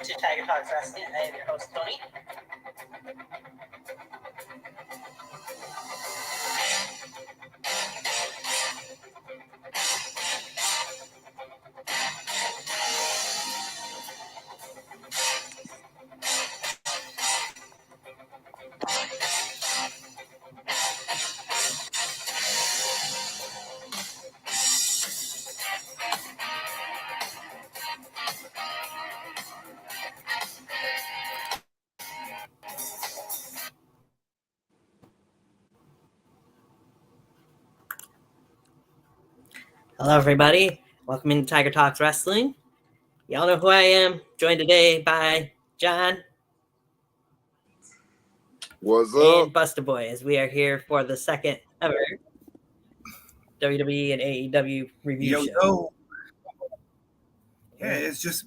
to Tiger Talks Wrestling. I am your host, Tony. Hello, everybody. Welcome into Tiger Talks Wrestling. Y'all know who I am. Joined today by John. What's up? And Busta Boy, as we are here for the second ever WWE and AEW review show. Yeah, it's just,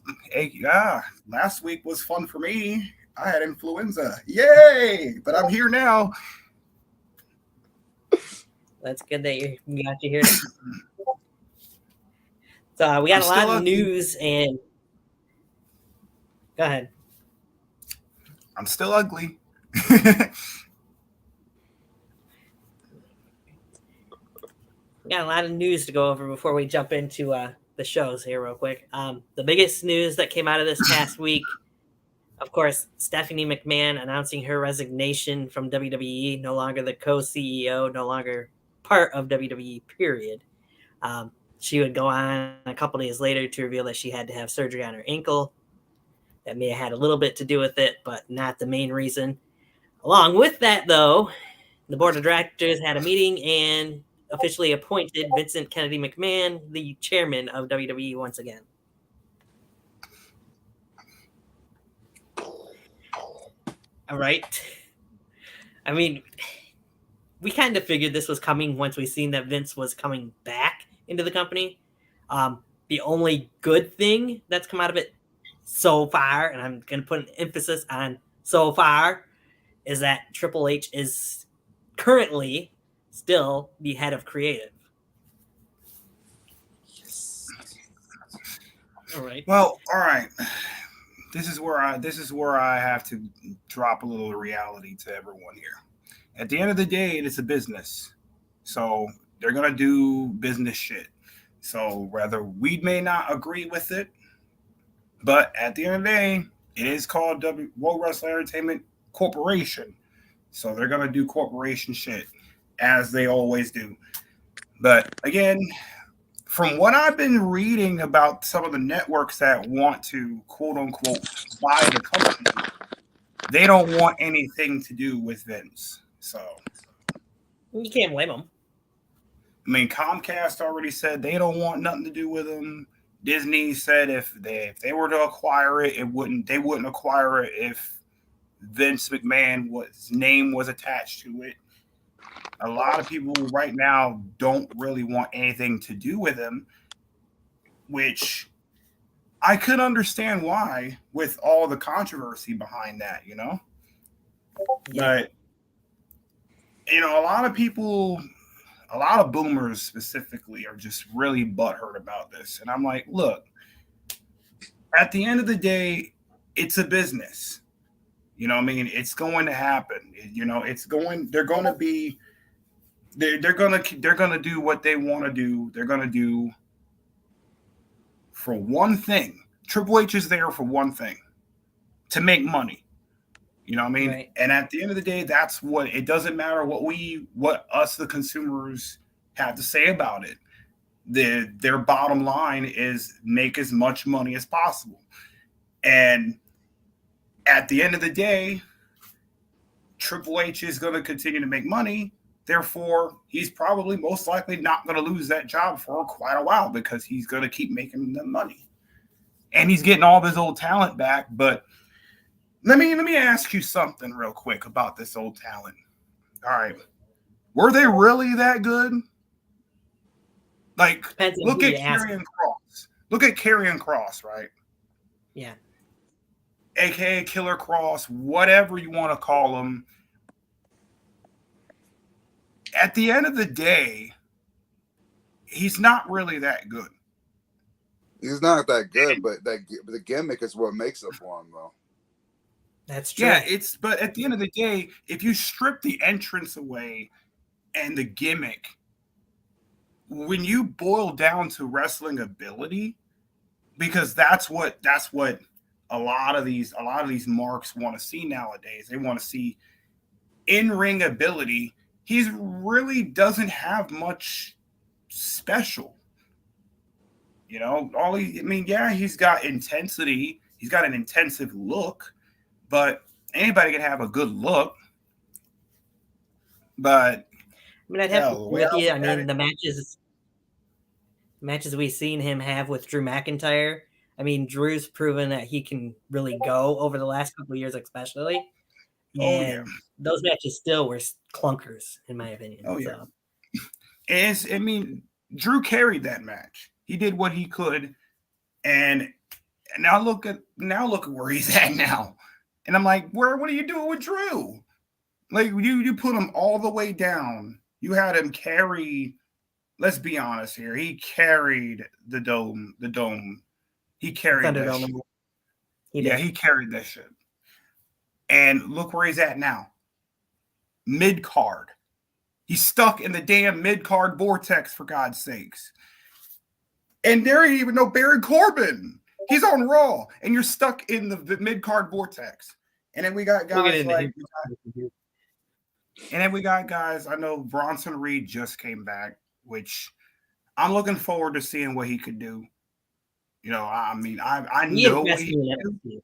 last week was fun for me. I had influenza. Yay! But I'm here now. That's good that you got to hear. So we got a lot of news and... Go ahead. I'm still ugly. We got a lot of news to go over before we jump into the shows here real quick. The biggest news that came out of this past week, of course, Stephanie McMahon announcing her resignation from WWE, no longer the co-CEO, no longer part of WWE, period. She would go on a couple days later to reveal that she had to have surgery on her ankle. That may have had a little bit to do with it, but not the main reason. Along with that, though, the board of directors had a meeting and officially appointed Vincent Kennedy McMahon the chairman of WWE once again. All right. I mean, we kind of figured this was coming once we seen that Vince was coming back into the company. The only good thing that's come out of it so far, and I'm going to put an emphasis on so far, is that Triple H is currently still the head of creative. All right. Well, all right. This is where I have to drop a little reality to everyone here. At the end of the day, it's a business. So they're going to do business shit. So whether we may not agree with it, but at the end of the day, it is called World Wrestling Entertainment Corporation. So they're going to do corporation shit as they always do. But again, from what I've been reading about some of the networks that want to quote unquote buy the company, they don't want anything to do with Vince. So you can't blame them. I mean, Comcast already said they don't want nothing to do with him. Disney said if they were to acquire it, they wouldn't acquire it if Vince McMahon's name was attached to it. A lot of people right now don't really want anything to do with him, which I could understand why with all the controversy behind that, you know? Yeah. But, you know, a lot of people, a lot of boomers specifically are just really butthurt about this. And I'm like, look, at the end of the day, it's a business. You know what I mean? It's going to happen. You know, they're going to do what they want to do. They're going to do for one thing. Triple H is there for one thing, to make money. You know what I mean? Right. And at the end of the day, that's what it doesn't matter what us, the consumers, have to say about it. Their bottom line is make as much money as possible. And at the end of the day, Triple H is going to continue to make money. Therefore, he's probably most likely not going to lose that job for quite a while because he's going to keep making the money. And he's getting all of his old talent back. But let me ask you something real quick about this old talent. All right. Were they really that good? Like, look at Karrion Kross. Look at Karrion Kross, right? Yeah. AKA Killer Kross, whatever you want to call him. At the end of the day, he's not really that good. He's not that good, but the gimmick is what makes it for him, though. That's true. Yeah, but at the end of the day, if you strip the entrance away and the gimmick, when you boil down to wrestling ability, because that's what a lot of these marks want to see nowadays. They want to see in-ring ability. He really doesn't have much special. You know, he's got intensity. He's got an intensive look, but anybody can have a good look. But I mean, I'd have to agree with you. I mean, the matches we've seen him have with Drew McIntyre. I mean, Drew's proven that he can really go over the last couple of years, especially. And those matches still were clunkers, in my opinion. Oh yeah. So. Drew carried that match. He did what he could, and now look at where he's at now. And I'm like, what are you doing with Drew? Like you put him all the way down. You had him carry. Let's be honest here. He carried the dome. He carried that shit. He carried that shit. And look where he's at now. Mid-card. He's stuck in the damn mid-card vortex, for God's sakes. And there ain't even no Baron Corbin. He's on Raw. And you're stuck in the mid-card vortex. And then we got guys I know Bronson Reed just came back, which I'm looking forward to seeing what he could do. You know, I mean, I know what he can do.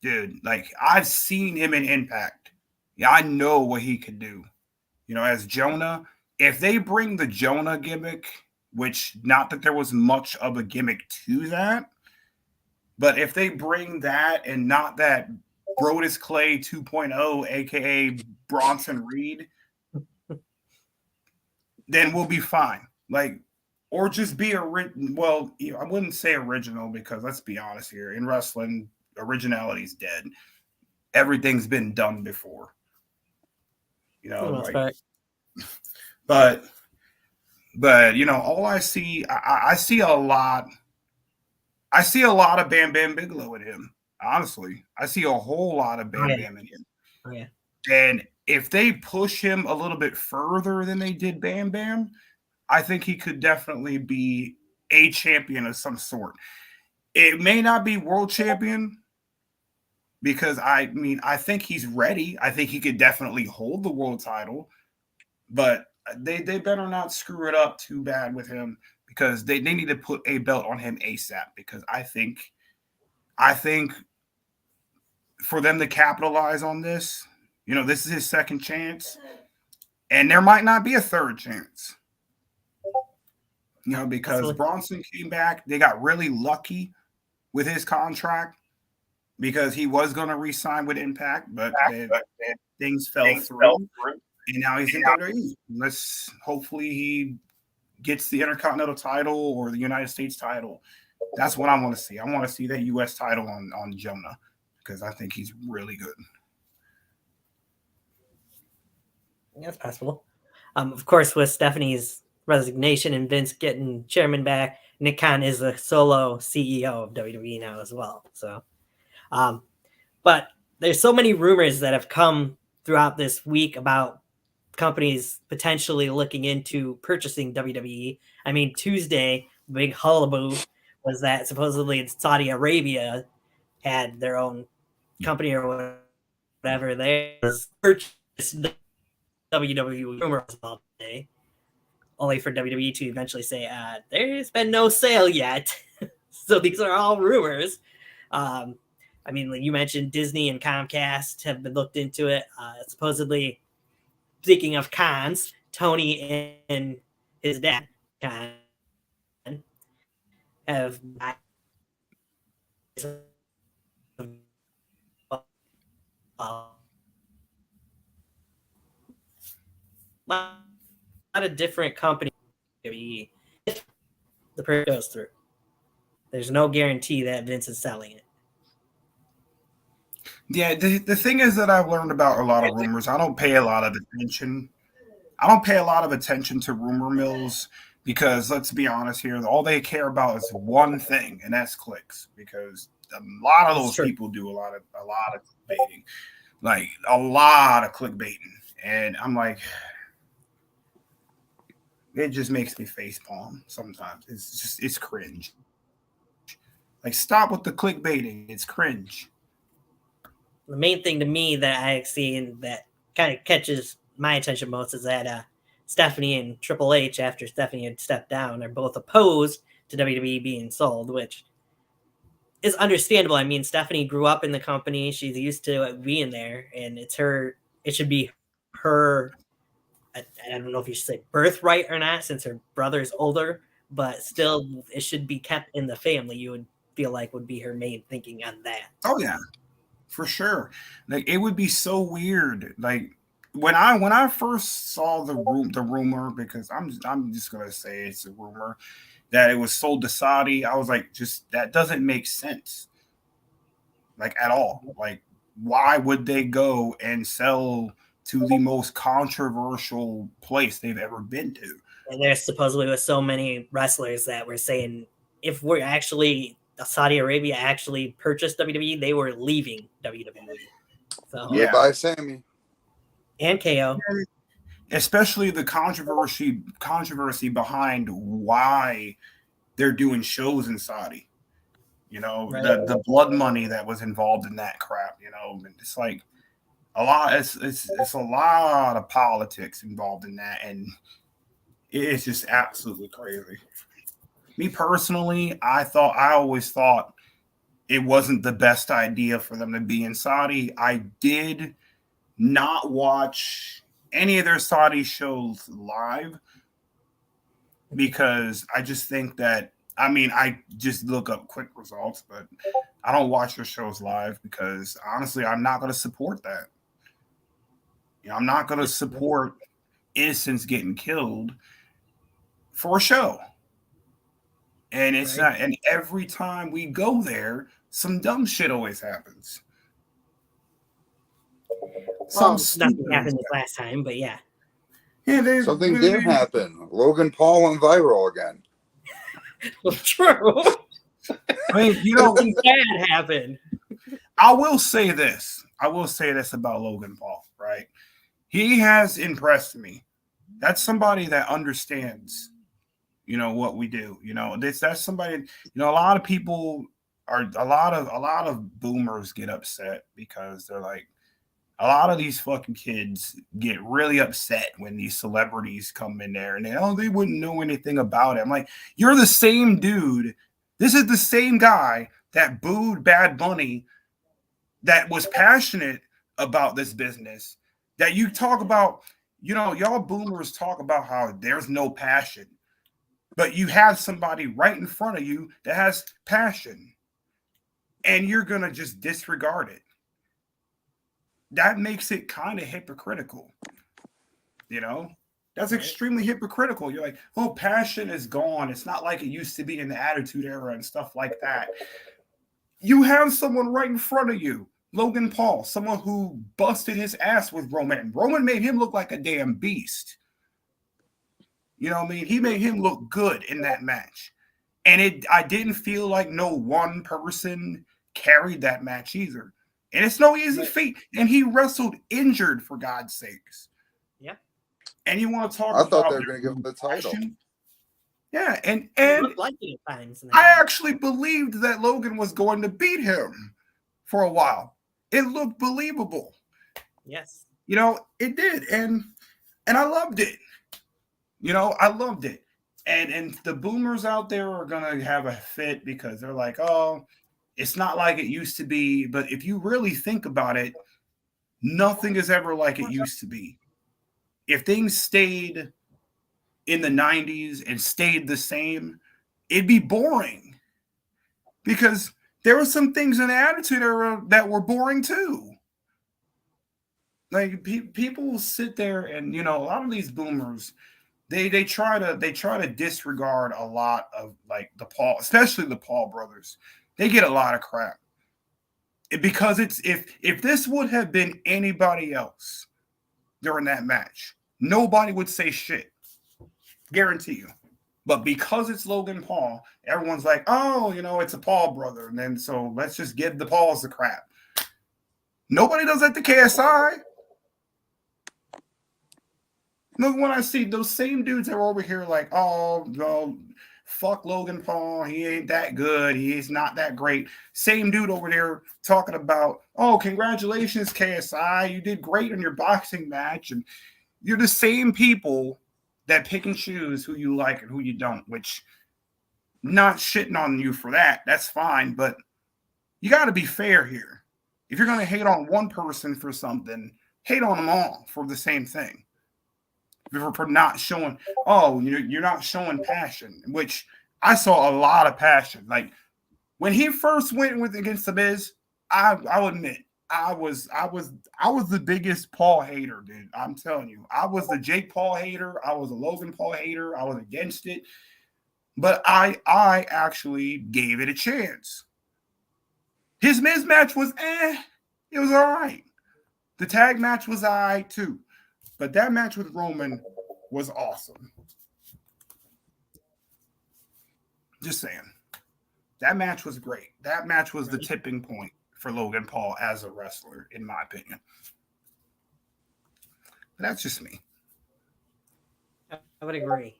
Dude, like, I've seen him in Impact. Yeah, I know what he could do. You know, as Jonah, if they bring the Jonah gimmick, which not that there was much of a gimmick to that, but if they bring that and not that Brodus Clay 2.0, a.k.a. Bronson Reed, then we'll be fine. Like, or just be I wouldn't say original, because let's be honest here. In wrestling, originality's dead. Everything's been done before. You know, but you know, all I see, I see a lot of Bam Bam Bigelow in him. Honestly, I see a whole lot of Bam Bam in him. Oh, yeah. And if they push him a little bit further than they did Bam Bam, I think he could definitely be a champion of some sort. It may not be world champion, because I think he's ready. I think he could definitely hold the world title, but they better not screw it up too bad with him, because they need to put a belt on him ASAP, because I think for them to capitalize on this, you know, this is his second chance, and there might not be a third chance. You know, because Bronson came back. They got really lucky with his contract, because he was going to re-sign with Impact, but things fell through. And now he's in WWE. Hopefully he gets the Intercontinental title or the United States title. That's what I want to see. I want to see that U.S. title on Jonah, because I think he's really good. That's possible. Of course, with Stephanie's resignation and Vince getting chairman back, Nick Khan is the solo CEO of WWE now as well. So, but there's so many rumors that have come throughout this week about companies potentially looking into purchasing WWE. I mean, Tuesday, the big hullabaloo was that supposedly Saudi Arabia had their own company or whatever. They purchased WWE rumors all day, only for WWE to eventually say, there's been no sale yet. So these are all rumors. I mean, like you mentioned, Disney and Comcast have been looked into it. Supposedly, speaking of cons, Tony and his dad, Con, have a lot of different companies. If the purchase goes through, there's no guarantee that Vince is selling it. Yeah, the thing is that I've learned about a lot of rumors. I don't pay a lot of attention. I don't pay a lot of attention to rumor mills, Because let's be honest here, all they care about is one thing, and that's clicks. Because a lot of those people do a lot of clickbaiting, like a lot of clickbaiting, and I'm like, it just makes me facepalm sometimes. It's cringe. Like, stop with the clickbaiting. It's cringe. The main thing to me that I see and that kind of catches my attention most is that Stephanie and Triple H, after Stephanie had stepped down, are both opposed to WWE being sold, which is understandable. I mean, Stephanie grew up in the company. She's used to being there, and it should be her, I don't know if you should say birthright or not, since her brother's older, but still it should be kept in the family. You would feel like would be her main thinking on that. Oh yeah, for sure. Like, it would be so weird. Like, when I first saw the rumor, because I'm just gonna say it's a rumor that it was sold to Saudi, I was like, just that doesn't make sense. Like, at all. Like, why would they go and sell to the most controversial place they've ever been to? And there's supposedly was so many wrestlers that were saying if we're actually Saudi Arabia actually purchased WWE, they were leaving WWE. So Yeah. Goodbye, Sammy. And KO. Especially the controversy behind why they're doing shows in Saudi. You know, Right. the blood money that was involved in that crap, you know, and it's like a lot, it's a lot of politics involved in that, and it's just absolutely crazy. Me personally, I always thought it wasn't the best idea for them to be in Saudi. I did not watch any of their Saudi shows live because I just think that, I mean, I just look up quick results, but I don't watch their shows live because honestly, I'm not going to support that. You know, I'm not going to support innocents getting killed for a show. And it's Right. not, and every time we go there, some dumb shit always happens. Well, nothing happened this last time, but yeah. Yeah, Something did happen. Logan Paul went viral again. Well, true. I mean, you know, Something bad happened. I will say this about Logan Paul, right? He has impressed me. That's somebody that understands, you know, what we do. You know, that's somebody, you know, a lot of people are, a lot of boomers get upset because they're like, a lot of these fucking kids get really upset when these celebrities come in there and they wouldn't know anything about it. I'm like, you're the same dude. This is the same guy that booed Bad Bunny, that was passionate about this business, that you talk about, you know, y'all boomers talk about how there's no passion, but you have somebody right in front of you that has passion and you're going to just disregard it. That makes it kind of hypocritical, you know? That's extremely hypocritical. You're like, oh, passion is gone. It's not like it used to be in the Attitude Era and stuff like that. You have someone right in front of you, Logan Paul, someone who busted his ass with Roman. Roman made him look like a damn beast. You know what I mean? He made him look good in that match. And I didn't feel like no one person carried that match either. And it's no easy feat. And he wrestled injured, for God's sakes. Yeah. And you want to talk I about... thought they were going to give him the title. Yeah, and like it at times. I actually believed that Logan was going to beat him for a while. It looked believable. Yes. You know, it did. And I loved it. You know, I loved it. And the boomers out there are going to have a fit because they're like, oh, it's not like it used to be. But if you really think about it, nothing is ever like it used to be. If things stayed in the 90s and stayed the same, it'd be boring. Because there were some things in the Attitude Era that were boring too. Like people will sit there and, you know, a lot of these boomers, they try to disregard a lot of like the Paul, especially the Paul brothers. They get a lot of crap because it's if this would have been anybody else during that match, nobody would say shit. Guarantee you. But because it's Logan Paul, everyone's like, oh, it's a Paul brother. And then so let's just give the Pauls the crap. Nobody does that to KSI. Look, when I see those same dudes that are over here like, oh, no, fuck Logan Paul. He ain't that good. He's not that great. Same dude over there talking about, oh, congratulations, KSI. You did great in your boxing match. And you're the same people that pick and choose who you like and who you don't, which not shitting on you for that. That's fine. But you got to be fair here. If you're going to hate on one person for something, hate on them all for the same thing. For not showing, you're not showing passion, which I saw a lot of passion. Like when he first went against the Miz, I'll admit I was the biggest Paul hater, dude. I'm telling you, I was the Jake Paul hater. I was a Logan Paul hater. I was against it, but I actually gave it a chance. His Miz match was it was all right. The tag match was all right too. But that match with Roman was awesome. Just saying. That match was great. That match was the tipping point for Logan Paul as a wrestler, in my opinion. But that's just me. I would agree.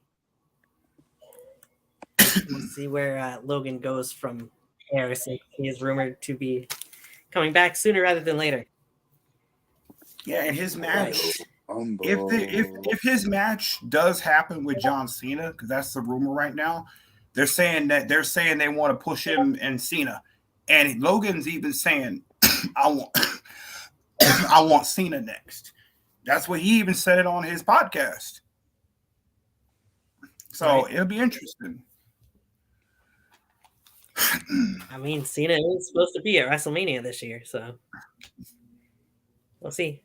We'll see where Logan goes from Harrison. He is rumored to be coming back sooner rather than later. Yeah, and his match... If his match does happen with John Cena, because that's the rumor right now, they're saying they want to push him and Cena, and Logan's even saying, I want Cena next. That's what he even said it on his podcast. So It'll be interesting. I mean, Cena is supposed to be at WrestleMania this year, so we'll see.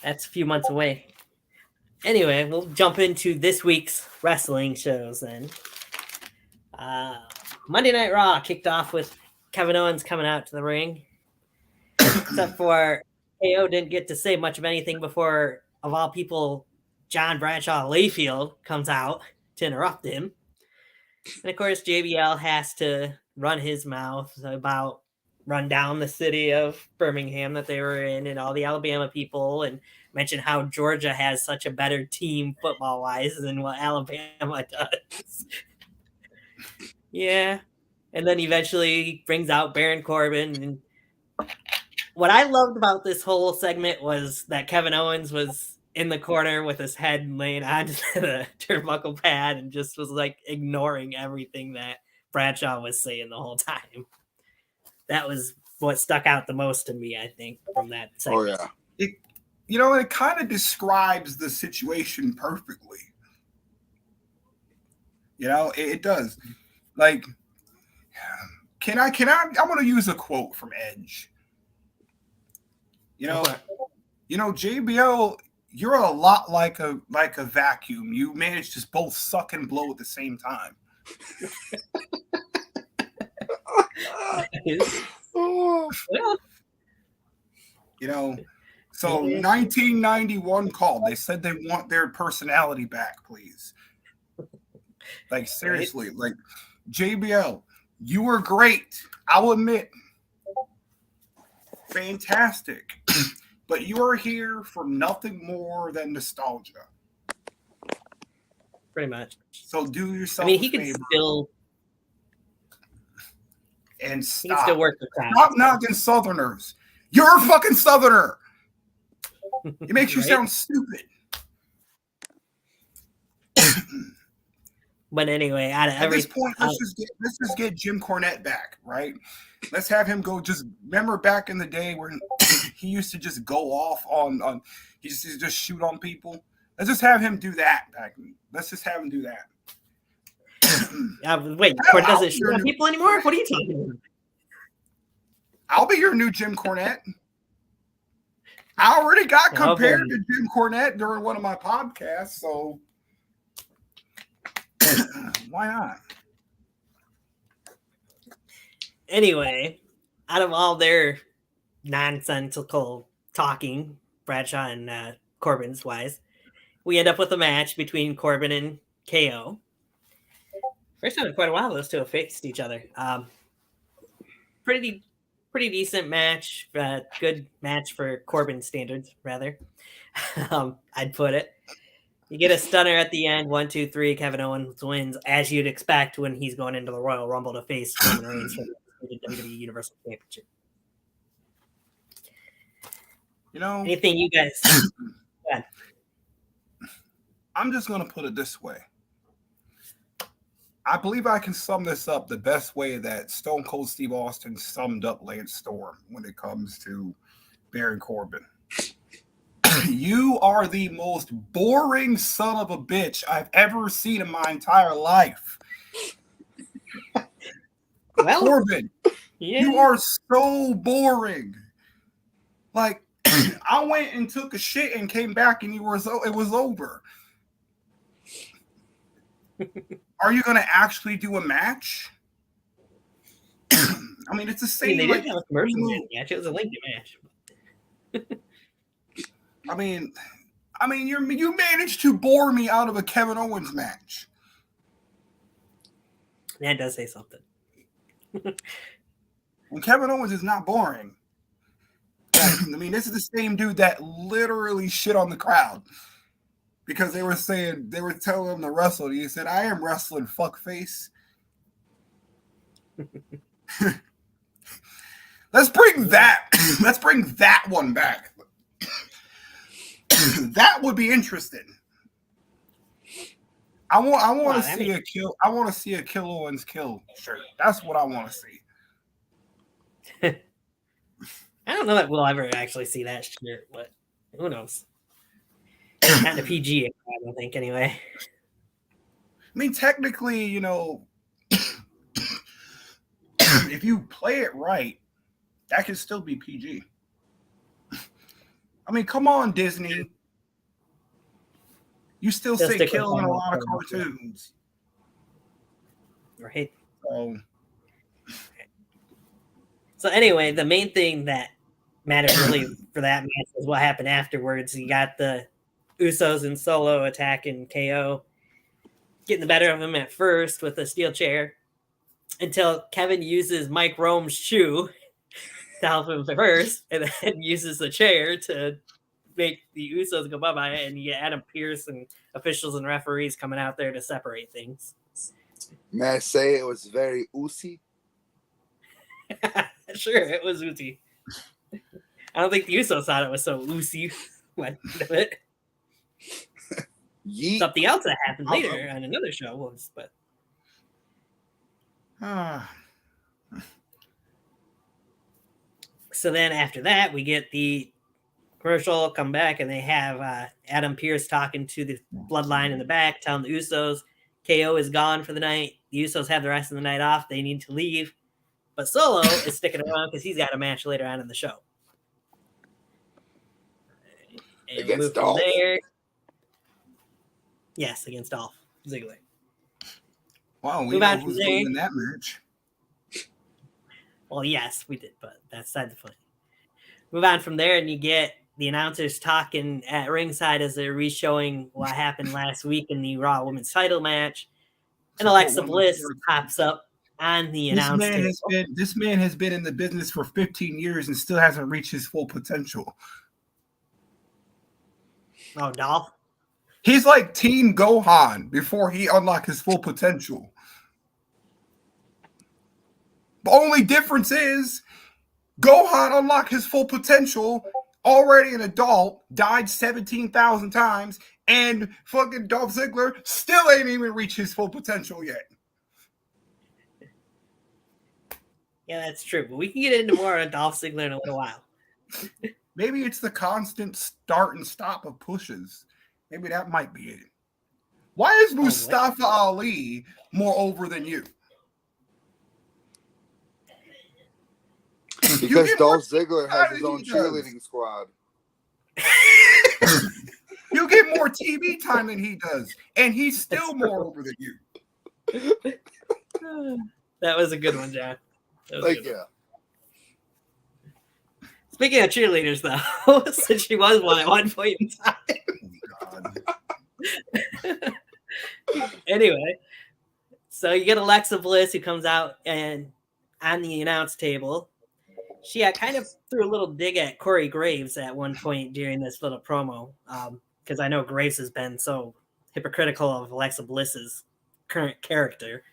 That's a few months away. Anyway, we'll jump into this week's wrestling shows then. Monday Night Raw kicked off with Kevin Owens coming out to the ring. Except for KO didn't get to say much of anything before, of all people, John Bradshaw Layfield comes out to interrupt him. And of course, JBL has to run his mouth about run down the city of Birmingham that they were in and all the Alabama people and mention how Georgia has such a better team football-wise than what Alabama does. Yeah. And then eventually brings out Baron Corbin. And what I loved about this whole segment was that Kevin Owens was in the corner with his head laying onto the turnbuckle pad and just was like ignoring everything that Bradshaw was saying the whole time. That was what stuck out the most to me, I think, from that segment. Oh, yeah. It kind of describes the situation perfectly. It does. Like, I'm going to use a quote from Edge. JBL, you're a lot like a vacuum. You manage to both suck and blow at the same time. So 1991 called. They said they want their personality back, please. Like, seriously, like, JBL, you were great. I'll admit. Fantastic. But you are here for nothing more than nostalgia. Pretty much. So do yourself he can still... And stop. He can still work the crowd. Stop knocking Southerners. You're a fucking Southerner. It makes you sound stupid. But anyway, at this point, let's just get Jim Cornette back, right? Let's have him go. Just remember back in the day when he used to just go off on he used to just shoot on people. Let's just have him do that back. Let's just have him do that. Wait, Cornette doesn't shoot on people anymore? What are you talking about? I'll be your new Jim Cornette. I already got compared to Jim Cornette during one of my podcasts, so why not? Anyway, out of all their nonsensical talking, Bradshaw and Corbin's wise, we end up with a match between Corbin and KO. First time in quite a while those two have faced each other. Pretty decent match. Good match for Corbin standards, rather. I'd put it. You get a stunner at the end. 1, 2, 3. Kevin Owens wins, as you'd expect when he's going into the Royal Rumble to face Roman Reigns for the WWE Universal Championship. You know, anything you guys? I'm just going to put it this way. I believe I can sum this up the best way that Stone Cold Steve Austin summed up Lance Storm when it comes to Baron Corbin. You are the most boring son of a bitch I've ever seen in my entire life. Well, Corbin, yeah. You are so boring. Like, I went and took a shit and came back and it was over. Are you going to actually do a match? I mean, it's the same. They didn't have a commercial match. It was a lengthy match. I mean, you managed to bore me out of a Kevin Owens match. That does say something. And Kevin Owens is not boring. I mean, this is the same dude that literally shit on the crowd because they were telling him to wrestle. He said, "I am wrestling, fuckface." Let's bring that one back. That would be interesting. I want to see a Kill Owens kill shirt. That's what I want to see. I don't know that we'll ever actually see that shirt, but who knows? Not the PG, I don't think, anyway. I mean, technically, you know, if you play it right, that could still be PG. I mean, come on, Disney. You still say kill in a lot of cartoons. Right. So anyway, the main thing that mattered really for that match is what happened afterwards. You got the Usos and Solo attacking KO, getting the better of him at first with a steel chair until Kevin uses Mike Rome's shoe to help him first, and then uses the chair to make the Usos go bye-bye, and you get Adam Pearce and officials and referees coming out there to separate things. May I say it was very oozy? Sure, it was oozy. I don't think the Usos thought it was so oozy. Something else that happened later on another show was, but so then after that, we get the commercial, come back, and they have Adam Pearce talking to the Bloodline in the back, telling the Usos KO is gone for the night. The Usos have the rest of the night off. They need to leave. But Solo is sticking around because he's got a match later on in the show. And against Dolph. There. Yes, against Dolph Ziggler. Wow, we know who's winning that match. Well, yes, we did, but that's side the point. Move on from there, and you get the announcers talking at ringside as they're re-showing what happened last week in the Raw Women's title match. And Alexa Bliss pops up on the announce table. This man has been in the business for 15 years and still hasn't reached his full potential. Oh, Dolph? He's like Teen Gohan before he unlocked his full potential. The only difference is Gohan unlocked his full potential, already an adult, died 17,000 times, and fucking Dolph Ziggler still ain't even reached his full potential yet. Yeah, that's true. But we can get into more on Dolph Ziggler in a little while. Maybe it's the constant start and stop of pushes. Maybe that might be it. Why is Mustafa Ali more over than you? Because Dolph Ziggler has his own cheerleading squad. You get more TV time than he does, and he's still more over than you. That was a good one, John. Thank you. Speaking of cheerleaders, though, since she was one at one point in time. Oh, God. Anyway, so you get Alexa Bliss who comes out and on the announce table, she kind of threw a little dig at Corey Graves at one point during this little promo, because I know Graves has been so hypocritical of Alexa Bliss's current character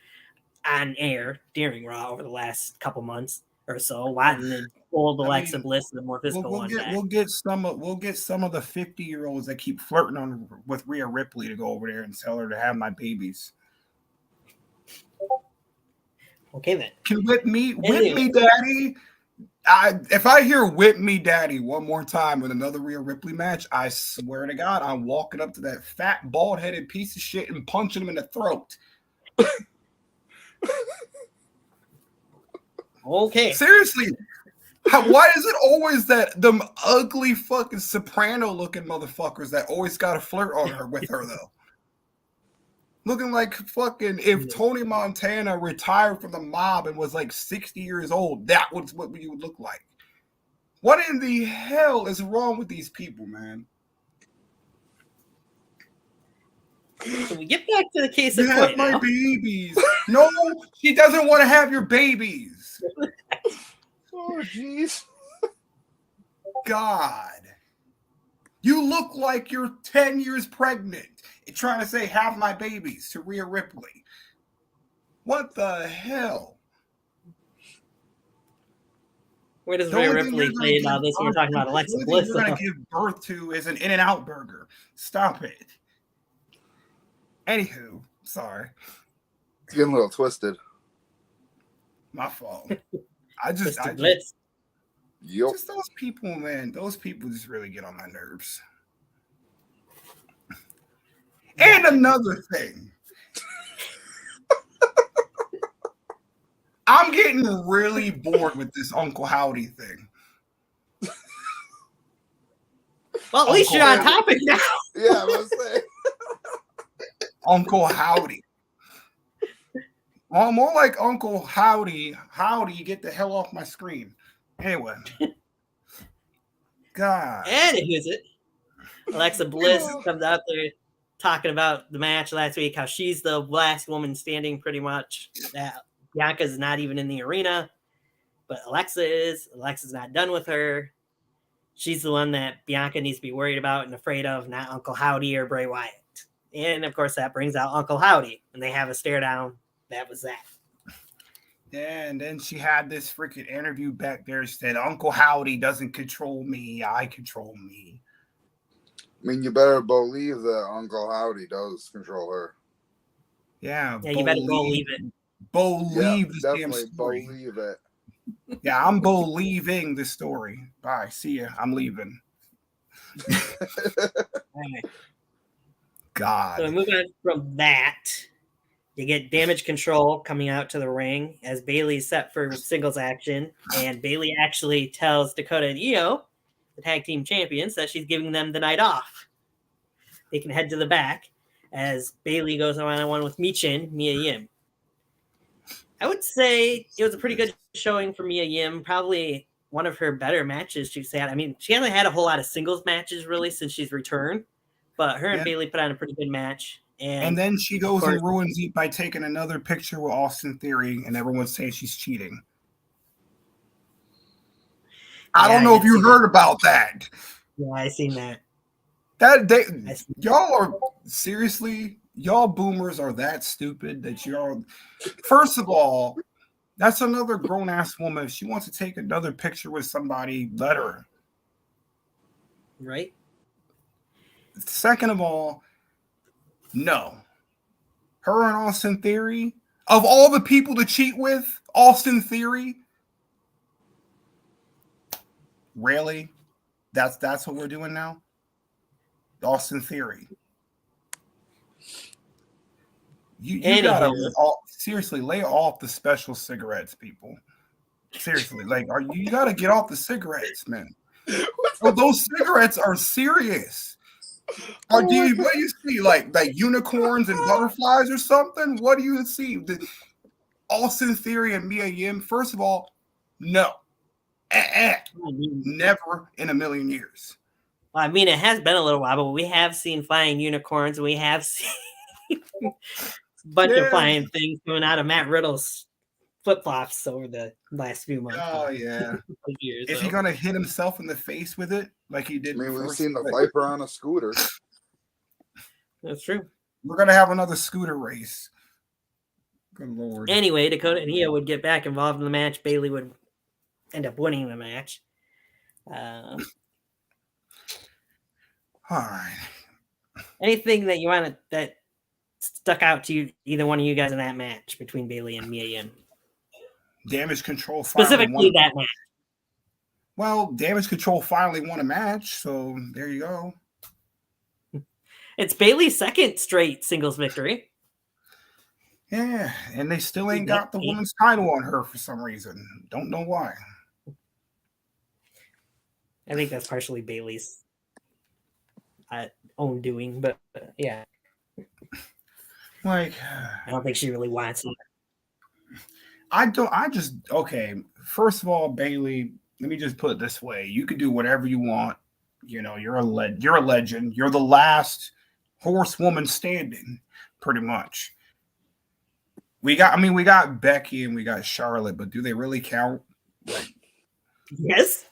on air during Raw over the last couple months or so, wanting the old Alexa Bliss, the more physical one back. We'll get some of the 50-year-olds that keep flirting with Rhea Ripley to go over there and tell her to have my babies. Okay then. Can whip me, daddy. If I hear "whip me, daddy" one more time with another Rhea Ripley match, I swear to God, I'm walking up to that fat, bald-headed piece of shit and punching him in the throat. Okay. Seriously. Why is it always that them ugly fucking soprano-looking motherfuckers that always got to flirt with her though? Looking like fucking if Tony Montana retired from the mob and was like 60 years old, that was what you would look like. What in the hell is wrong with these people, man? So we get back to the case You of have point my now. babies. No, she doesn't want to have your babies. Oh, jeez. God. You look like you're 10 years pregnant trying to say have my babies to Rhea Ripley. What the hell? Where does Rhea Ripley play now this? We're talking about Alexa Bliss. You're going to give birth to is an In-N-Out burger. Stop it. Anywho, sorry. It's getting a little twisted. My fault. I just Blitz. Yep. Just those people, man. Those people just really get on my nerves. And another thing. I'm getting really bored with this Uncle Howdy thing. Well, at least you're on topic now. Yeah, I was saying. Uncle Howdy. Well, more like Uncle Howdy. Howdy, get the hell off my screen. Anyway. God. And who's it? Alexa Bliss comes out there talking about the match last week, how she's the last woman standing pretty much. That Bianca's not even in the arena, but Alexa is. Alexa's not done with her. She's the one that Bianca needs to be worried about and afraid of, not Uncle Howdy or Bray Wyatt. And, of course, that brings out Uncle Howdy, and they have a stare down. That was that. Yeah, and then she had this freaking interview back there. She said, Uncle Howdy doesn't control me. I control me. I mean, you better believe that Uncle Howdy does control her. Yeah, you better believe it. Believe the damn definitely story. believe it. Yeah, I'm believing the story. Bye. See ya. I'm leaving. God. So moving on from that, you get Damage Control coming out to the ring as Bayley's set for singles action, and Bayley actually tells Dakota and Io, the tag team champions, that she's giving them the night off. They can head to the back as Bayley goes one-on-one with Michin, Mia Yim. I would say it was a pretty good showing for Mia Yim, probably one of her better matches she's had. I mean, she hasn't had a whole lot of singles matches really since she's returned, but her and Bayley put on a pretty good match. And then she goes and ruins it by taking another picture with Austin Theory, and everyone's saying she's cheating. I don't know if you heard about that. Yeah, I seen that. Y'all are seriously, y'all boomers are that stupid that y'all. First of all, that's another grown ass woman. If she wants to take another picture with somebody, let her. Right. Second of all, no. Her and Austin Theory, of all the people to cheat with, Austin Theory. Really? That's what we're doing now? Austin Theory. You gotta seriously lay off the special cigarettes, people. Seriously, like you gotta get off the cigarettes, man. Well, those cigarettes are serious. What do you see? Like unicorns and butterflies or something? What do you see? Austin Theory and Mia Yim, first of all, no. Never in a million years. Well, I mean, it has been a little while, but we have seen flying unicorns. We have seen a bunch of flying things coming out of Matt Riddle's flip-flops over the last few months. Oh, yeah. Years, Is he going to hit himself in the face with it like he did? I mean, we've seen the Viper on a scooter. That's true. We're going to have another scooter race. Good Lord. Anyway, Dakota and Io would get back involved in the match. Bayley would end up winning the match. All right. Anything that you want that stuck out to you, either one of you guys in that match between Bayley and Mia Yim? Damage Control specifically that match. Well, Damage Control finally won a match, so there you go. It's Bayley's second straight singles victory. Yeah, and they still ain't got the women's title on her for some reason. Don't know why. I think that's partially Bayley's own doing, but yeah. Like, I don't think she really wants it. Okay, first of all, Bayley, let me just put it this way. You can do whatever you want. You know, you're a legend. You're the last horsewoman standing, pretty much. We got Becky and we got Charlotte, but do they really count? Yes.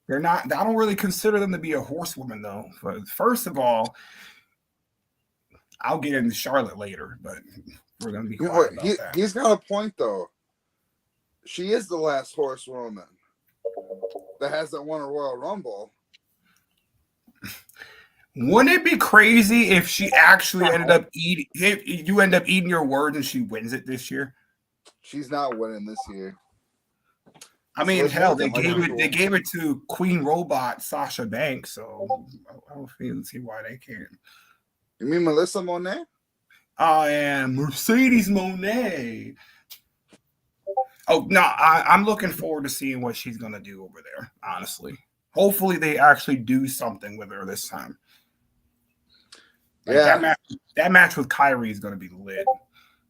They're not. I don't really consider them to be a horsewoman, though. But first of all, I'll get into Charlotte later, but we're going to be quiet about that. He's got a point, though. She is the last horsewoman that hasn't won a Royal Rumble. Wouldn't it be crazy if she actually ended up eating? If you end up eating your word and she wins it this year? She's not winning this year. I mean, hell, they gave it to Queen Robot Sasha Banks, so I don't see why they can't. You mean Melissa Monet? I am Mercedes Monet. Oh no, I'm looking forward to seeing what she's gonna do over there. Honestly, hopefully they actually do something with her this time. Like that match with Kyrie is gonna be lit.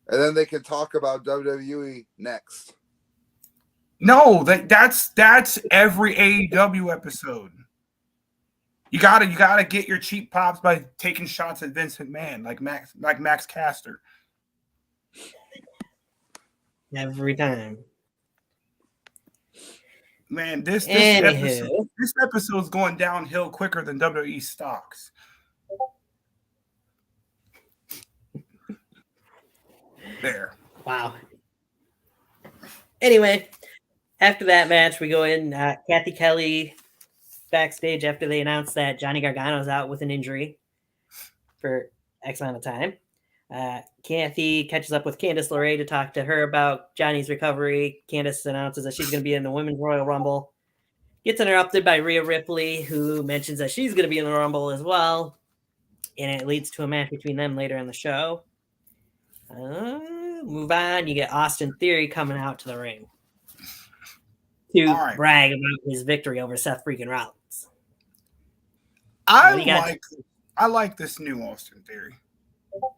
And then they can talk about WWE next. No, that's every AEW episode. You gotta get your cheap pops by taking shots at Vince McMahon, like Max Caster. Every time. Man, this episode's going downhill quicker than WWE stocks. There. Wow. Anyway, after that match, we go in. Kathy Kelly backstage after they announced that Johnny Gargano's out with an injury for X amount of time. Kathy catches up with Candice LeRae to talk to her about Johnny's recovery. Candice announces that she's going to be in the Women's Royal Rumble. Gets interrupted by Rhea Ripley, who mentions that she's going to be in the Rumble as well. And it leads to a match between them later in the show. Move on. You get Austin Theory coming out to the ring to brag about his victory over Seth freaking Rollins. I like this new Austin Theory.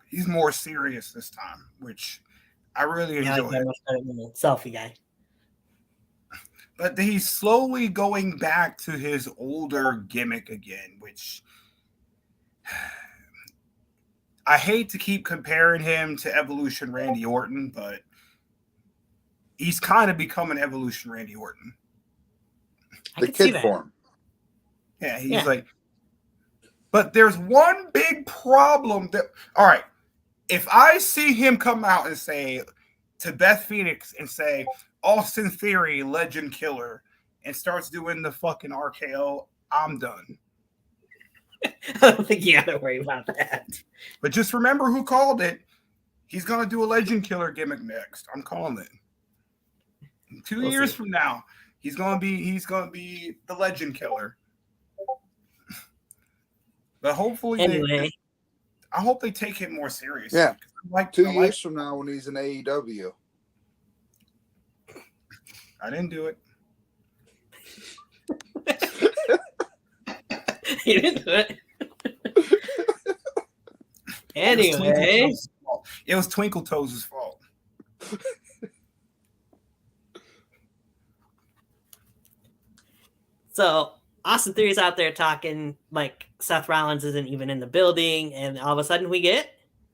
He's more serious this time, which I really enjoy. Selfie guy. But he's slowly going back to his older gimmick again, which I hate to keep comparing him to Evolution Randy Orton, but he's kind of becoming Evolution Randy Orton. The kid form. Yeah, he's like, but there's one big problem all right, if I see him come out and say to Beth Phoenix and say, Austin Theory, legend killer, and starts doing the fucking RKO, I'm done. I don't think you got to worry about that. But just remember who called it. He's going to do a legend killer gimmick next. I'm calling it. 2 years from now, he's going to be the legend killer. But hopefully, I hope they take it more seriously. Yeah, like 2 years from now when he's in AEW. I didn't do it. You didn't do it. Anyway, it was Twinkle Toes' fault. So Austin Theory's out there talking like Seth Rollins isn't even in the building, and all of a sudden we get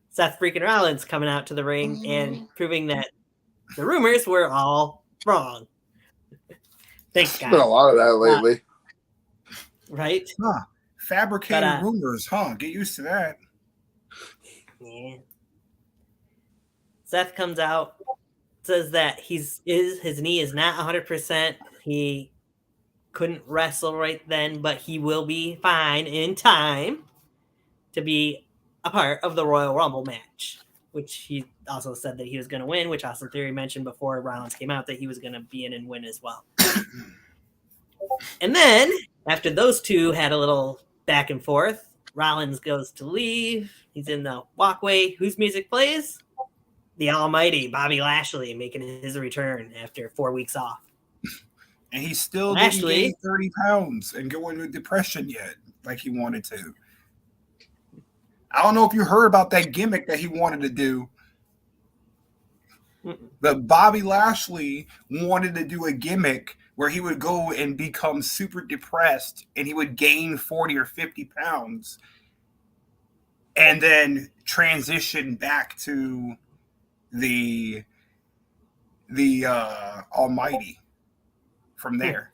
Seth freaking Rollins coming out to the ring and proving that the rumors were all wrong. Thanks, There's been a guys. lot of that lately. Right? Huh. Fabricated But, rumors, huh? Get used to that. Yeah. Seth comes out, says that his knee is not 100%. He couldn't wrestle right then, but he will be fine in time to be a part of the Royal Rumble match, which he also said that he was going to win, which Austin Theory mentioned before Rollins came out that he was going to be in and win as well. And then, after those two had a little back and forth, Rollins goes to leave. He's in the walkway. Whose music plays? The almighty Bobby Lashley making his return after 4 weeks off. And he still Lashley, didn't gain 30 pounds and go into depression yet, like he wanted to. I don't know if you heard about that gimmick that he wanted to do. But Bobby Lashley wanted to do a gimmick where he would go and become super depressed and he would gain 40 or 50 pounds and then transition back to the almighty from there.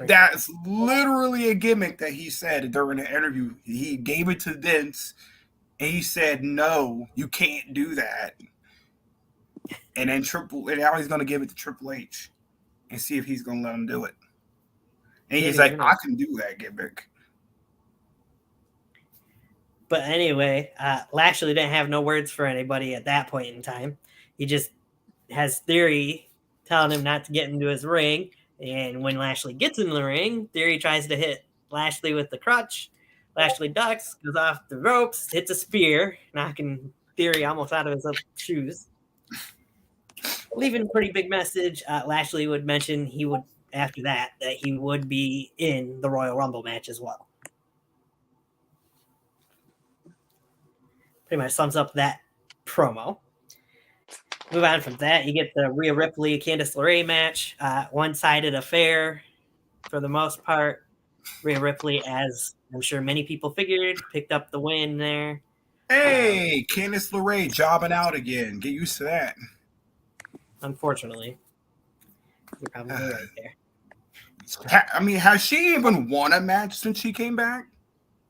That's literally a gimmick that he said during the interview. He gave it to Vince and he said, no, you can't do that. And then now he's going to give it to Triple H and see if he's going to let him do it. And he's like, I can do that gimmick. But anyway, Lashley didn't have no words for anybody at that point in time. He just has Theory telling him not to get into his ring. And when Lashley gets in the ring, Theory tries to hit Lashley with the crutch. Lashley ducks, goes off the ropes, hits a spear, knocking Theory almost out of his shoes. Leaving a pretty big message. Lashley would mention he would, after that he would be in the Royal Rumble match as well. Pretty much sums up that promo. Move on from that, you get the Rhea Ripley, Candice LeRae match. One-sided affair for the most part. Rhea Ripley, as I'm sure many people figured, picked up the win there. Hey, Candice LeRae jobbing out again. Get used to that. Unfortunately. You're probably right there. I mean, has she even won a match since she came back?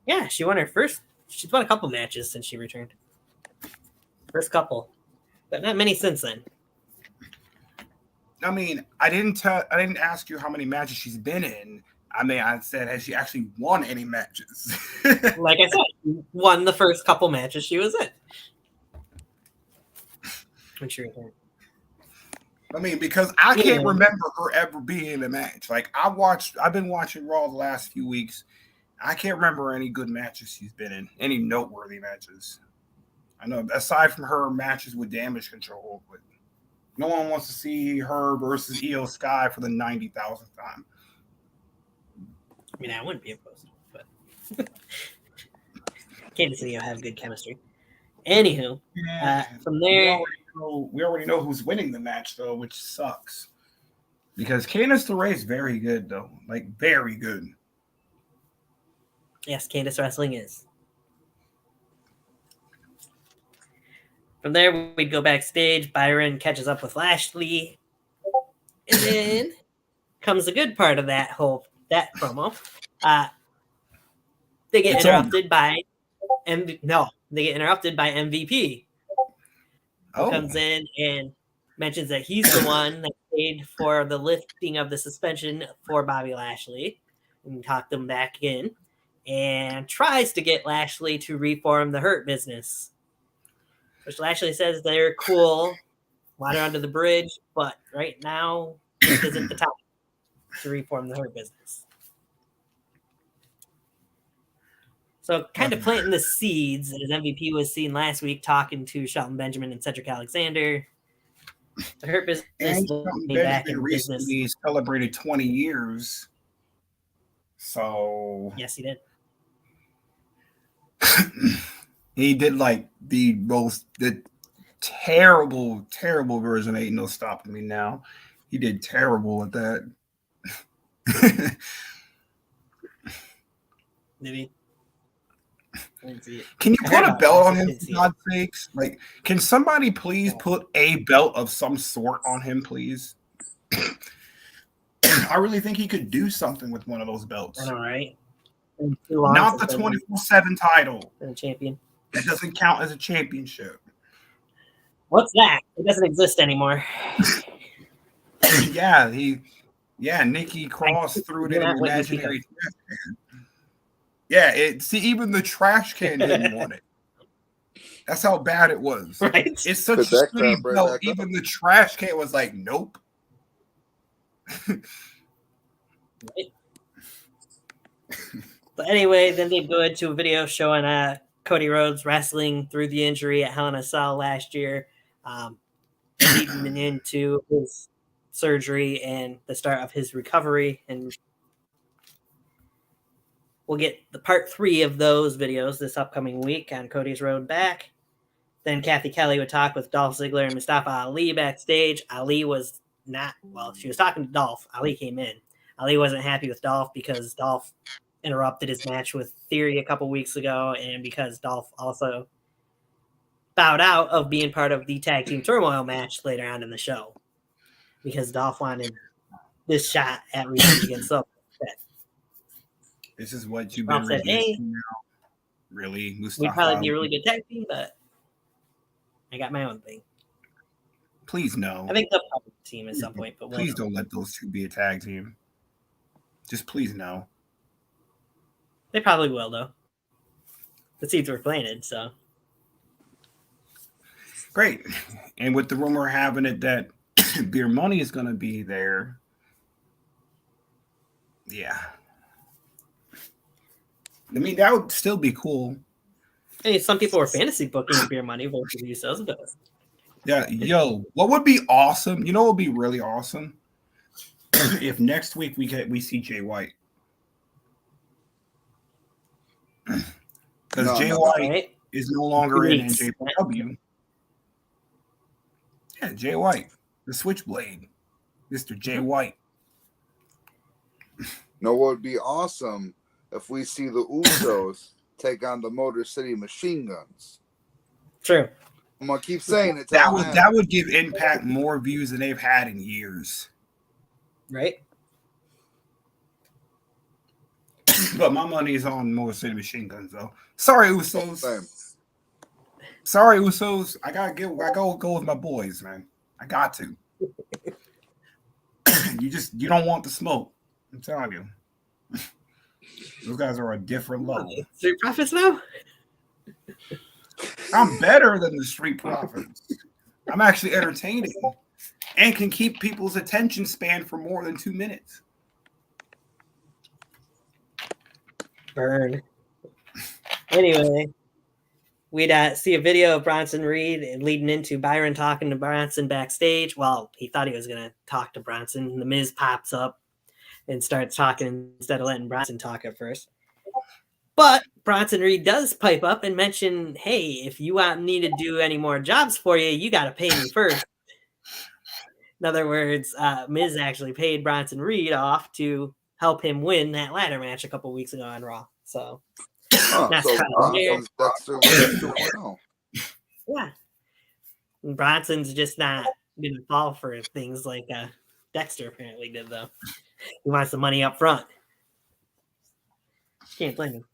Yeah, she won her first. She's won a couple matches since she returned. First couple. But not many since then. I mean, I didn't ask you how many matches she's been in. I mean, I said, has she actually won any matches? Like I said, she won the first couple matches she was in. When she returned. I mean, because I can't remember her ever being in a match. Like I've been watching Raw the last few weeks. I can't remember any good matches she's been in, any noteworthy matches. I know, aside from her matches with Damage Control, but no one wants to see her versus Io Sky for the 90,000th time. I mean, I wouldn't be opposed, but Candice and Io have good chemistry. Anywho, from there, we already know who's winning the match, though, which sucks. Because Candice LeRae is very good, though. Like, very good. Yes, Candice wrestling is. From there, we'd go backstage. Byron catches up with Lashley. And then comes the good part of that promo. They get interrupted by MVP. Who comes in and mentions that he's the one that paid for the lifting of the suspension for Bobby Lashley and talked him back in and tries to get Lashley to reform the Hurt Business, which Lashley says they're cool, water under the bridge, but right now this isn't the time to reform the Hurt Business. So kind of planting the seeds, as MVP was seen last week talking to Shelton Benjamin and Cedric Alexander. The Hurt Business will be back in business. Recently celebrated 20 years. So yes, he did. He did like the terrible version of Ain't No Stopping Me Now. He did terrible at that. Did he? I didn't see it. Can you I put heard a about belt it, on I him, didn't see for it. God's sakes? Like, can somebody please put a belt of some sort on him, please? I really think he could do something with one of those belts. I know, right? Been too long Not the since I've 24/7 title. been a champion. That doesn't count as a championship. What's that? It doesn't exist anymore. Nikki Cross threw it in You're an not waiting to imaginary trash can. Yeah, even the trash can didn't want it. That's how bad it was. Right? It's such Put a that shitty crap right belt. back up. Even the trash can was like, nope. Right. But anyway, then they go into a video showing Cody Rhodes wrestling through the injury at Hell in a Cell last year, leading into his surgery and the start of his recovery. And we'll get the part 3 of those videos this upcoming week on Cody's road back. Then Kathy Kelly would talk with Dolph Ziggler and Mustafa Ali backstage. Ali was not, well, she was talking to Dolph. Ali came in. Ali wasn't happy with Dolph because Dolph interrupted his match with Theory a couple weeks ago, and because Dolph also bowed out of being part of the Tag Team Turmoil match later on in the show because Dolph wanted this shot at revenge against Silver. This is what you've Dolph been said, "Hey, now. Really, Mustafa we'd probably be Ali? a really good tag team, but I got my own thing." Please no. I think they'll probably team at some point, but please don't let those two be a tag team. Just please no. They probably will, though. The seeds were planted, so. Great. And with the rumor having it that Beer Money is going to be there, yeah. I mean, that would still be cool. Hey, some people were fantasy booking Beer Money versus Usos, but Yeah, yo, what would be awesome? You know what would be really awesome? If next week we see Jay White. Because Jay White is no longer in NJPW. Yeah, Jay White, the Switchblade, Mr. Jay White. No, what would be awesome if we see the Usos take on the Motor City Machine Guns. True. I'm gonna keep saying it. That would give Impact more views than they've had in years. Right. But my money is on Motor City Machine Guns, though. Sorry, Usos. Same. Sorry, Usos. I gotta go with my boys, man. I got to. You don't want the smoke. I'm telling you. Those guys are a different level. Street Profits now? I'm better than the Street Profits. I'm actually entertaining and can keep people's attention span for more than 2 minutes. Burn. Anyway, we'd see a video of Bronson Reed leading into Byron talking to Bronson backstage. Well, he thought he was going to talk to Bronson. The Miz pops up and starts talking instead of letting Bronson talk at first. But Bronson Reed does pipe up and mention, hey, if you want me to do any more jobs for you, you got to pay me first. In other words, Miz actually paid Bronson Reed off to help him win that ladder match a couple weeks ago on Raw. So, Bronson's Dexter. Yeah. And Bronson's just not going to fall for things like Dexter apparently did, though. He wants the money up front. Can't blame him.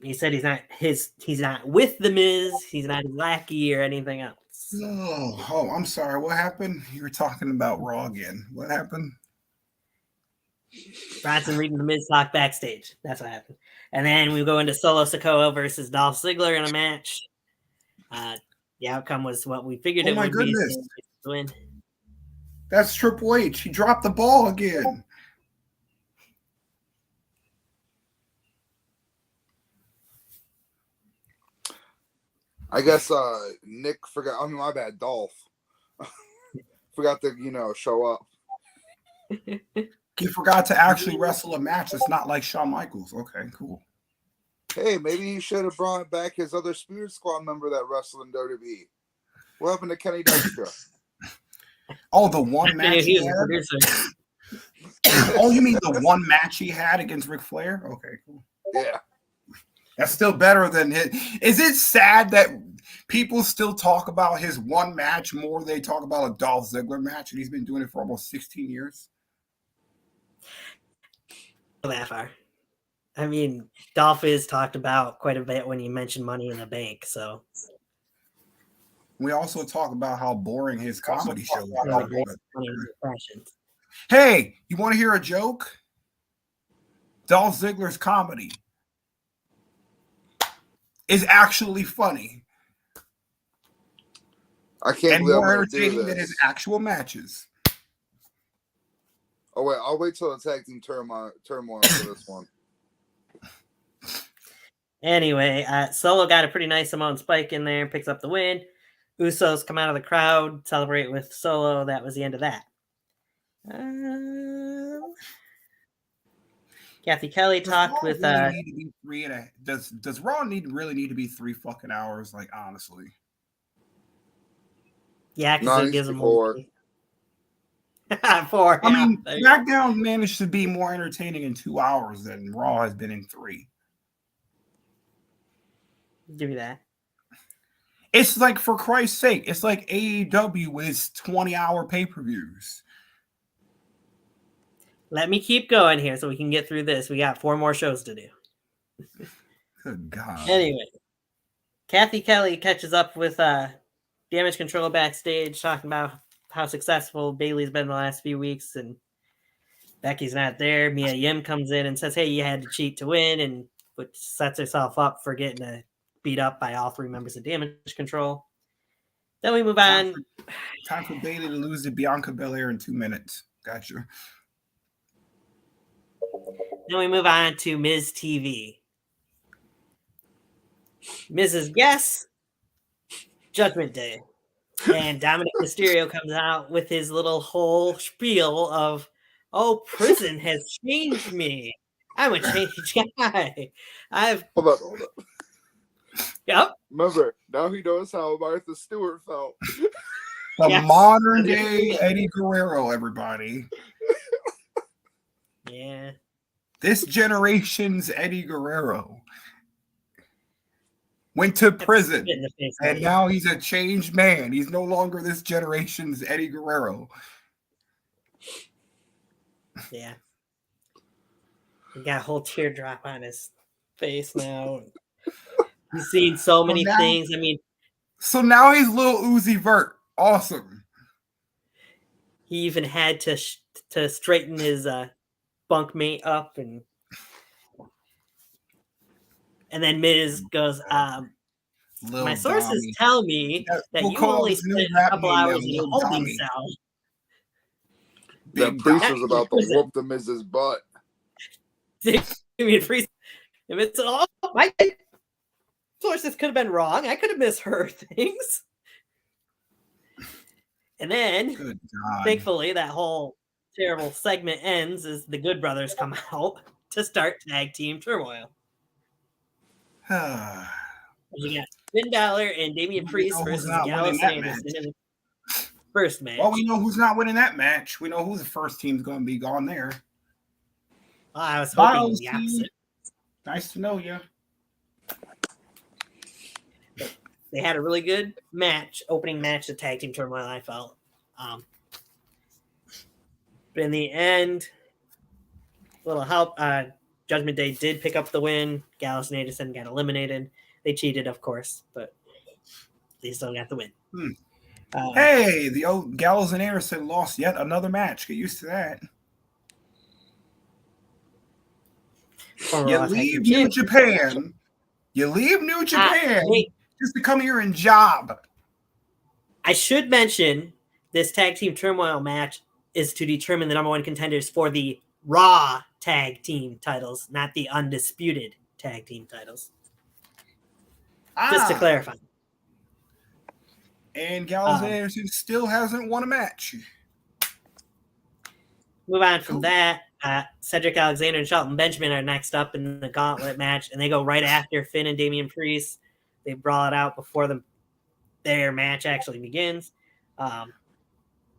He said he's not with the Miz, he's not his lackey or anything else. Oh, I'm sorry. What happened? You were talking about Raw again. What happened? Bronson reading the Miz talk backstage. That's what happened. And then we go into Solo Sikoa versus Dolph Ziggler in a match. The outcome was what we figured it would be. Win. That's Triple H. He dropped the ball again. I guess Nick forgot. I mean, my bad, Dolph. Forgot to, show up. He forgot to actually wrestle a match. It's not like Shawn Michaels. Okay, cool. Hey, maybe he should have brought back his other Spirit Squad member that wrestled in WWE. What happened to Kenny Dexter? Oh, the one match he had? Oh, you mean the one match he had against Ric Flair? Okay, cool. Yeah. That's still better than his. Is it sad that people still talk about his one match more than they talk about a Dolph Ziggler match, and he's been doing it for almost 16 years? That far. I mean, Dolph is talked about quite a bit when you mention Money in the Bank. So we also talk about how boring his comedy shows are. Hey, you want to hear a joke? Dolph Ziggler's comedy is actually funny. I can't and believe more I'm gonna do entertaining than this. his actual matches. Oh wait, I'll wait till the tag team turmoil for this one. Anyway, Solo got a pretty nice amount spike in there, picks up the win. Usos come out of the crowd, celebrate with Solo. That was the end of that. Kathy Kelly talked with. Really need to be 3.5. Does Raw really need to be 3 fucking hours? Like honestly. Yeah, because it gives them 4. 4. I mean, SmackDown managed to be more entertaining in 2 hours than Raw has been in 3. Give me that. It's like, for Christ's sake, it's like AEW with its 20-hour pay-per-views. Let me keep going here so we can get through this. We got 4 more shows to do. Good God. Anyway, Kathy Kelly catches up with Damage Control backstage, talking about how successful Bayley's been the last few weeks, and Becky's not there. Mia Yim comes in and says, hey, you had to cheat to win, and which sets herself up for getting beat up by all 3 members of Damage Control. Then we move on. Time for Bayley to lose to Bianca Belair in 2 minutes. Gotcha. Then we move on to Miz TV. Mrs. Guess, Judgment Day. And Dominic Mysterio comes out with his little whole spiel of, oh, prison has changed me. I'm a changed guy. Hold up. Yep. Remember, now he knows how Martha Stewart felt. The modern day Eddie Guerrero, everybody. Yeah. This generation's Eddie Guerrero went to prison, and now he's a changed man. He's no longer this generation's Eddie Guerrero. Yeah. He got a whole teardrop on his face now. He's seen so many things. I mean, so now he's Lil Uzi Vert. Awesome. He even had to straighten his bunkmate up, and then Miz goes, my sources tell me that you only spent a couple hours in a holding cell. That priest was about to whoop the Miz's butt. Priest, if it's all my sources could have been wrong. I could have misheard things. And then, thankfully, that whole terrible segment ends as the Good Brothers come out to start Tag Team Turmoil. You got Finn Balor and Damian Priest versus Gallows and Anderson in the first match. Well, we know who's not winning that match. We know who the first team's going to be gone there. Well, I was hoping the opposite. Nice to know you. They had a really good opening match of Tag Team Turmoil, I felt. But in the end, a little help. Judgment Day did pick up the win. Gallows and Anderson got eliminated. They cheated, of course, but they still got the win. Hey, the old Gallows and Anderson lost yet another match. Get used to that. You leave New Japan. Just to come here and job. I should mention this Tag Team Turmoil match is to determine the number 1 contenders for the Raw Tag Team titles, not the Undisputed Tag Team titles. Just to clarify. And Gallows and Anderson still hasn't won a match. Move on from that. Cedric Alexander and Shelton Benjamin are next up in the gauntlet match, and they go right after Finn and Damian Priest. They brawl it out before their match actually begins.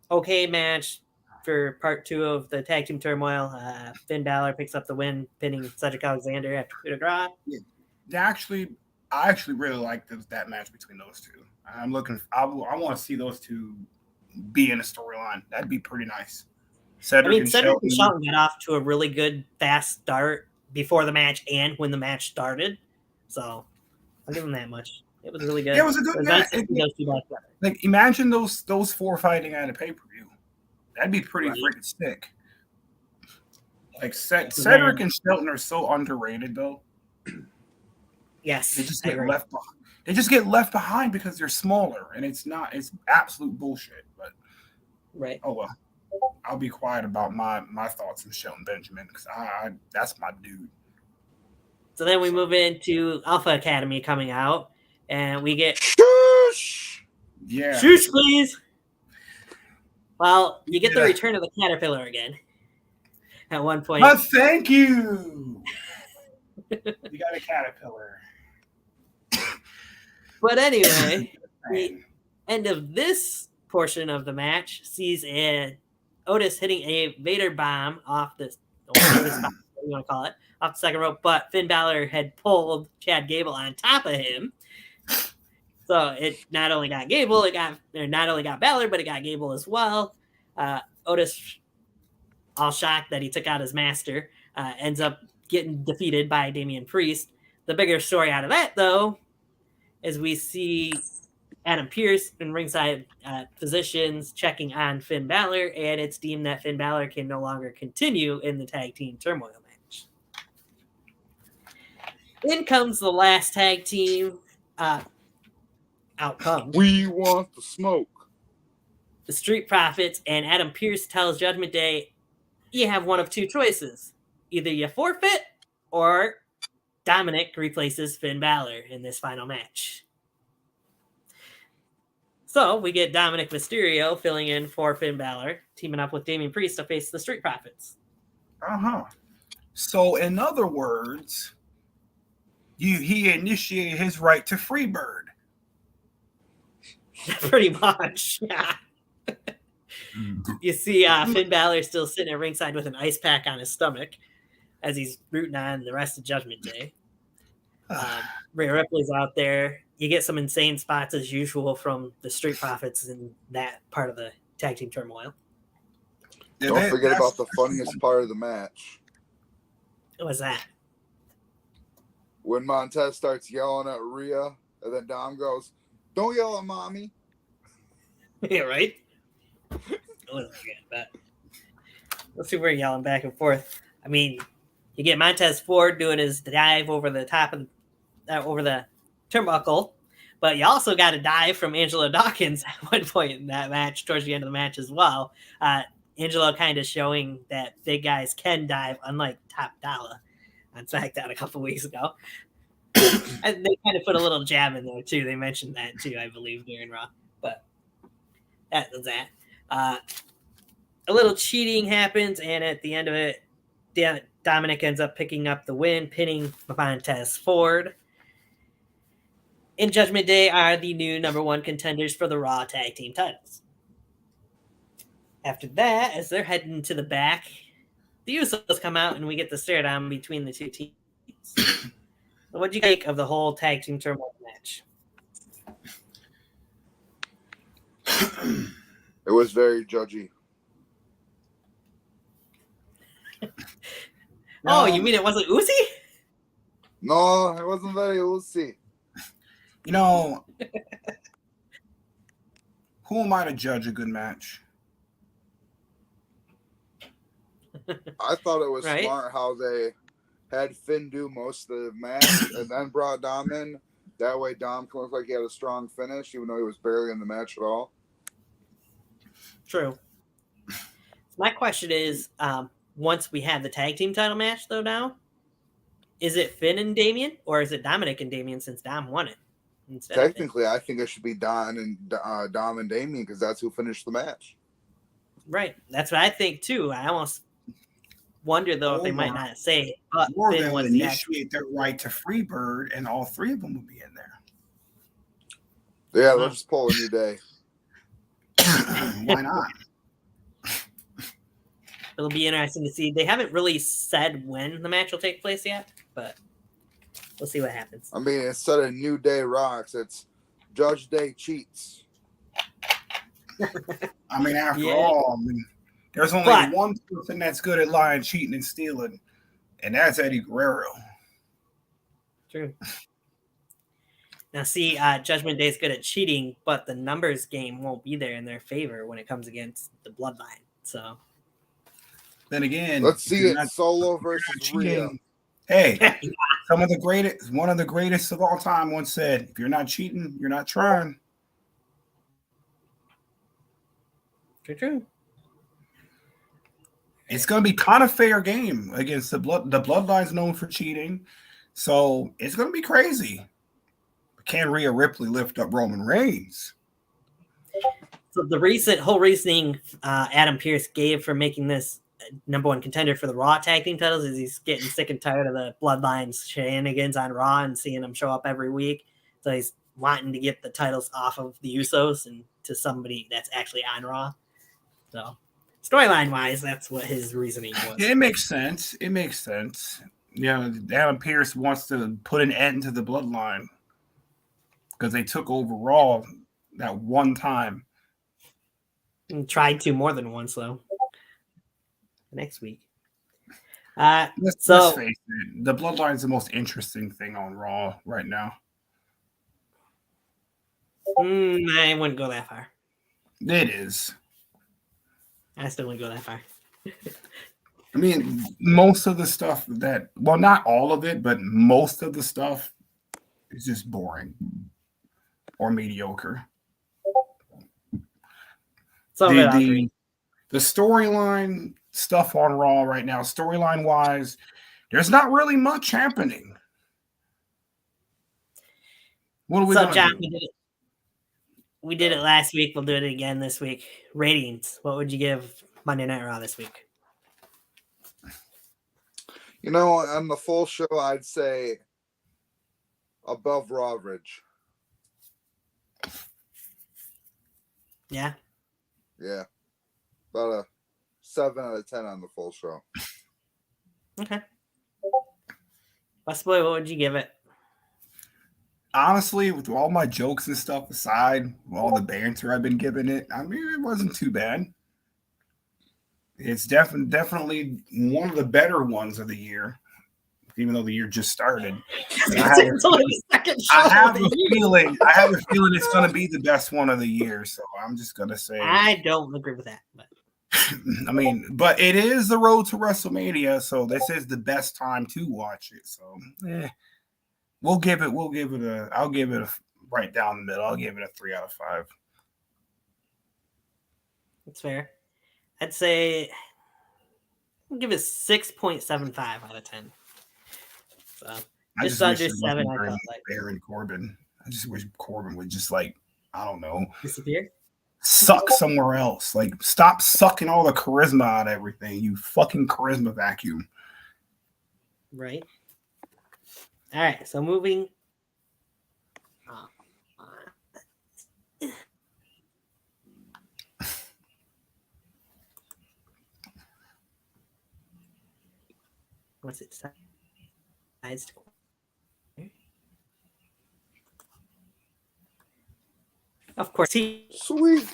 Okay match. for part 2 of the tag team turmoil. Finn Balor picks up the win, pinning Cedric Alexander after coup de grace. I actually really like that match between those two. I want to see those two be in a storyline. That'd be pretty nice. Cedric and Shelton got off to a really good fast start before the match and when the match started. So I'll give them that much. It was really good. It was a good match. Like imagine those four fighting at a pay-per-view. That'd be pretty freaking sick. Like Cedric and Shelton are so underrated though. Yes. They just get left behind. They just get left behind because they're smaller, and it's absolute bullshit. But oh well. I'll be quiet about my thoughts on Shelton Benjamin because that's my dude. So then we move into Alpha Academy coming out, and we get shush. Yeah, shush, please. Well, you get the return of the caterpillar again. At one point, thank you. You got a caterpillar. But anyway, the end of this portion of the match sees Otis hitting a Vader bomb off the spot, what you want to call it, off the second rope, but Finn Balor had pulled Chad Gable on top of him. So it not only got Balor, but it got Gable as well. Otis, all shocked that he took out his master, ends up getting defeated by Damian Priest. The bigger story out of that, though, is we see Adam Pearce in ringside positions checking on Finn Balor, and it's deemed that Finn Balor can no longer continue in the tag team turmoil match. In comes the last tag team. Out comes. We want the smoke. The Street Profits, and Adam Pearce tells Judgment Day, you have one of two choices. Either you forfeit, or Dominic replaces Finn Balor in this final match. So we get Dominic Mysterio filling in for Finn Balor, teaming up with Damian Priest to face the Street Profits. So in other words, he initiated his right to Freebird. Pretty much, yeah. You see Finn Balor still sitting at ringside with an ice pack on his stomach as he's rooting on the rest of Judgment Day. Rhea Ripley's out there. You get some insane spots as usual from the Street Profits in that part of the tag team turmoil. Don't forget about the funniest part of the match. What was that? When Montez starts yelling at Rhea, and then Dom goes, "Don't yell at mommy." Yeah, right? I wasn't forgetting that. Let's see, we're yelling back and forth. I mean, you get Montez Ford doing his dive over the top of over the turnbuckle, but you also got a dive from Angelo Dawkins at one point in that match, towards the end of the match as well. Angelo kind of showing that big guys can dive, unlike Top Dollar on SmackDown a couple weeks ago. And they kind of put a little jab in there too. They mentioned that too, I believe, during Raw. But that was that. A little cheating happens, and at the end of it, Dominic ends up picking up the win, pinning Montez Ford. And Judgment Day are the new number one contenders for the Raw Tag Team titles. After that, as they're heading to the back, the Usos come out, and we get the stare down between the two teams. What do you think of the whole tag team turmoil match? It was very judgy. Oh, you mean it wasn't Uzi? No, it wasn't very Uzi. You know, who am I to judge a good match? I thought it was smart how they had Finn do most of the match and then brought Dom in. That way Dom can look like he had a strong finish, even though he was barely in the match at all. True. My question is, once we have the tag team title match, though, now, is it Finn and Damian, or is it Dominic and Damian since Dom won it? Technically, I think it should be Dom and Damian because that's who finished the match. Right. That's what I think, too. I almost wonder, though, if they might not say it. But or they would initiate their right to Freebird, and all three of them would be in there. Yeah, let's just pull a New Day. Why not? it'll be interesting to see. They haven't really said when the match will take place yet, but we'll see what happens. I mean, instead of New Day rocks, it's Judge Day cheats. I mean, after all, there's only one person that's good at lying, cheating, and stealing, and that's Eddie Guerrero. True. Now, see, Judgment Day is good at cheating, but the numbers game won't be there in their favor when it comes against the Bloodline. So, then again, let's see it Solo versus Rhea. Hey, one of the greatest of all time once said, "If you're not cheating, you're not trying." True. It's going to be kind of fair game against the Bloodline's known for cheating, so it's going to be crazy. Can Rhea Ripley lift up Roman Reigns? So the whole reasoning Adam Pearce gave for making this number one contender for the Raw tag team titles is he's getting sick and tired of the Bloodline's shenanigans on Raw and seeing them show up every week. So he's wanting to get the titles off of the Usos and to somebody that's actually on Raw. So storyline wise, that's what his reasoning was. Yeah, it makes sense. Yeah, Adam Pearce wants to put an end to the Bloodline because they took over Raw that one time. And tried to more than once, though. Next week. Let's face it, the Bloodline is the most interesting thing on Raw right now. I wouldn't go that far. It is. I still wouldn't go that far. I mean, most of the stuff not all of it, but most of the stuff is just boring or mediocre. The storyline stuff on Raw right now, storyline wise, there's not really much happening. What are we going to do? We did it last week. We'll do it again this week. Ratings. What would you give Monday Night Raw this week? On the full show, I'd say above Raw average. Yeah? Yeah. About a 7 out of 10 on the full show. Okay. Busboy, what would you give it? Honestly, with all my jokes and stuff aside, all the banter I've been giving it, I mean, it wasn't too bad. It's definitely one of the better ones of the year, even though the year just started. I have a feeling it's going to be the best one of the year, so I'm just going to say. I don't agree with that. But. I mean, but it is the road to WrestleMania, so this is the best time to watch it. So, I'll give it a right down the middle. I'll give it a 3 out of 5. That's fair. I'd say I'll give it 6.75 out of 10. So just under 7. I felt like Baron Corbin. I just wish Corbin would just disappear, suck somewhere else. Like, stop sucking all the charisma out of everything. You fucking charisma vacuum. Right. All right, so moving. What's it? Size. Of course, sweet.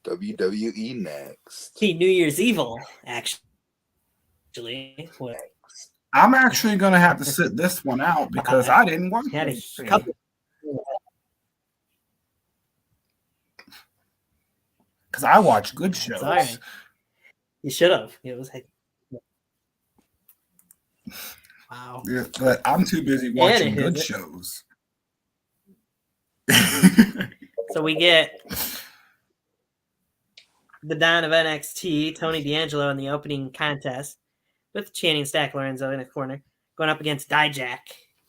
WWE next. New Year's Evil, actually. What? I'm actually going to have to sit this one out because I didn't watch it. Because I watch good shows. Sorry. You should have. It was like, wow. Yeah, but I'm too busy watching good shows. So we get the Don of NXT, Tony D'Angelo, in the opening contest with Channing Stack Lorenzo in the corner, going up against Dijak,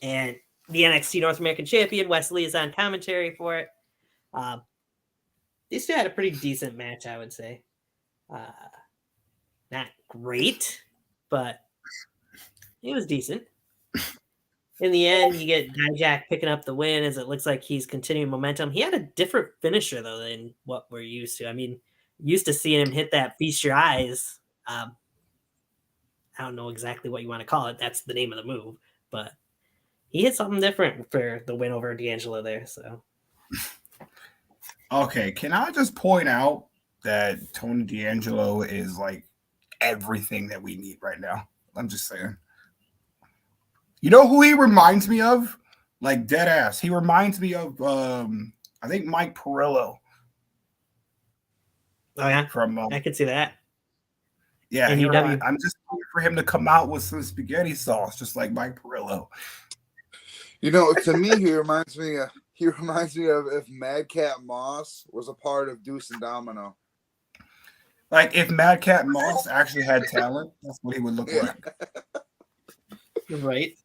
and the NXT North American champion Wesley is on commentary for it. These two had a pretty decent match, I would say. Not great, but it was decent. In the end, you get Dijak picking up the win as it looks like he's continuing momentum. He had a different finisher, though, than what we're used to. I mean, used to seeing him hit that feast your eyes. I don't know exactly what you want to call it. That's the name of the move, but he hit something different for the win over D'Angelo there. So, okay, can I just point out that Tony D'Angelo is like everything that we need right now? I'm just saying. You know who he reminds me of? Like dead ass. He reminds me of I think Mike Perillo. Oh yeah, from I could see that. Yeah, AEW. I'm just waiting for him to come out with some spaghetti sauce, just like Mike Perillo. You know, to me, he reminds me of if Madcap Moss was a part of Deuce and Domino. Like if Madcap Moss actually had talent, that's what he would look like. Right.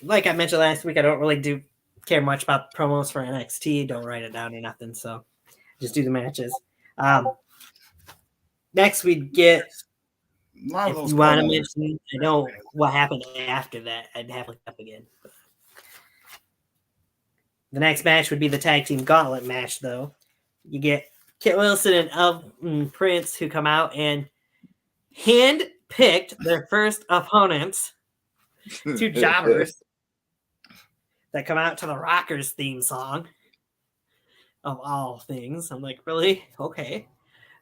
Like I mentioned last week, I don't really care much about promos for NXT. Don't write it down or nothing. So just do the matches. Next we get, if you want to mention, I know what happened after that. I'd have to look up again. The next match would be the tag team gauntlet match, though. You get Kit Wilson and Elton Prince, who come out and hand-picked their first opponents, two jobbers that come out to the Rockers theme song, of all things. I'm like, really? Okay.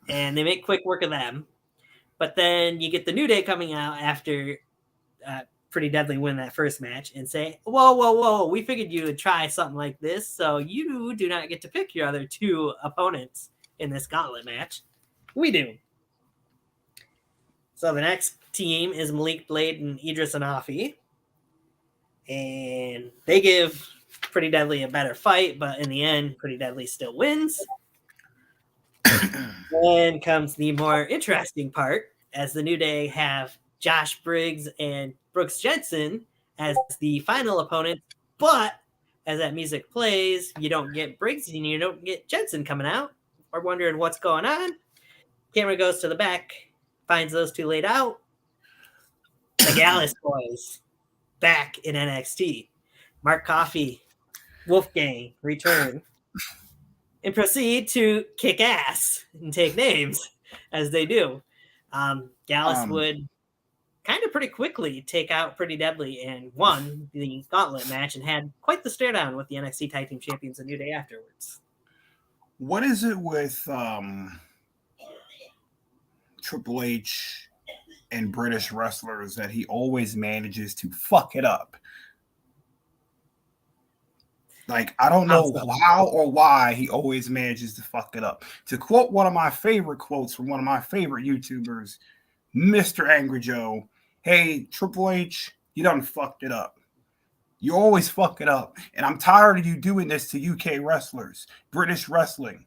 And they make quick work of them. But then you get the New Day coming out after Pretty Deadly win that first match and say, whoa, we figured you would try something like this, so you do not get to pick your other two opponents in this gauntlet match. We do. So the next team is Malik Blade and Idris Anafi. And they give Pretty Deadly a better fight, but in the end, Pretty Deadly still wins. Then comes the more interesting part, as the New Day have Josh Briggs and Brooks Jensen as the final opponent, but as that music plays, you don't get Briggs and you don't get Jensen coming out. We're wondering what's going on. Camera goes to the back, finds those two laid out. The Gallus boys back in NXT. Mark Coffey, Wolfgang return and proceed to kick ass and take names as they do. Gallus would kind of pretty quickly take out Pretty Deadly and won the gauntlet match and had quite the stare down with the NXT Tag Team Champions the New Day afterwards. What is it with Triple H and British wrestlers that he always manages to fuck it up? Like, I don't know how or why he always manages to fuck it up. To quote one of my favorite quotes from one of my favorite YouTubers, Mr. Angry Joe, hey, Triple H, you done fucked it up. You always fuck it up. And I'm tired of you doing this to UK wrestlers, British wrestling.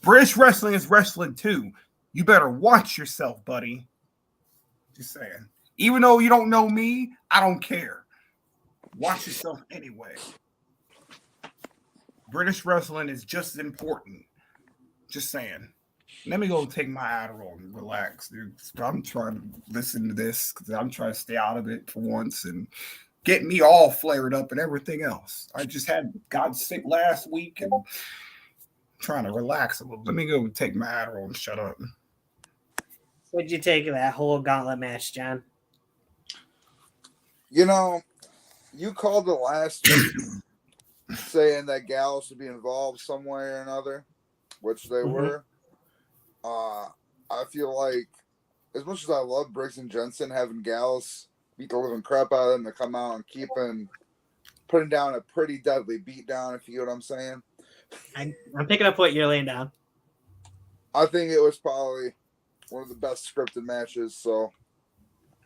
British wrestling is wrestling too. You better watch yourself, buddy. Just saying. Even though you don't know me, I don't care. Watch yourself anyway. British wrestling is just as important. Just saying. Let me go take my Adderall and relax, dude. I'm trying to listen to this because I'm trying to stay out of it for once and get me all flared up and everything else. I just got sick last week and I'm trying to relax a little. Let me go take my Adderall and shut up. What'd you take of that whole gauntlet match, John? You know, you called the last saying that Gallus would be involved some way or another, which they were. I feel like, as much as I love Briggs and Jensen, having Gallus beat the living crap out of them to come out and putting down a Pretty Deadly beatdown, if you know what I'm saying. I'm picking up what you're laying down. I think it was probably one of the best scripted matches, so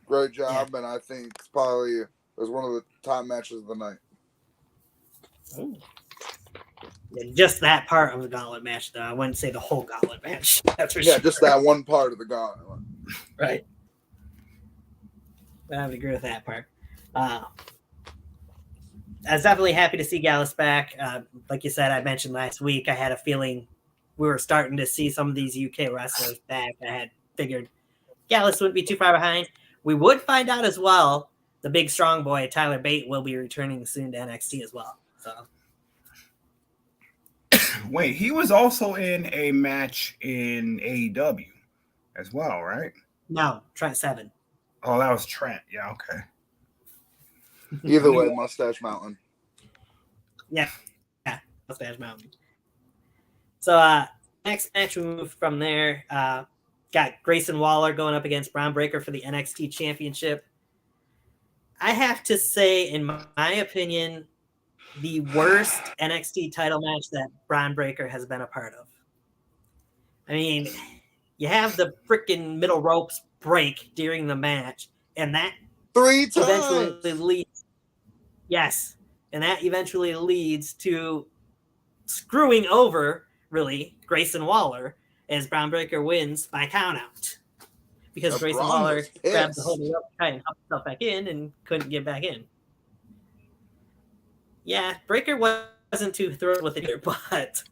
great job, and I think it's probably was one of the top matches of the night. Ooh. Yeah, just that part of the gauntlet match, though. I wouldn't say the whole gauntlet match. That's for sure. Yeah, just that one part of the gauntlet. Right. I would agree with that part. I was definitely happy to see Gallus back. Like you said, I mentioned last week, I had a feeling we were starting to see some of these UK wrestlers back. I had figured Gallus wouldn't be too far behind. We would find out as well, the big strong boy, Tyler Bate, will be returning soon to NXT as well. So Wait, he was also in a match in AEW as well, right? No, Trent Seven. Oh, that was Trent. Yeah, okay. Either way, Mustache Mountain. Yeah, Mustache Mountain. So next match we move from there. Got Grayson Waller going up against Bron Breakker for the NXT Championship. I have to say, in my opinion, the worst NXT title match that Bron Breakker has been a part of. I mean, you have the freaking middle ropes break during the match, and that 3 times eventually leads. Yes, and that eventually leads to screwing over, really, Grayson Waller as Bron Breakker wins by countout. Because Grayson Waller grabbed the whole rope and helped himself back in and couldn't get back in. Yeah, Breakker wasn't too thrilled with it either, but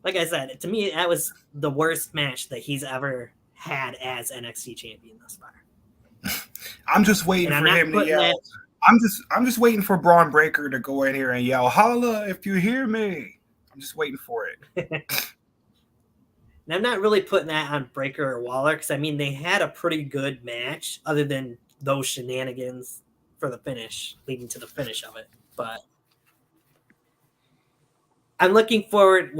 like I said, to me, that was the worst match that he's ever had as NXT champion thus far. I'm just waiting for him to yell. I'm just waiting for Bron Breakker to go in here and yell, "Holla if you hear me." I'm just waiting for it. And I'm not really putting that on Breakker or Waller because, I mean, they had a pretty good match other than those shenanigans for the finish, leading to the finish of it. But I'm looking forward.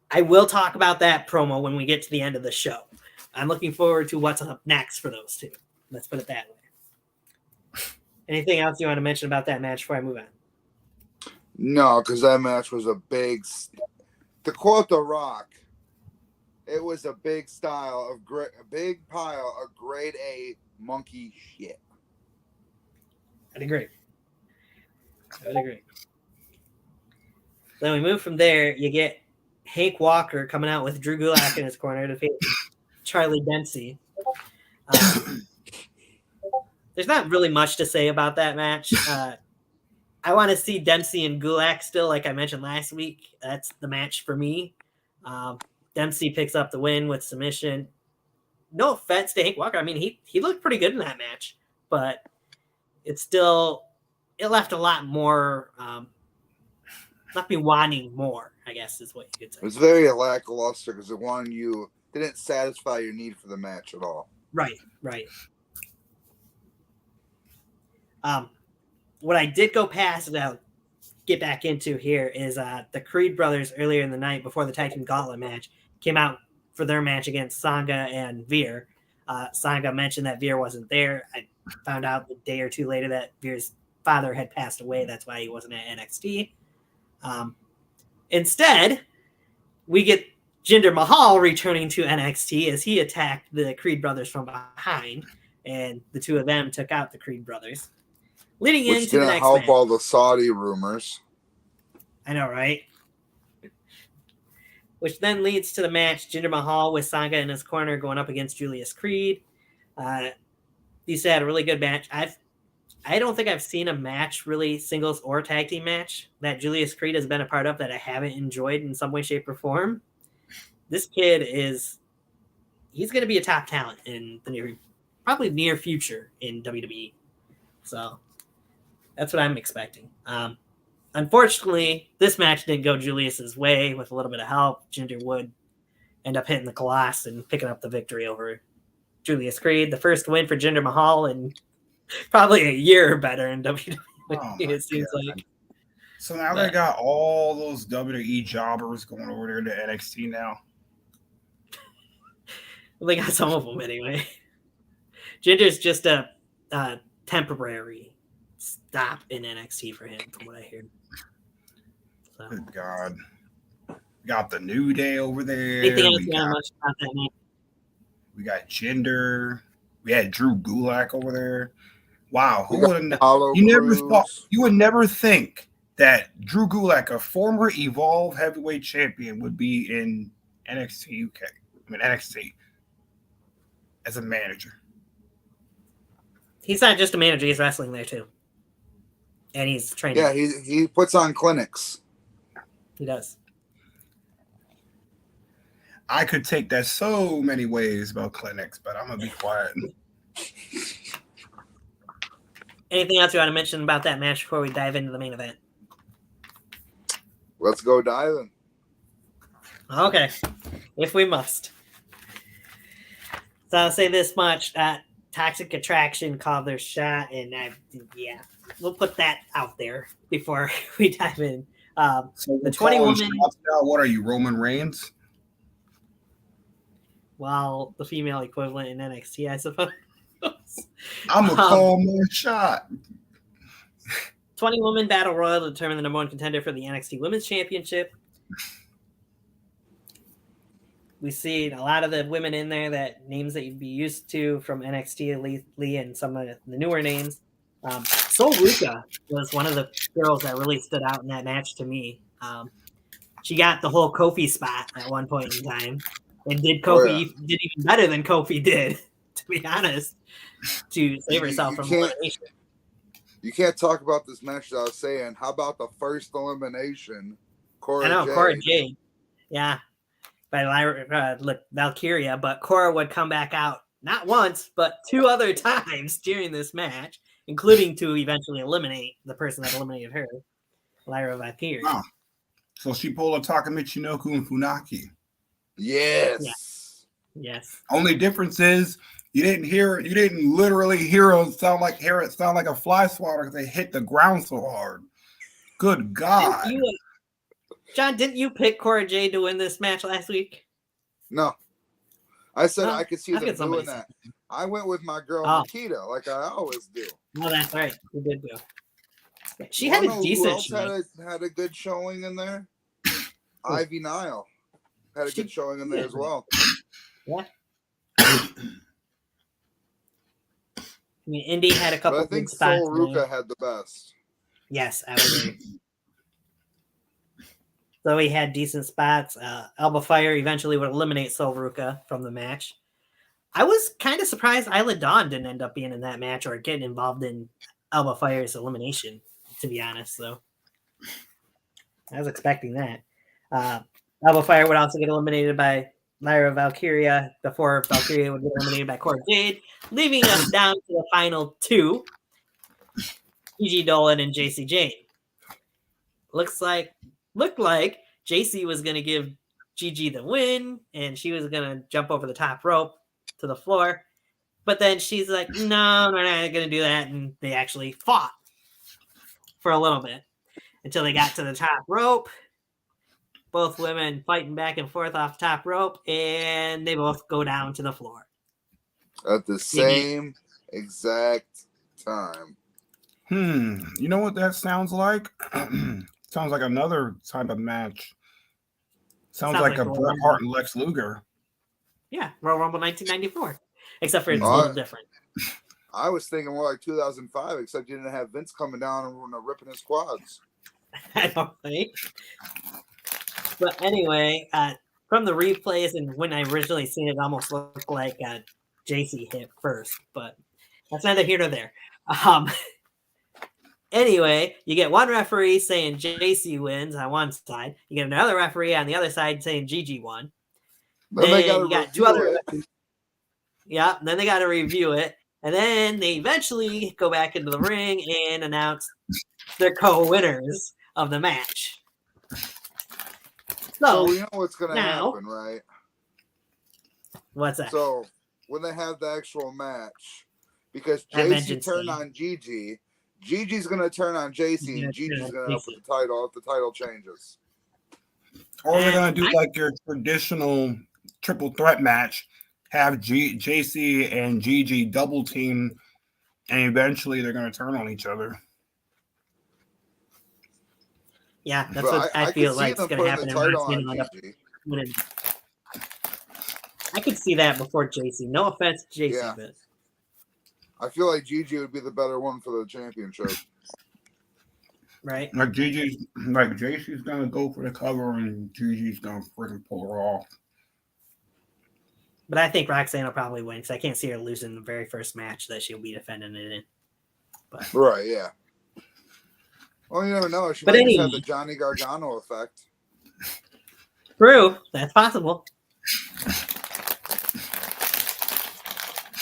I will talk about that promo when we get to the end of the show. I'm looking forward to what's up next for those two. Let's put it that way. Anything else you want to mention about that match before I move on? No, because that match was a big, to quote The Rock, it was a big big pile of grade A monkey shit. I'd agree. Then we move from there. You get Hank Walker coming out with Drew Gulak in his corner to face Charlie Dempsey. There's not really much to say about that match. I want to see Dempsey and Gulak still, like I mentioned last week. That's the match for me. Dempsey picks up the win with submission. No offense to Hank Walker. I mean, he looked pretty good in that match, but it left a lot more, left me wanting more, I guess is what you could say. It was very lackluster because it didn't satisfy your need for the match at all. Right. What I did go past and I'll get back into here is the Creed brothers earlier in the night before the Tag Team Gauntlet match came out for their match against Sanga and Veer. Sanga mentioned that Veer wasn't there. I found out a day or two later that Veer's father had passed away. That's why he wasn't at NXT. Instead, we get Jinder Mahal returning to NXT as he attacked the Creed brothers from behind, and the two of them took out the Creed brothers. Leading into the next match. Which didn't help all the Saudi rumors. I know, right? Which then leads to the match, Jinder Mahal with Sanga in his corner going up against Julius Creed. These had a really good match. I don't think I've seen a match, really, singles or tag team match, that Julius Creed has been a part of that I haven't enjoyed in some way, shape, or form. This kid he's going to be a top talent in the probably near future in WWE. So that's what I'm expecting. Unfortunately, this match didn't go Julius's way. With a little bit of help, Jinder would end up hitting the Colossus and picking up the victory over Julius Creed. The first win for Jinder Mahal in probably a year or better in WWE. It seems like. So now they got all those WWE jobbers going over there to NXT now. Well, they got some of them anyway. Jinder's just a temporary stop in NXT for him, from what I hear. So. Good God. Got the New Day over there. Anything else you want much about that name? We got Jinder. We had Drew Gulak over there. Wow. You would never think that Drew Gulak, a former Evolve heavyweight champion, would be in NXT UK. I mean NXT as a manager. He's not just a manager, he's wrestling there too. And he's training. Yeah, he puts on clinics. He does. I could take that so many ways about clinics, but I'm going to be quiet. Anything else you want to mention about that match before we dive into the main event? Let's go diving. Okay, if we must. So I'll say this much: Toxic Attraction called their shot, and we'll put that out there before we dive in. So the 20 women. What are you, Roman Reigns? Well, the female equivalent in NXT, I suppose. I'm gonna call my shot. 20 woman battle royal to determine the number one contender for the NXT Women's Championship. We see a lot of the women in there, that names that you'd be used to from NXT Lee and some of the newer names. Sol Ruka was one of the girls that really stood out in that match to me. She got the whole Kofi spot at one point in time, and did even better than Kofi did, to be honest, to save herself from elimination. You can't talk about this match without saying, how about the first elimination? Cora Jade. Yeah. By Valkyria, but Cora would come back out not once, but 2 other times during this match, including to eventually eliminate the person that eliminated her, Lyra Valkyria. Wow. So she pulled a Takamichinoku and Funaki. Yes. Yes. Only difference is you didn't literally hear it sound like a fly swatter because they hit the ground so hard. Good God. John, didn't you pick Cora Jade to win this match last week? No. I said I could see them doing that. I went with my girl Nikita, like I always do. No, that's right. You did go. She had a decent show. Had a good showing in there. Ivy Nile had a good showing in there as well. Yeah. I mean, Indy had a couple. But I think Sol Ruka had the best. Yes, I would agree. So he had decent spots. Alba Fire eventually would eliminate Sol Ruka from the match. I was kind of surprised Isla Dawn didn't end up being in that match or getting involved in Alba Fire's elimination, to be honest. So I was expecting that. Alba Fire would also get eliminated by Lyra Valkyria before Valkyria would get eliminated by Cora Jade, leaving us down to the final 2, Gigi Dolan and JC Jane. Looked like JC was going to give Gigi the win, and she was going to jump over the top rope to the floor. But then she's like, no, we're not going to do that. And they actually fought for a little bit until they got to the top rope. Both women fighting back and forth off the top rope, and they both go down to the floor. At the same exact time. You know what that sounds like? Sounds like another type of match. Sounds like a Bret Hart and Lex Luger. Yeah, Royal Rumble 1994. Except for it's a little different. I was thinking more like 2005, except you didn't have Vince coming down and ripping his quads. I don't think. But anyway, from the replays and when I originally seen it, it almost looked like JC hit first, but that's neither here nor there. Anyway, you get one referee saying JC wins on one side. You get another referee on the other side saying Gigi won. Then you got 2 other. Yeah, then they got to review it. And then they eventually go back into the ring and announce their co-winners of the match. So we know what's going to happen, right? What's that? So when they have the actual match, because JC turned on Gigi, Gigi's going to turn on JC, and Gigi's going to up with the title if the title changes. Or they're going to do like your traditional triple threat match, have JC and Gigi double team, and eventually they're going to turn on each other. Yeah, that's what I feel like is going to happen in I could see that before JC. No offense to JC, but I feel like Gigi would be the better one for the championship. Right? Like JC's going to go for the cover and Gigi's going to freaking pull her off. But I think Roxanne will probably win because I can't see her losing the very first match that she'll be defending it in. But. Right, yeah. Well, you never know. She might just have the Johnny Gargano effect. True. That's possible.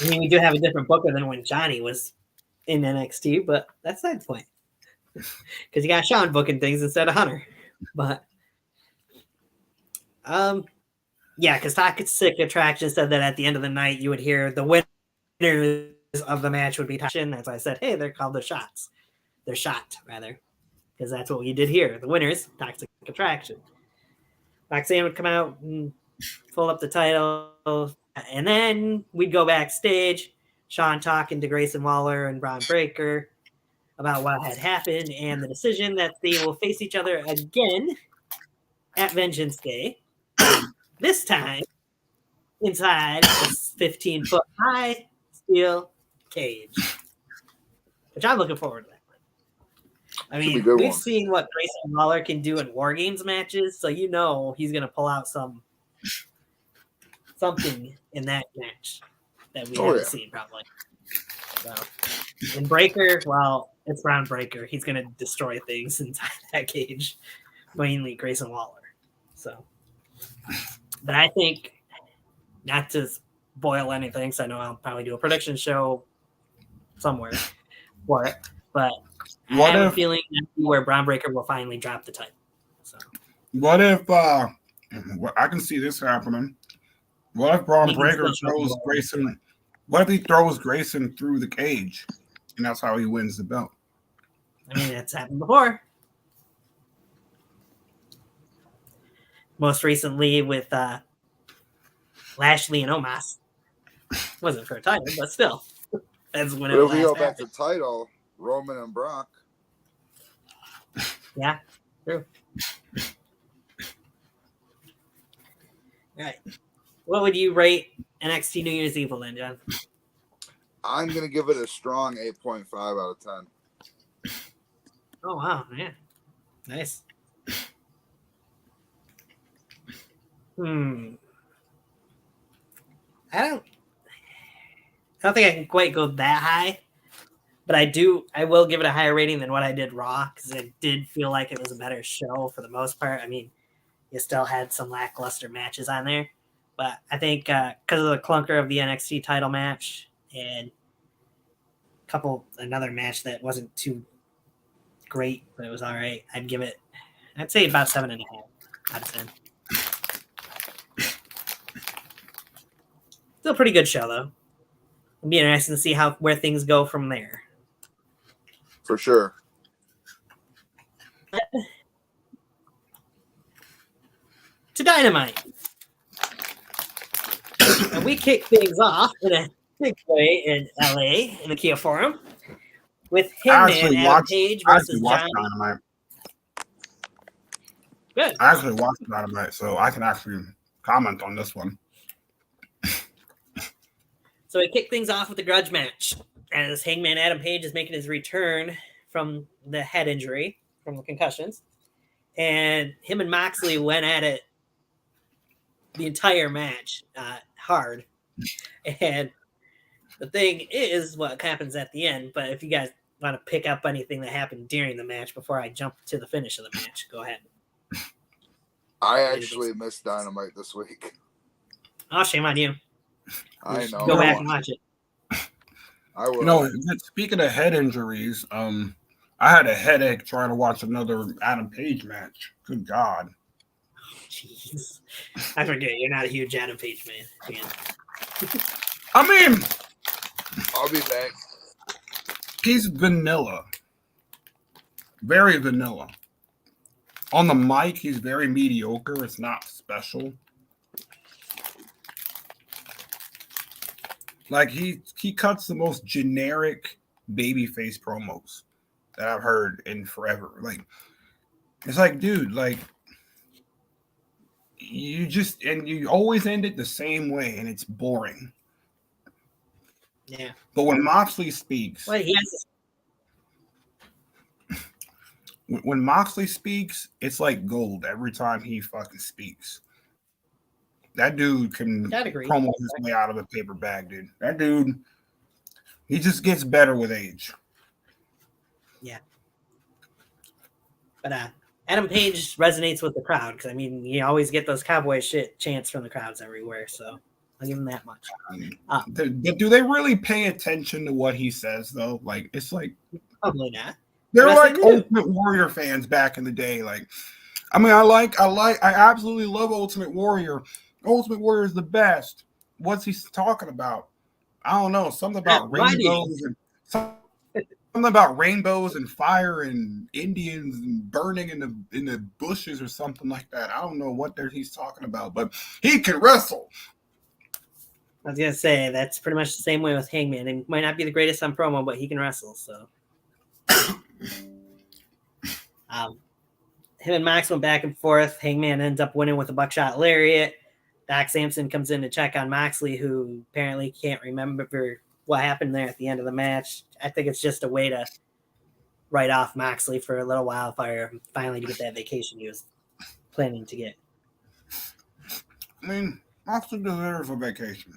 I mean, we do have a different booker than when Johnny was in NXT, but that's not the point. Because you got Sean booking things instead of Hunter. But Yeah, because Toxic Attraction said that at the end of the night, you would hear the winners of the match would be Toxic. That's why I said, hey, they're called the shots. They're shot, rather. Because that's what we did here. The winners, Toxic Attraction. Roxanne would come out and pull up the title. And then we'd go backstage. Sean talking to Grayson Waller and Braun Breaker about what had happened and the decision that they will face each other again at Vengeance Day. This time inside a 15-foot high steel cage, which I'm looking forward to. I mean, we've seen what Grayson Waller can do in War Games matches, so you know he's going to pull out something in that match that we haven't seen probably. So, in Breaker, well, it's Braun Breaker. He's going to destroy things inside that cage, mainly Grayson Waller. So, but I think, not to spoil anything, so I know I'll probably do a prediction show somewhere for it, but I have a feeling that's where Braun Breaker will finally drop the title. So, what if I can see this happening? What if Braun Breaker throws Grayson? What if he throws Grayson through the cage, and that's how he wins the belt? I mean, it's happened before. Most recently with Lashley and Omos. Wasn't for a title, but still. That's when it was. If we go back to title, Roman and Brock. Yeah, true. All right. What would you rate NXT New Year's Evil then, John? I'm going to give it a strong 8.5 out of 10. Oh, wow. Yeah. Nice. I don't think I can quite go that high, but I will give it a higher rating than what I did Raw, because it did feel like it was a better show for the most part. I mean, you still had some lackluster matches on there, but I think because of the clunker of the NXT title match and another match that wasn't too great, but it was all right, I'd say about 7.5 out of 10. Still a pretty good show, though. It'll be interesting to see where things go from there. For sure. To Dynamite. And we kick things off in a big way in LA in the Kia Forum with him and Adam Page versus John. Dynamite. Good. I actually watched Dynamite, so I can actually comment on this one. So we kick things off with the grudge match as Hangman Adam Page is making his return from the head injury, from the concussions. And him and Moxley went at it the entire match hard. And the thing is what happens at the end. But if you guys want to pick up anything that happened during the match before I jump to the finish of the match, go ahead. I actually missed Dynamite this week. Oh, shame on you. I know. Go back and watch it. I will. You know, speaking of head injuries, I had a headache trying to watch another Adam Page match. Good God. Jeez. I forget. You're not a huge Adam Page fan. I mean, I'll be back. He's vanilla. Very vanilla. On the mic, he's very mediocre. It's not special. Like, he cuts the most generic babyface promos that I've heard in forever. Like, it's like, dude, like, you always end it the same way, and it's boring. Yeah. But when Moxley speaks, when Moxley speaks, it's like gold every time he fucking speaks. That dude can promo his way out of a paper bag, dude. That dude, he just gets better with age. Yeah. But Adam Page resonates with the crowd because, I mean, you always get those cowboy shit chants from the crowds everywhere, so I'll give him that much. Do they really pay attention to what he says, though? Like, it's like... Probably not. They're like Ultimate Warrior fans back in the day. Like, I mean, I absolutely love Ultimate Warrior. Ultimate Warrior is the best. What's he talking about? I don't know. Something about rainbows and something about rainbows and fire and Indians and burning in the bushes or something like that. I don't know what he's talking about, but he can wrestle. I was gonna say that's pretty much the same way with Hangman. He might not be the greatest on promo, but he can wrestle. So, him and Max went back and forth. Hangman ends up winning with a buckshot lariat. Doc Samson comes in to check on Moxley, who apparently can't remember what happened there at the end of the match. I think it's just a way to write off Moxley for a little while, finally to get that vacation he was planning to get. I mean, Moxley deserves a vacation.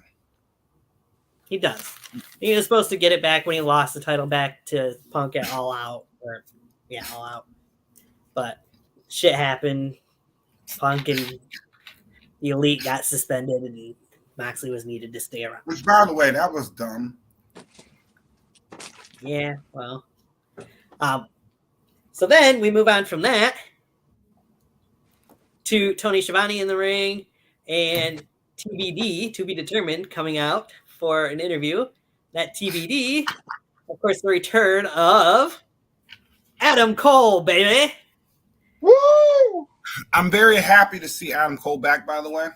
He does. He was supposed to get it back when he lost the title back to Punk at All Out. All Out. But shit happened. Punk and the Elite got suspended, and Moxley was needed to stay around. Which, by the way, that was dumb. Yeah, well. So then we move on from that to Tony Schiavone in the ring and TBD, to be determined, coming out for an interview. That TBD, of course, the return of Adam Cole, baby. Woo! I'm very happy to see Adam Cole back, by the way.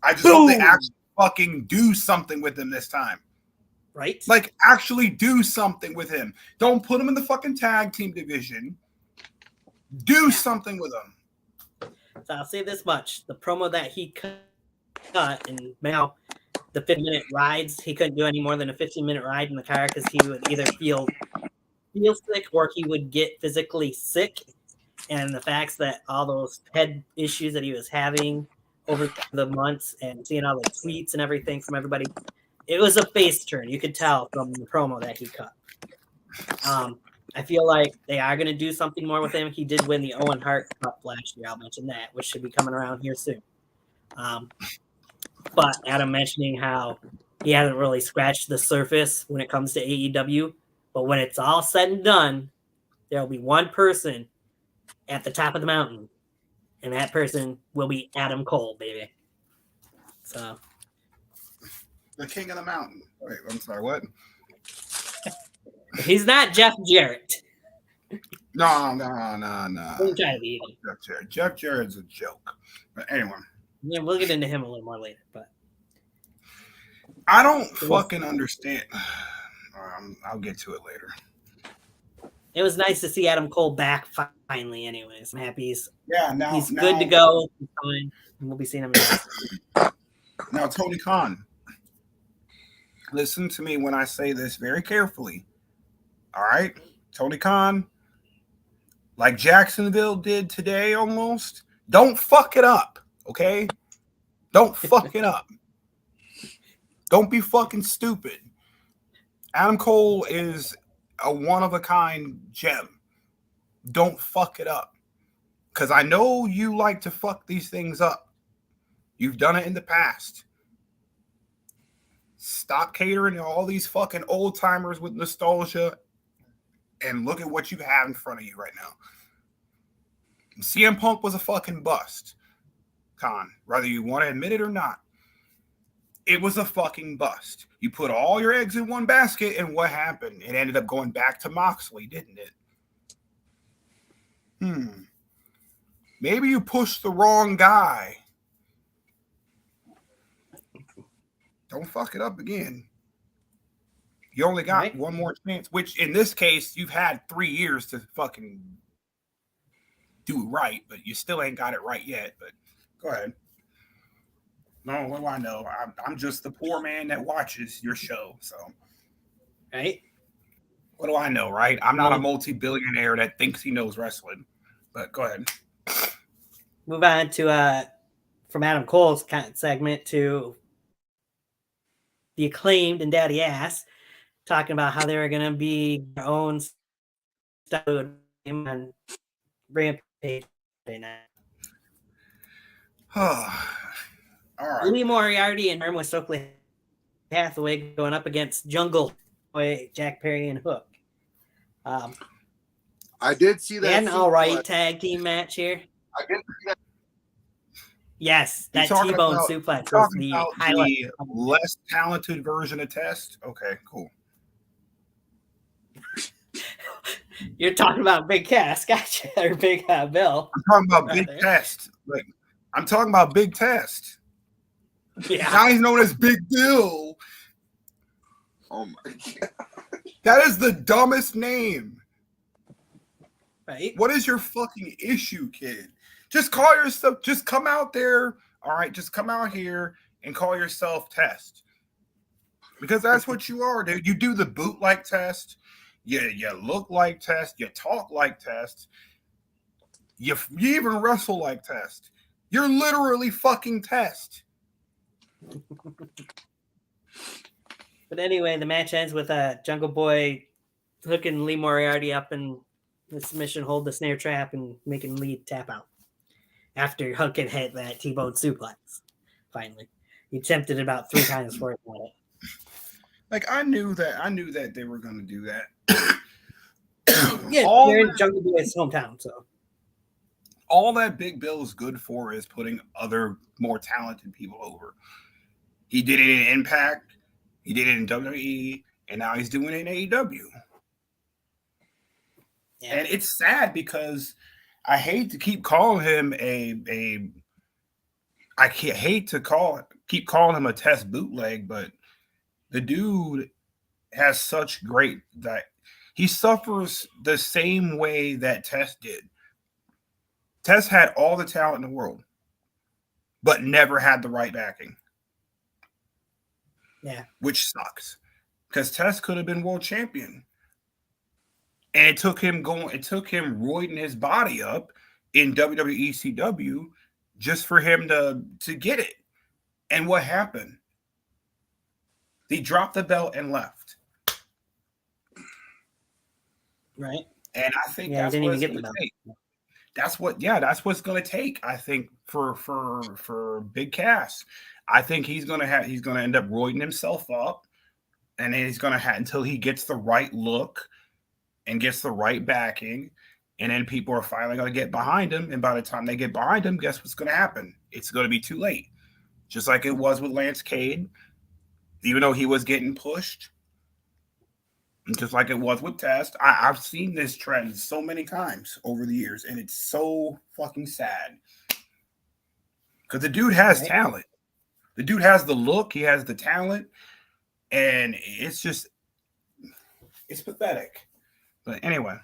I just hope they actually fucking do something with him this time. Right? Like, actually do something with him. Don't put him in the fucking tag team division. Do something with him. So I'll say this much. The promo that he cut, and now the 15-minute rides, he couldn't do any more than a 15-minute ride in the car because he would either feel sick or he would get physically sick. And the facts that all those head issues that he was having over the months and seeing all the tweets and everything from everybody, it was a face turn. You could tell from the promo that he cut. I feel like they are going to do something more with him. He did win the Owen Hart Cup last year. I'll mention that, which should be coming around here soon. But Adam mentioning how he hasn't really scratched the surface when it comes to AEW. But when it's all said and done, there'll be one person at the top of the mountain, and that person will be Adam Cole, baby. So, the king of the mountain. Wait, I'm sorry, what? He's not Jeff Jarrett. No. Don't try to be him. Jeff Jarrett's a joke. But anyway. Yeah, we'll get into him a little more later. But I don't fucking understand. I'll get to it later. It was nice to see Adam Cole back finally. Anyways, I'm happy he's good to go. He's fine, and we'll be seeing him again. Now, Tony Khan, listen to me when I say this very carefully. All right, Tony Khan, like Jacksonville did today, almost. Don't fuck it up, okay? Don't fuck it up. Don't be fucking stupid. Adam Cole is a one-of-a-kind gem. Don't fuck it up. Because I know you like to fuck these things up. You've done it in the past. Stop catering to all these fucking old-timers with nostalgia and look at what you have in front of you right now. CM Punk was a fucking bust, Con, whether you want to admit it or not. It was a fucking bust. You put all your eggs in one basket, and what happened? It ended up going back to Moxley, didn't it? Maybe you pushed the wrong guy. Don't fuck it up again. You only got one more chance, which in this case, you've had 3 years to fucking do it right, but you still ain't got it right yet. But go ahead. No, what do I know? I'm just the poor man that watches your show. So, right? What do I know, right? I'm not a multi-billionaire that thinks he knows wrestling. But go ahead. Move on to from Adam Cole's segment to the Acclaimed and Daddy Ass, talking about how they're going to be their own style on Rampage. All right. Lee Moriarty and Irma Stokely Hathaway going up against Jungle Boy, Jack Perry, and Hook. I did see that. An all right tag team match here. I didn't see that. Yes, that T-bone suplex was the highlight. The less talented version of Test? Okay, cool. You're talking about Big Cass, gotcha, or Big Bill. I'm talking about Big Test. Like, I'm talking about Big Test. Yeah. Now he's known as Big Bill. Oh my god. That is the dumbest name. Right? What is your fucking issue, kid? Just call yourself, just come out there. All right, just come out here and call yourself Test. Because that's what you are, dude. You do the bootleg Test. You look like Test. You talk like Test. You even wrestle like Test. You're literally fucking Test. But anyway, the match ends with Jungle Boy hooking Lee Moriarty up in the submission hold, the snare trap, and making Lee tap out. After Hook had hit that T-bone suplex, finally. He attempted it about 3 times before it got it. Like, I knew that they were going to do that. Yeah, they're in Jungle Boy's hometown, so. All that Big Bill is good for is putting other more talented people over. He did it in Impact, he did it in WWE, and now he's doing it in AEW. Yeah. And it's sad because I hate to keep calling him keep calling him a Test bootleg, but the dude has such great that he suffers the same way that Test did. Test had all the talent in the world, but never had the right backing. Yeah. Which sucks. Because Test could have been world champion. And it took him roiding his body up in WWE CW just for him to get it. And what happened? He dropped the belt and left. Right. And I think that's what it's going to take. That's what's going to take, I think, for Big Cass. I think he's going to end up roiding himself up, and then he's going to until he gets the right look and gets the right backing, and then people are finally going to get behind him. And by the time they get behind him, guess what's going to happen? It's going to be too late. Just like it was with Lance Cade, even though he was getting pushed. And just like it was with Test, I've seen this trend so many times over the years, and it's so fucking sad. Because the dude has talent. The dude has the look, he has the talent, and it's pathetic. But anyway.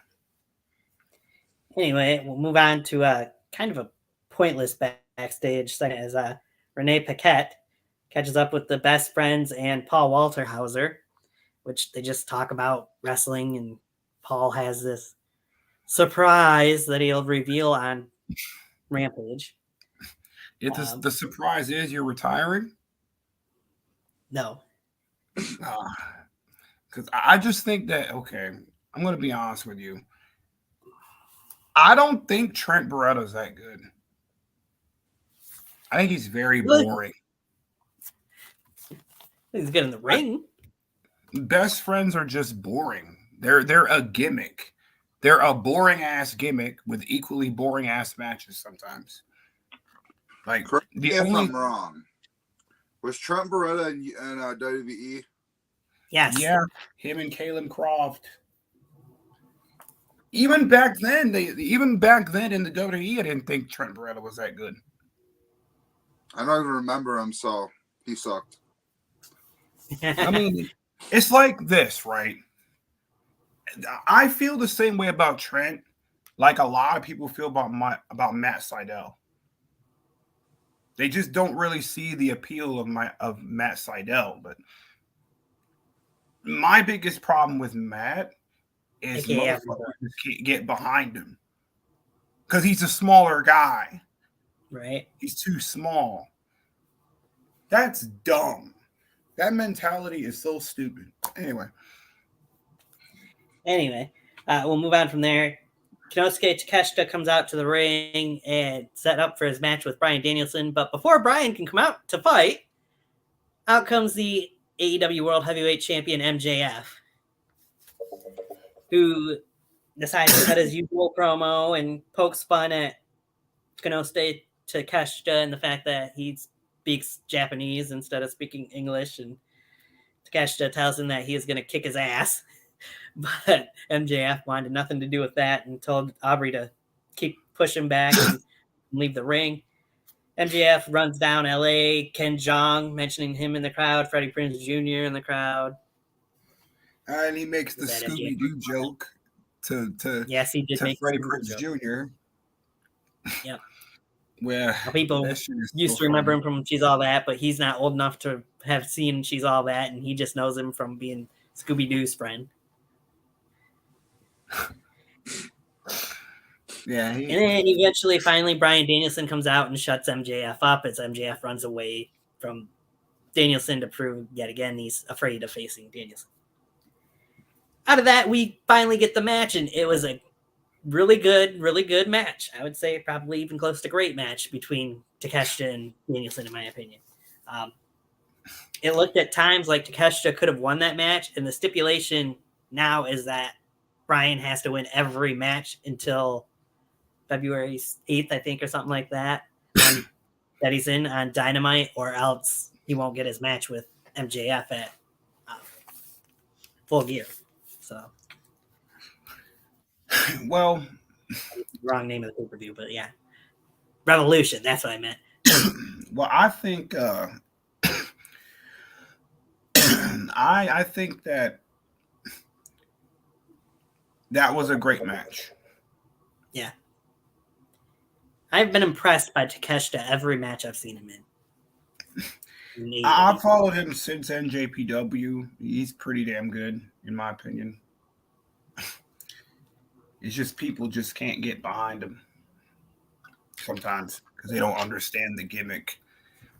Anyway, we'll move on to kind of a pointless backstage segment as Renee Paquette catches up with the Best Friends and Paul Walterhauser, which they just talk about wrestling, and Paul has this surprise that he'll reveal on Rampage. The surprise is you're retiring? No. Because I just think that, okay, I'm going to be honest with you. I don't think Trent Beretta's that good. I think he's very boring. He's good in the ring. Best Friends are just boring. They're a gimmick. They're a boring ass gimmick with equally boring ass matches sometimes. Like, if I'm wrong, was Trent Beretta in WWE? Yes. Yeah, him and Caleb Croft. Even back then in the WWE, I didn't think Trent Beretta was that good. I don't even remember him, so he sucked. I mean, it's like this, right? I feel the same way about Trent, like a lot of people feel about Matt Sydal. They just don't really see the appeal of Matt Sydal. But my biggest problem with Matt is motherfuckers can't get behind him because he's a smaller guy. Right? He's too small. That's dumb. That mentality is so stupid. Anyway, we'll move on from there. Konosuke Takeshita comes out to the ring and set up for his match with Bryan Danielson. But before Bryan can come out to fight, out comes the AEW World Heavyweight Champion MJF, who decides to cut his usual promo and pokes fun at Konosuke Takeshita and the fact that he speaks Japanese instead of speaking English, and Takeshita tells him that he is going to kick his ass. But MJF wanted nothing to do with that and told Aubrey to keep pushing back and leave the ring. MJF runs down LA, Ken Jeong mentioning him in the crowd, Freddie Prinze Jr. in the crowd. And he makes the Scooby-Doo joke to yes, he did make Freddie Prinze Jr. Yep. Where people used to remember him from She's All That, but he's not old enough to have seen She's All That, and he just knows him from being Scooby-Doo's friend. Yeah. And then eventually, finally, Bryan Danielson comes out and shuts MJF up as MJF runs away from Danielson to prove yet again he's afraid of facing Danielson. Out of that, we finally get the match, and it was a really good match. I would say probably even close to great match between Takeshita and Danielson, in my opinion. It looked at times like Takeshita could have won that match, and the stipulation now is that Bryan has to win every match until February 8th, I think, or something like that, that he's in on Dynamite, or else he won't get his match with MJF at Full Gear. So, well, wrong name of the pay-per-view, but yeah, Revolution. That's what I meant. Well, I think I think that was a great match. Yeah. I've been impressed by Takeshita every match I've seen him in. I've followed him since NJPW. He's pretty damn good, in my opinion. It's just people just can't get behind him sometimes because they don't understand the gimmick.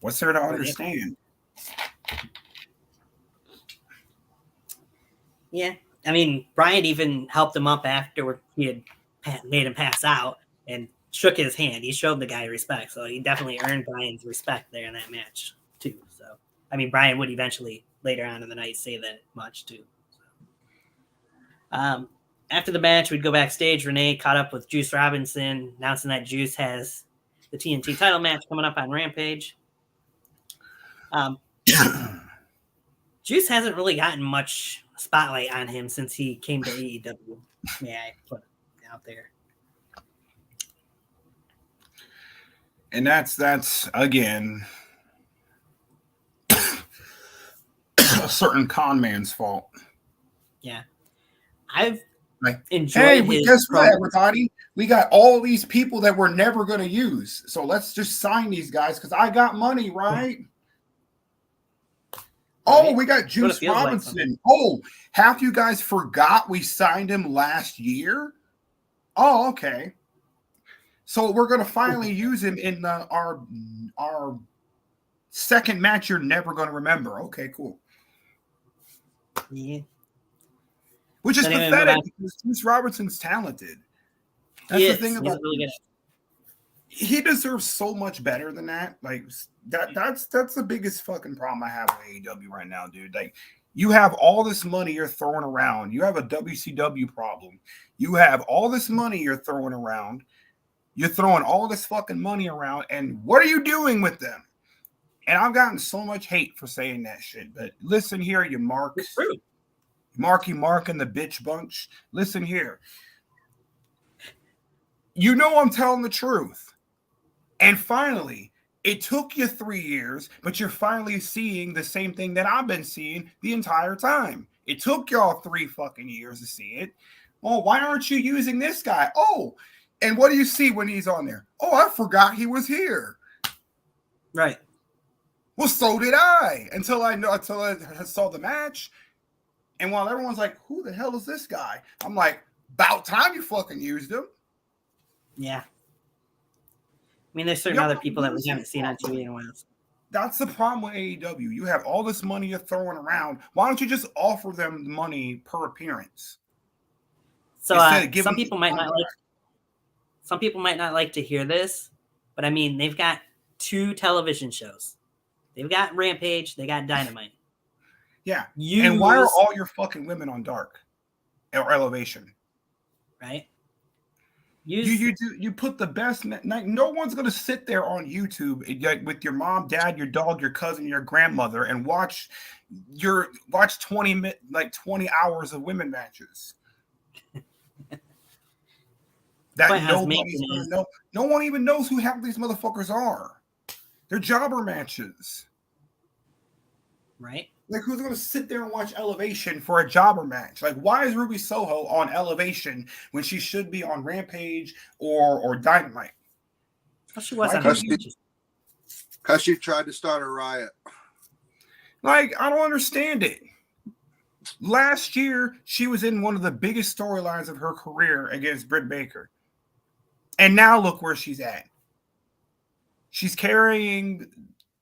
What's there to understand? Yeah. I mean, Bryan even helped him up after he had made him pass out and shook his hand. He showed the guy respect, so he definitely earned Bryan's respect there in that match too. So, I mean, Bryan would eventually later on in the night say that much too. So. After the match, we'd go backstage. Renee caught up with Juice Robinson, announcing that Juice has the TNT title match coming up on Rampage. Juice hasn't really gotten much spotlight on him since he came to AEW. May I put it out there? And that's again a certain con man's fault. Yeah. I've enjoyed hey, guess what, everybody? We got all these people that we're never going to use. So let's just sign these guys because I got money, right? Oh, we got Juice Robinson. Oh, half you guys forgot we signed him last year? Oh, okay. So we're going to finally use him in our second match you're never going to remember. Okay, cool. Yeah. Which is pathetic because Juice Robinson's talented. That's the thing about him. He deserves so much better than that. Like that's the biggest fucking problem I have with AEW right now, dude. Like you have all this money you're throwing around. You have a WCW problem. You have all this money you're throwing around. You're throwing all this fucking money around, and what are you doing with them? And I've gotten so much hate for saying that shit. But listen here, you marks. Marky Mark and the bitch bunch. Listen here. You know I'm telling the truth. And finally, it took you 3 years, but you're finally seeing the same thing that I've been seeing the entire time. It took y'all 3 fucking years to see it. Oh, why aren't you using this guy? Oh, and what do you see when he's on there? Oh, I forgot he was here. Right. Well, so did I. Until I saw the match. And while everyone's like, who the hell is this guy? I'm like, about time you fucking used him. Yeah. I mean, there's certain other people that we haven't seen on TV in a while. That's the problem with AEW. You have all this money you're throwing around. Why don't you just offer them money per appearance? So some people might not like to hear this, but I mean, they've got 2 television shows. They've got Rampage, they got Dynamite. Yeah. And why are all your fucking women on Dark or Elevation? Right. You put the best. Like, no one's gonna sit there on YouTube like, with your mom, dad, your dog, your cousin, your grandmother, and watch 20 hours of women matches. That nobody's gonna know. No one even knows who half these motherfuckers are. They're jobber matches, right? Like, who's going to sit there and watch Elevation for a jobber match? Like, why is Ruby Soho on Elevation when she should be on Rampage or Dynamite? Well, she wasn't. Because she tried to start a riot. Like, I don't understand it. Last year, she was in one of the biggest storylines of her career against Britt Baker. And now look where she's at. She's carrying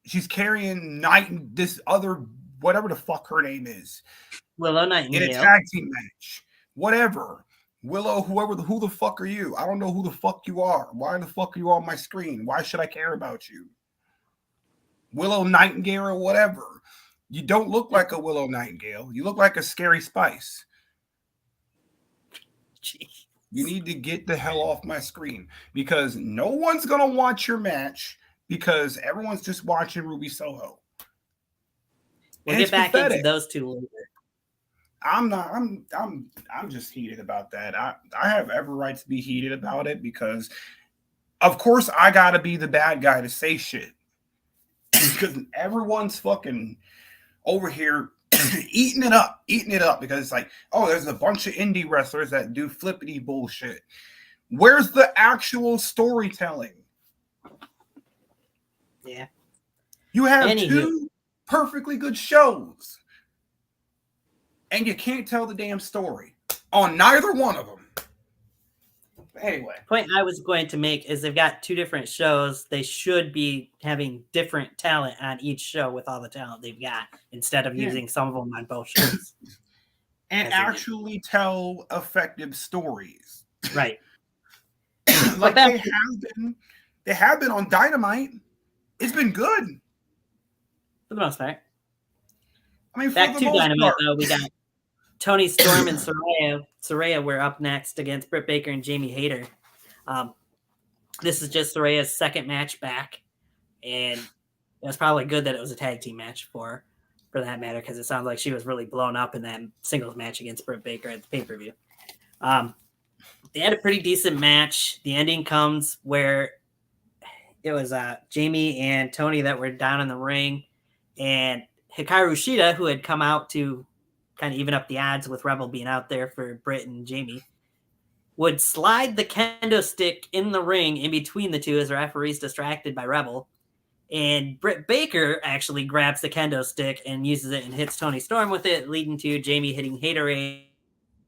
this other, whatever the fuck her name is. Willow Nightingale. In a tag team match. Whatever. Willow, who the fuck are you? I don't know who the fuck you are. Why the fuck are you on my screen? Why should I care about you? Willow Nightingale or whatever. You don't look like a Willow Nightingale. You look like a Scary Spice. Jeez. You need to get the hell off my screen because no one's going to watch your match because everyone's just watching Ruby Soho. We'll get back into those two later. I'm just heated about that. I have every right to be heated about it because of course I got to be the bad guy to say shit. Because everyone's fucking over here eating it up because it's like, oh, there's a bunch of indie wrestlers that do flippity bullshit. Where's the actual storytelling? Yeah. You have two perfectly good shows, and you can't tell the damn story on neither one of them. Anyway, the point I was going to make is they've got two different shows. They should be having different talent on each show with all the talent they've got instead of using some of them on both shows. And actually tell effective stories. Right. Like they have been on Dynamite. It's been good. For the most part. I mean, back to Dynamite, though, we got Tony Storm and Saraya. Saraya were up next against Britt Baker and Jamie Hayter. This is just Saraya's second match back, and it was probably good that it was a tag team match for that matter, because it sounds like she was really blown up in that singles match against Britt Baker at the pay-per-view. They had a pretty decent match. The ending comes where it was Jamie and Tony that were down in the ring, and Hikaru Shida, who had come out to kind of even up the odds with Rebel being out there for Britt and Jamie, would slide the kendo stick in the ring in between the two as the referee's distracted by Rebel. And Britt Baker actually grabs the kendo stick and uses it and hits Tony Storm with it, leading to Jamie hitting Haterade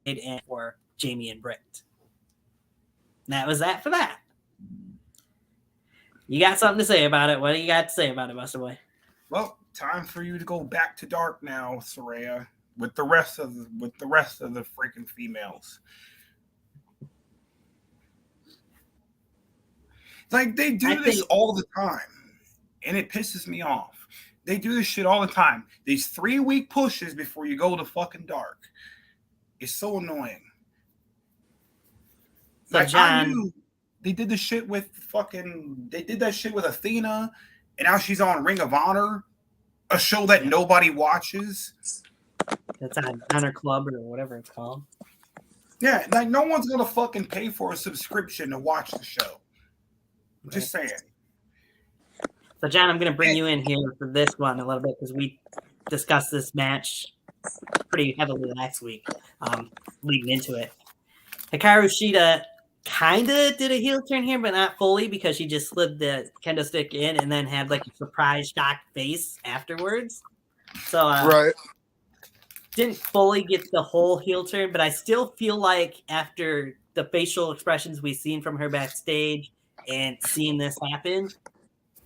and for Jamie and Britt. And that was that for that. You got something to say about it? What do you got to say about it, Buster Boy? Well, time for you to go back to dark now, Saraya, with the rest of the freaking females. Like, they do this all the time, and it pisses me off. They do this shit all the time. These 3-week pushes before you go to fucking dark. It's so annoying. So, like, John, I knew they did that shit with Athena, and now she's on Ring of Honor, a show that nobody watches. That's on Honor Club or whatever it's called. Yeah, like no one's gonna fucking pay for a subscription to watch the show. Right. Just saying. So, John, I'm gonna bring you in here for this one a little bit because we discussed this match pretty heavily last week, leading into it. Hikaru Shida kind of did a heel turn here, but not fully because she just slid the kendo stick in and then had like a surprise shocked face afterwards. So, right. Didn't fully get the whole heel turn, but I still feel like after the facial expressions we've seen from her backstage and seeing this happen,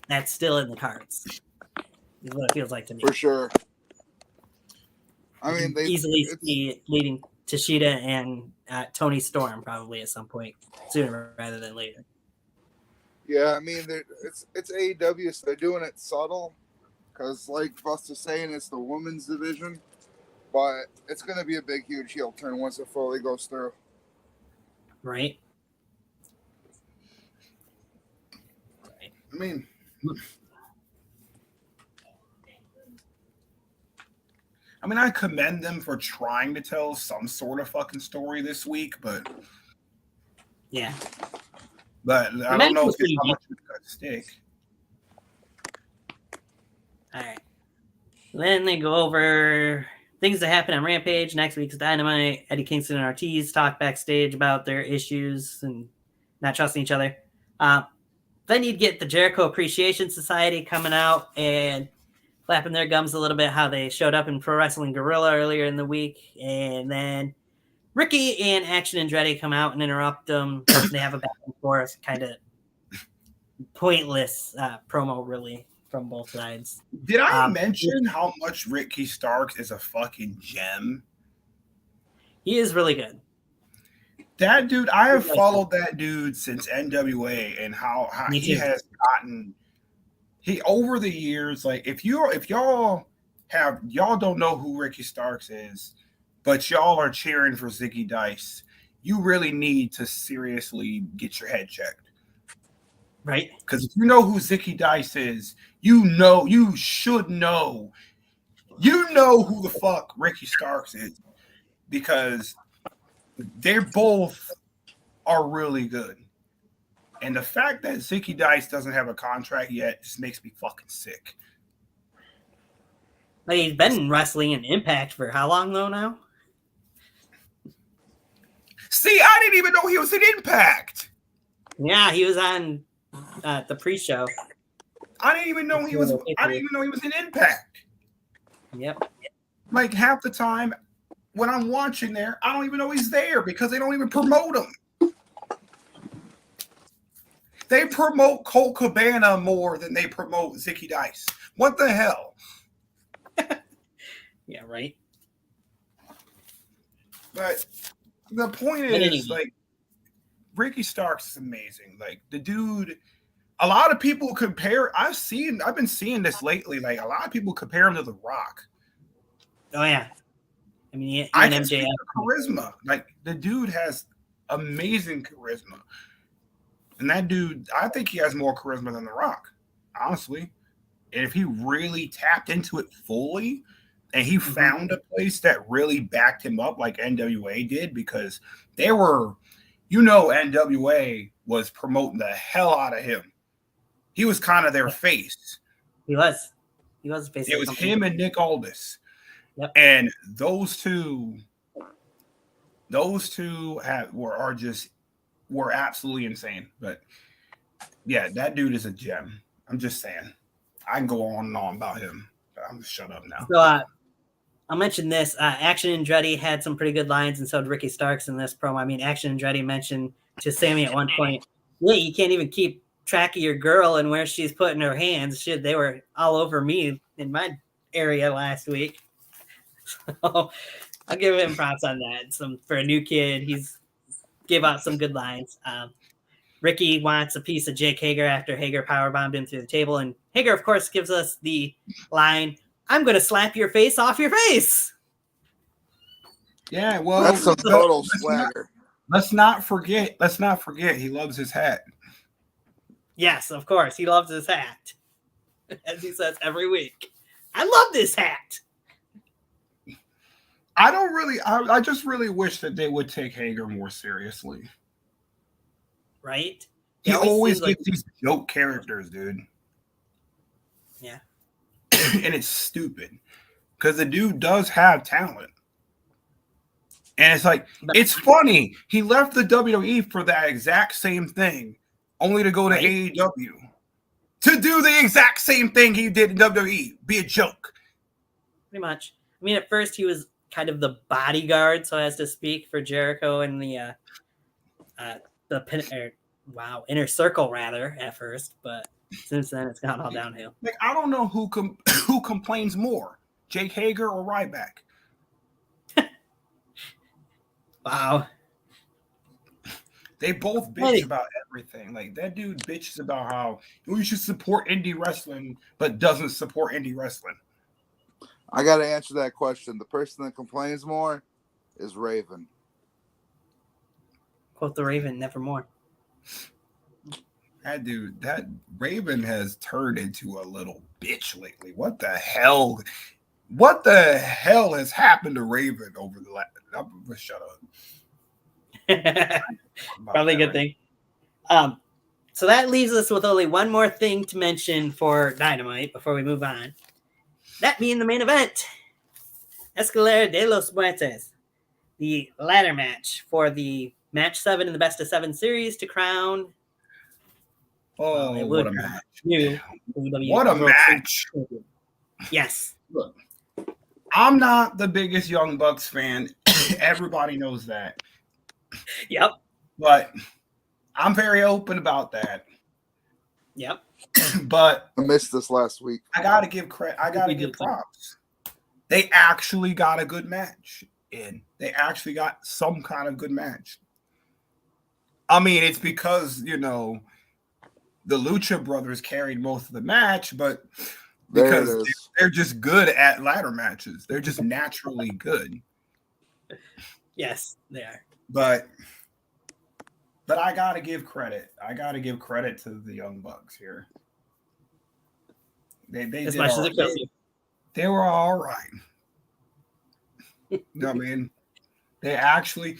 that's still in the cards. Is what it feels like to me. For sure. I mean, they easily see it leading to Shida and Tony Storm probably at some point sooner rather than later. Yeah, I mean, it's AEW, so they're doing it subtle because, like Buster's saying, it's the women's division. But it's going to be a big, huge heel turn once it fully goes through. Right. I commend them for trying to tell some sort of fucking story this week, but yeah. But I don't know how much it's going to stick. All right. Then they go over things that happen on Rampage. Next week's Dynamite. Eddie Kingston and Ortiz talk backstage about their issues and not trusting each other. Then you'd get the Jericho Appreciation Society coming out and flapping their gums a little bit how they showed up in Pro Wrestling Guerrilla earlier in the week. And then Ricky and Action Andretti come out and interrupt them. They have a back and forth, kind of pointless promo, really, from both sides. Did I mention how much Ricky Starks is a fucking gem? He is really good. That dude, I have followed that dude since NWA and how he has gotten. He over the years, like if y'all don't know who Ricky Starks is, but y'all are cheering for Zicky Dice, you really need to seriously get your head checked. Right? Because if you know who Zicky Dice is, you should know. You know who the fuck Ricky Starks is. Because they both are really good. And the fact that Zicky Dice doesn't have a contract yet just makes me fucking sick. Like he's been wrestling in Impact for how long though now? See, I didn't even know he was in Impact. Yeah, he was on the pre-show. I didn't even know he was in Impact. Yep. Like half the time when I'm watching there, I don't even know he's there because they don't even promote him. They promote Colt Cabana more than they promote Zicky Dice. What the hell? Yeah, right. But the point is, like, Ricky Starks is amazing. Like, the dude, a lot of people compare. I've been seeing this lately. Like, a lot of people compare him to The Rock. Oh yeah. I mean, I can see the charisma. Like, the dude has amazing charisma. And that dude, I think he has more charisma than The Rock, honestly. And if he really tapped into it fully and he found a place that really backed him up like NWA did, because they were, NWA was promoting the hell out of him. He was kind of their face. He was basically. It was him and Nick Aldis. Yep. And those two were absolutely insane. But yeah, that dude is a gem. I'm just saying. I can go on and on about him. But I'm just shut up now. So I'll mention this. Action Andretti had some pretty good lines, and so did Ricky Starks in this promo. I mean, Action Andretti mentioned to Sammy at one point, yeah, you can't even keep track of your girl and where she's putting her hands. Shit, they were all over me in my area last week. So I'll give him props on that. For a new kid, he's gave out some good lines. Ricky wants a piece of Jake Hager after Hager powerbombed him through the table. And Hager, of course, gives us the line, I'm going to slap your face off your face. Yeah, well, that's some total swagger. Let's not forget. He loves his hat. Yes, of course. He loves his hat. As he says every week. I love this hat. I just really wish that they would take Hager more seriously. Right? He always gets these joke characters, dude. Yeah. And it's stupid because the dude does have talent. And it's like, it's funny. He left the WWE for that exact same thing, only to go to AEW to do the exact same thing he did in WWE. Be a joke. Pretty much. I mean, at first he was kind of the bodyguard, so as to speak, for Jericho and the Inner Circle rather at first, but since then it's gone all downhill. Like, I don't know who complains more, Jake Hager or Ryback. Wow. They both bitch about everything. Like, that dude bitches about how you should support indie wrestling, but doesn't support indie wrestling. I got to answer that question. The person that complains more is Raven. Quote the Raven, nevermore. That Raven has turned into a little bitch lately. What the hell? What the hell has happened to Raven over the last? Shut up. Probably a good thing. So that leaves us with only one more thing to mention for Dynamite before we move on. That being the main event, Escalera de los Muertes, the ladder match for the match 7 in the best of 7 series to crown. What a match! What a match! Yes. Look, I'm not the biggest Young Bucks fan. Everybody knows that. Yep. But I'm very open about that. Yep. But I missed this last week. I gotta give credit. I gotta give props. They actually got a good match in. They actually got some kind of good match. I mean, it's because, the Lucha Brothers carried most of the match, but because they're just good at ladder matches. They're just naturally good. Yes, they are. But I gotta give credit. I gotta give credit to the Young Bucks here. They as much as it kills you. They were all right. I mean, they actually.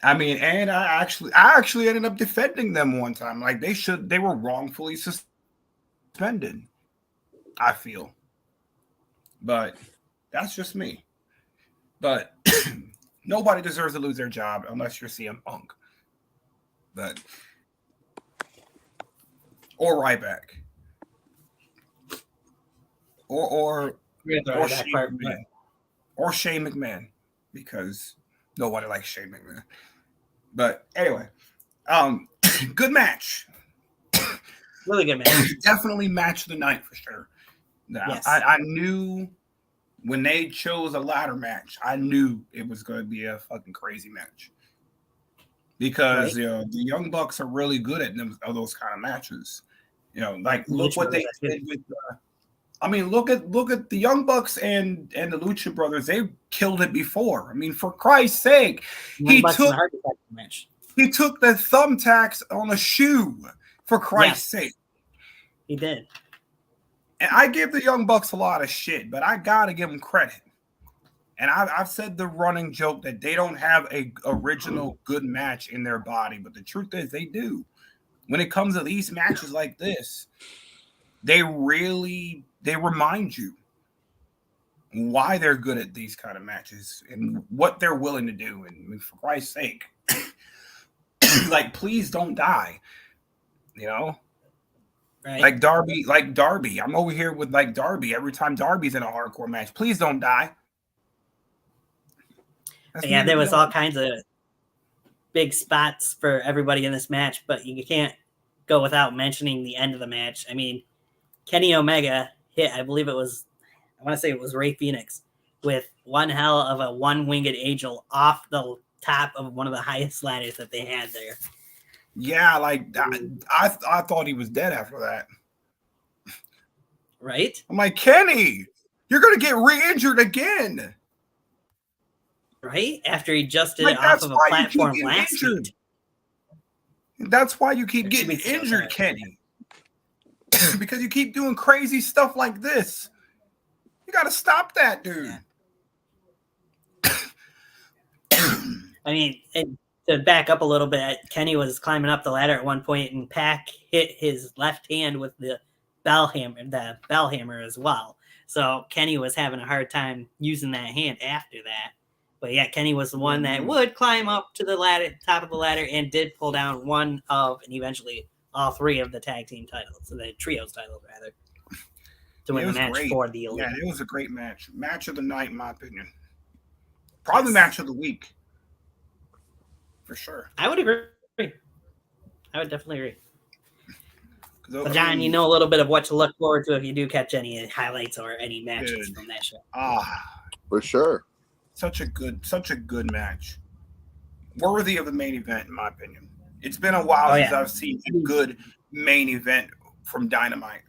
I mean, and I actually ended up defending them one time. Like they were wrongfully suspended, I feel. But that's just me. But nobody deserves to lose their job unless you're CM Punk. But or Ryback. Or Shane McMahon, because nobody likes Shane McMahon. But anyway, good match. Really good match. Definitely match of the night for sure. Now, yes. I knew when they chose a ladder match, I knew it was going to be a fucking crazy match. Because the Young Bucks are really good at those kind of matches. Like look what they did with. Look at the Young Bucks and the Lucha Brothers. They killed it before. I mean, for Christ's sake, he took the thumbtacks on a shoe. For Christ's sake, he did. And I give the Young Bucks a lot of shit, but I gotta give them credit. And I've said the running joke that they don't have a original good match in their body, but the truth is they do. When it comes to these matches like this, they remind you why they're good at these kind of matches and what they're willing to do. And for Christ's sake, like, please don't die. Right. Like Darby. I'm over here with like Darby every time Darby's in a hardcore match. Please don't die. There was all kinds of big spots for everybody in this match, but you can't go without mentioning the end of the match. I mean, Kenny Omega hit, I want to say it was Rey Fenix, with one hell of a one-winged angel off the top of one of the highest ladders that they had there. Yeah, like I thought he was dead after that. Right? I'm like, Kenny, you're going to get re-injured again. Right? After he just did it off of a platform last week. That's why you keep getting injured, Kenny. Because you keep doing crazy stuff like this. You got to stop that, dude. I mean, to back up a little bit, Kenny was climbing up the ladder at one point, and Pac hit his left hand with the bell hammer as well. So Kenny was having a hard time using that hand after that. But yeah, Kenny was the one that would climb up to the top of the ladder, and did pull down one of, and eventually all three of the tag team titles, so the trios titles rather, to win the match for the Elite. Yeah, it was a great match. Match of the night, in my opinion. Probably match of the week. For sure. I would agree. I would definitely agree. But John, you know a little bit of what to look forward to if you do catch any highlights or any matches from that show. For sure. Such a good match. Worthy of the main event, in my opinion. It's been a while since I've seen a good main event from Dynamite.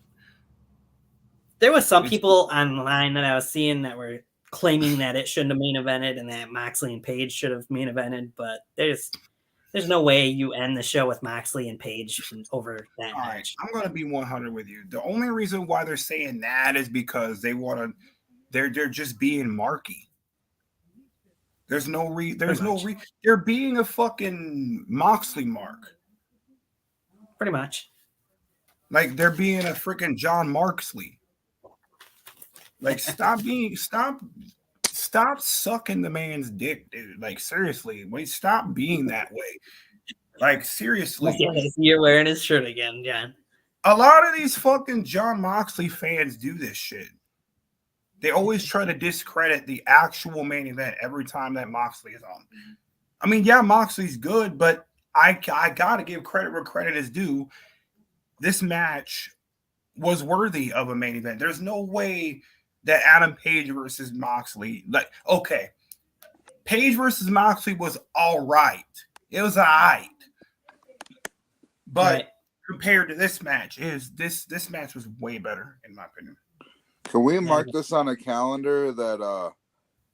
There was some people online that I was seeing that were claiming that it shouldn't have main evented and that Moxley and Page should have main evented, but There's no way you end the show with Moxley and Page over that All match. Right, I'm gonna be 100 with you. The only reason why they're saying that is because they want to. They're just being marky. There's no They're being a fucking Moxley mark. Pretty much. Like they're being a freaking John Marksley. Like stop sucking the man's dick, dude. Like seriously, stop being that way. Like seriously. You're wearing his shirt again, John. A lot of these fucking John Moxley fans do this shit. They always try to discredit the actual main event every time that Moxley is on. I mean, yeah, Moxley's good, but I gotta give credit where credit is due. This match was worthy of a main event. There's no way that Adam Page versus Moxley, like, okay, Page versus Moxley was all right. It was all right. But compared to this match, this match was way better, in my opinion. Can we mark this on a calendar that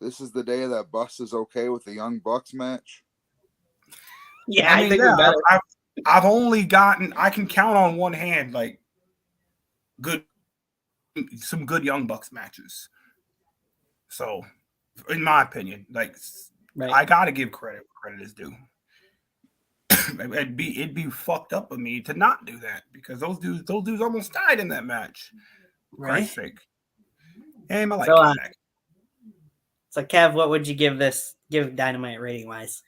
this is the day that Bus is okay with the Young Bucks match? Yeah, I think I've only gotten, I can count on one hand, like, some good Young Bucks matches. So, in my opinion, like, I gotta give credit where credit is due. It'd be fucked up of me to not do that because those dudes almost died in that match. For Christ's sake. Hey, my life came back. So, Kev, what would you give Dynamite rating wise?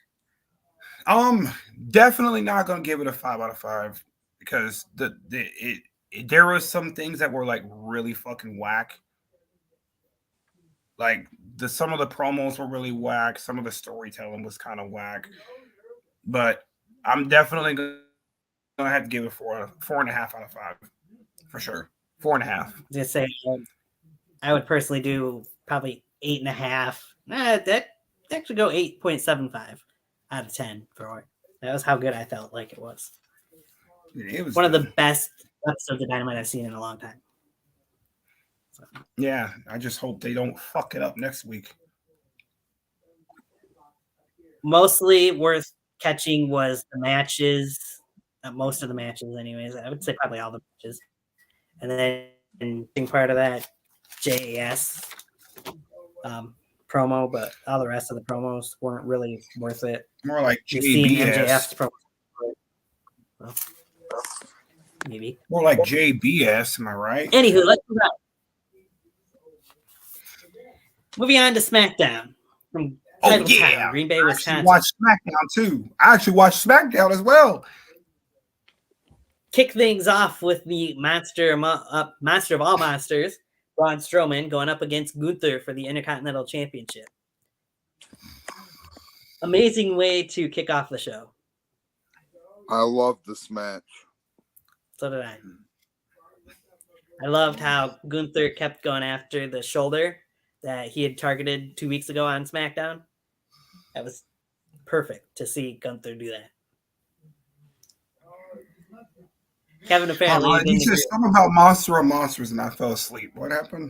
Definitely not gonna give it a 5 out of 5 because there was some things that were like really fucking whack. Like some of the promos were really whack. Some of the storytelling was kind of whack. But I'm definitely gonna have to give it 4.5 out of 5 for sure. 4.5. Just say I would personally do probably 8.5. That actually go 8.75 out of 10 for it. That was how good I felt like it was. It was one of the best episodes of Dynamite I've seen in a long time. So. Yeah, I just hope they don't fuck it up next week. Mostly worth catching was the matches, most of the matches anyways. I would say probably all the matches. And then being part of that JAS promo, but all the rest of the promos weren't really worth it. More like MJF's promo. Well, maybe. More like JBS, am I right? Anywho, let's move on. Moving on to SmackDown from Town, Green Bay, Wisconsin. I watched SmackDown too. I actually watched SmackDown as well. Kick things off with the monster of all monsters, Braun Strowman, going up against Gunther for the Intercontinental Championship. Amazing way to kick off the show. I loved this match. So did I. I loved how Gunther kept going after the shoulder that he had targeted 2 weeks ago on SmackDown. That was perfect to see Gunther do that. Kevin apparently he said something about Monster of Monsters and I fell asleep. What happened?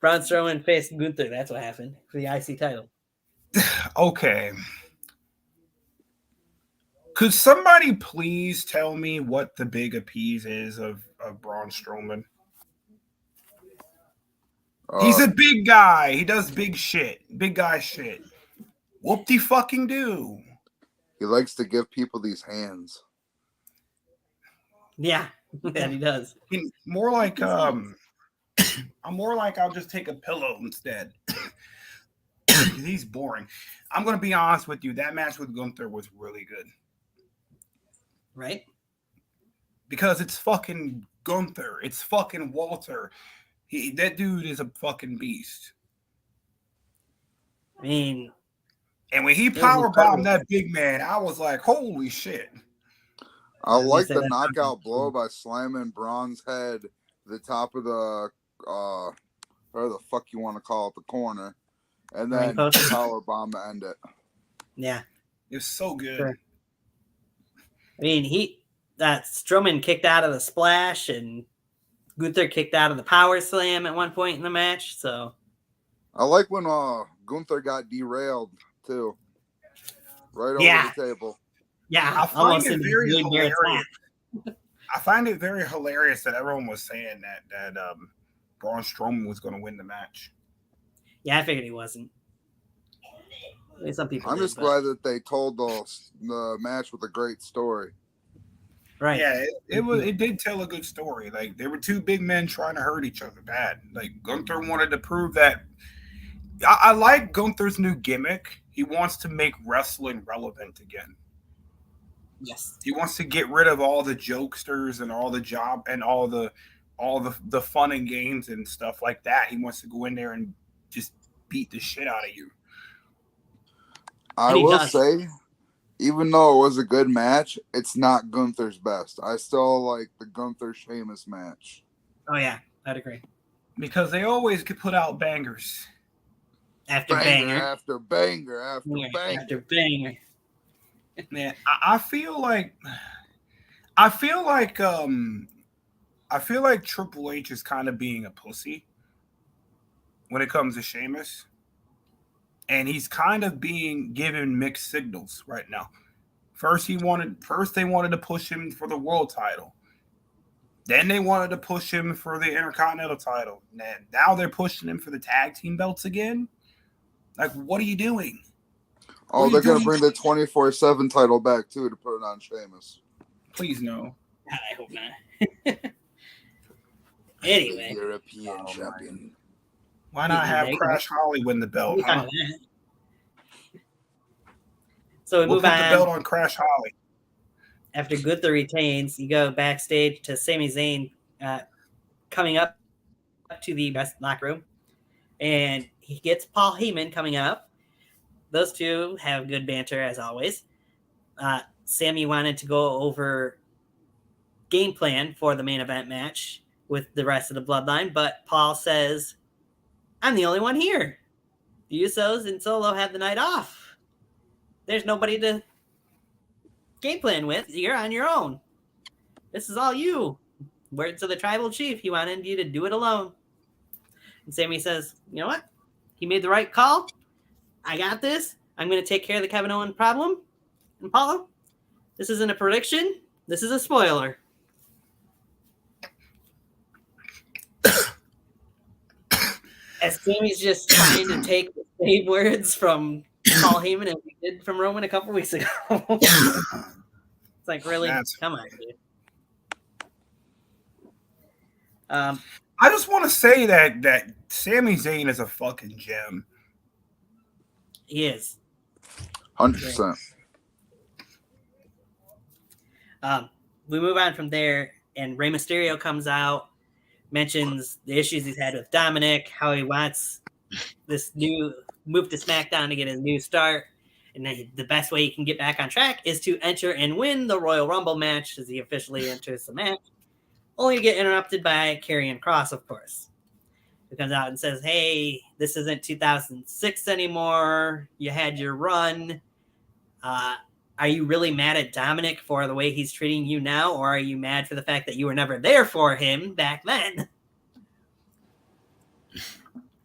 Braun Strowman faced Gunther. That's what happened for the IC title. Okay. Could somebody please tell me what the big appease is of Braun Strowman? He's a big guy. He does big shit. Big guy shit. Whoop-de-fucking do. He likes to give people these hands. Yeah, that he does. More like I'm more like I'll just take a pillow instead. He's boring. I'm gonna be honest with you. That match with Gunther was really good. Right? Because it's fucking Gunther. It's fucking Walter. That dude is a fucking beast. I mean, and when he powerbombed that big man, I was like, holy shit. I like the knockout blow by slamming Braun's head to the top of the whatever the fuck you want to call it, the corner. And then powerbomb to end it. Yeah. It's so good. Sure. I mean, Strowman kicked out of the splash and Gunther kicked out of the power slam at one point in the match. So I like when Gunther got derailed too. right over the table. Yeah, I find it very hilarious. I find it very hilarious that everyone was saying that Braun Strowman was going to win the match. Yeah, I figured he wasn't. I mean, some people. I'm just glad that they told the match with a great story. Right. Yeah, it did tell a good story. Like, there were two big men trying to hurt each other bad. Like, Gunther wanted to prove that. I like Gunther's new gimmick. He wants to make wrestling relevant again. Yes. He wants to get rid of all the jokesters and all the job and all the fun and games and stuff like that. He wants to go in there and just beat the shit out of you. I will say, even though it was a good match, it's not Gunther's best. I still like the Gunther Sheamus match. Oh yeah, I'd agree. Because they always could put out bangers. After banger. After banger. After banger. After banger. Man, I feel like Triple H is kind of being a pussy when it comes to Sheamus. And he's kind of being given mixed signals right now. First they wanted to push him for the world title. Then they wanted to push him for the Intercontinental title. And now they're pushing him for the tag team belts again. Like, what are you doing? Oh, they're going to bring the 24/7 title back, too, to put it on Sheamus. Please, no. I hope not. Anyway. European champion. Why not have Crash Holly win the belt? Huh? So we'll move put on. The belt on Crash Holly. After Gunther retains, you go backstage to Sami Zayn coming up to the locker room. And he gets Paul Heyman coming up. Those two have good banter, as always. Sammy wanted to go over game plan for the main event match with the rest of the bloodline, but Paul says, I'm the only one here. The Usos and Solo have the night off. There's nobody to game plan with. You're on your own. This is all you. Words of the tribal chief. He wanted you to do it alone. And Sammy says, you know what? He made the right call. I got this. I'm going to take care of the Kevin Owens problem. And Paul, this isn't a prediction. This is a spoiler. As Sammy's just trying to take the same words from Paul Heyman as he did from Roman a couple weeks ago. It's like, really? Come on, dude. I just want to say that Sami Zayn is a fucking gem. He is. 100%. We move on from there, and Rey Mysterio comes out, mentions the issues he's had with Dominic, how he wants this new move to SmackDown to get his new start, and then the best way he can get back on track is to enter and win the Royal Rumble match as he officially enters the match, only to get interrupted by Karrion Kross, of course, who comes out and says, hey, this isn't 2006 anymore. You had your run. Are you really mad at Dominic for the way he's treating you now, or are you mad for the fact that you were never there for him back then?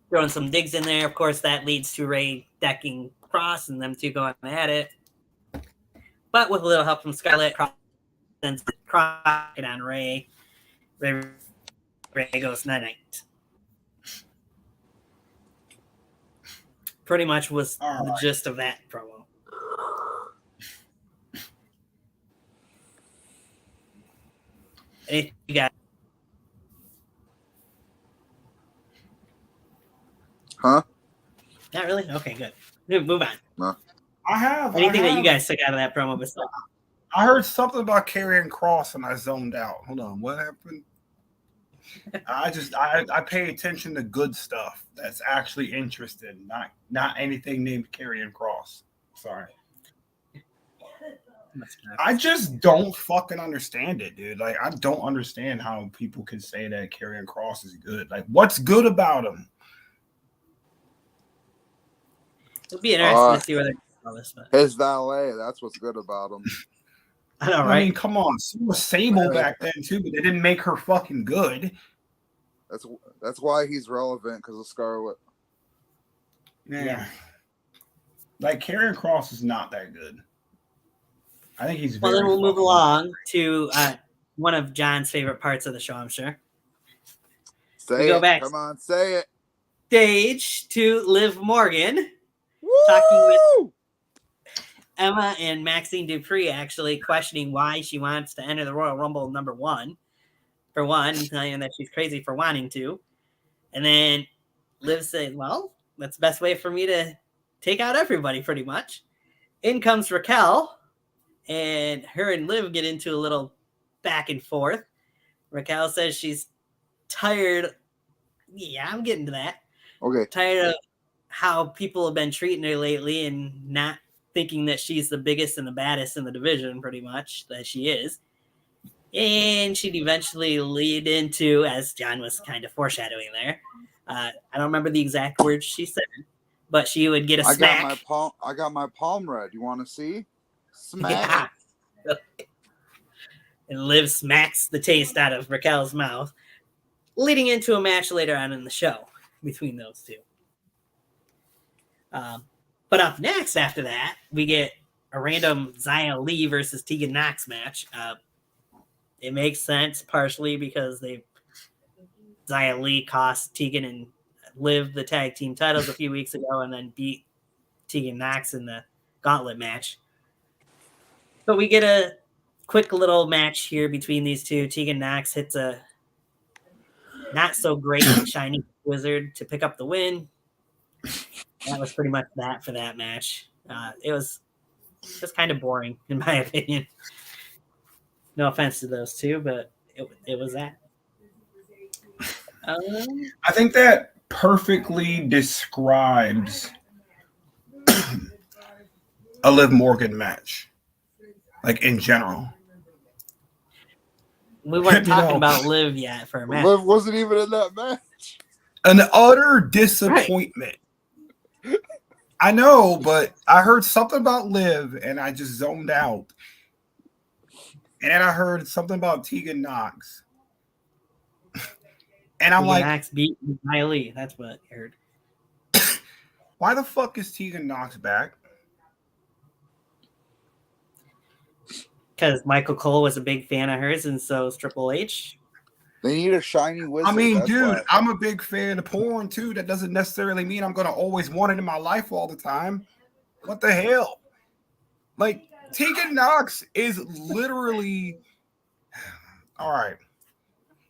Throwing some digs in there. Of course, that leads to Ray decking Cross and them two going at it. But with a little help from Scarlett, Cross sends Cross on Ray. Ray goes night-night. Pretty much was the gist of that promo. Anything you got? Huh? Not really? Okay, good. Move on. No. I have. Anything that you guys took out of that promo besides? I heard something about Karrion Kross and I zoned out. Hold on, what happened? I pay attention to good stuff that's actually interesting, not anything named Karrion Kross. Sorry. I just don't fucking understand it, dude. Like, I don't understand how people can say that Karrion Kross is good. Like, what's good about him? It'll be interesting to see whether this. His valet, that's what's good about him. I know, right? I mean, come on. So was Sable back then too, but they didn't make her fucking good. That's why he's relevant, because of Scarlett. Yeah. Like, Karrion Kross is not that good. I think he's very. Well, then we'll move along to one of John's favorite parts of the show, I'm sure. We go back. Come on, say it. Stage to Liv Morgan. Woo! Talking with Emma and Maxine Dupree, actually questioning why she wants to enter the Royal Rumble number 1. For one, telling that she's crazy for wanting to. And then Liv said, well, that's the best way for me to take out everybody, pretty much. In comes Raquel, and her and Liv get into a little back and forth. Raquel says she's tired. Yeah, I'm getting to that. Okay. Tired of how people have been treating her lately and not thinking that she's the biggest and the baddest in the division, pretty much, that she is. And she'd eventually lead into, as John was kind of foreshadowing there, I don't remember the exact words she said, but she would get a smack. I got my palm read. You want to see? Smack. Yeah. And Liv smacks the taste out of Raquel's mouth, leading into a match later on in the show between those two. But up next after that, we get a random Xia Li versus Tegan Nox match. It makes sense partially because Xia Li cost Tegan and Liv the tag team titles a few weeks ago and then beat Tegan Nox in the gauntlet match. But we get a quick little match here between these two. Tegan Nox hits a not so great shiny wizard to pick up the win. That was pretty much that for that match. It was just kind of boring, in my opinion. No offense to those two, but it was that. I think that perfectly describes a Liv Morgan match, like in general. We weren't talking about Liv yet for a match. Liv wasn't even in that match. An utter disappointment. Right. I know, but I heard something about Liv and I just zoned out. And then I heard something about Tegan Nox. And I'm like, Nox beat Xia Li. That's what I heard. Why the fuck is Tegan Nox back? Because Michael Cole was a big fan of hers, and so is Triple H. They need a shiny wizard. I mean, dude, I'm a big fan of porn too. That doesn't necessarily mean I'm gonna always want it in my life all the time. What the hell? Like, Tegan Nox is literally all right.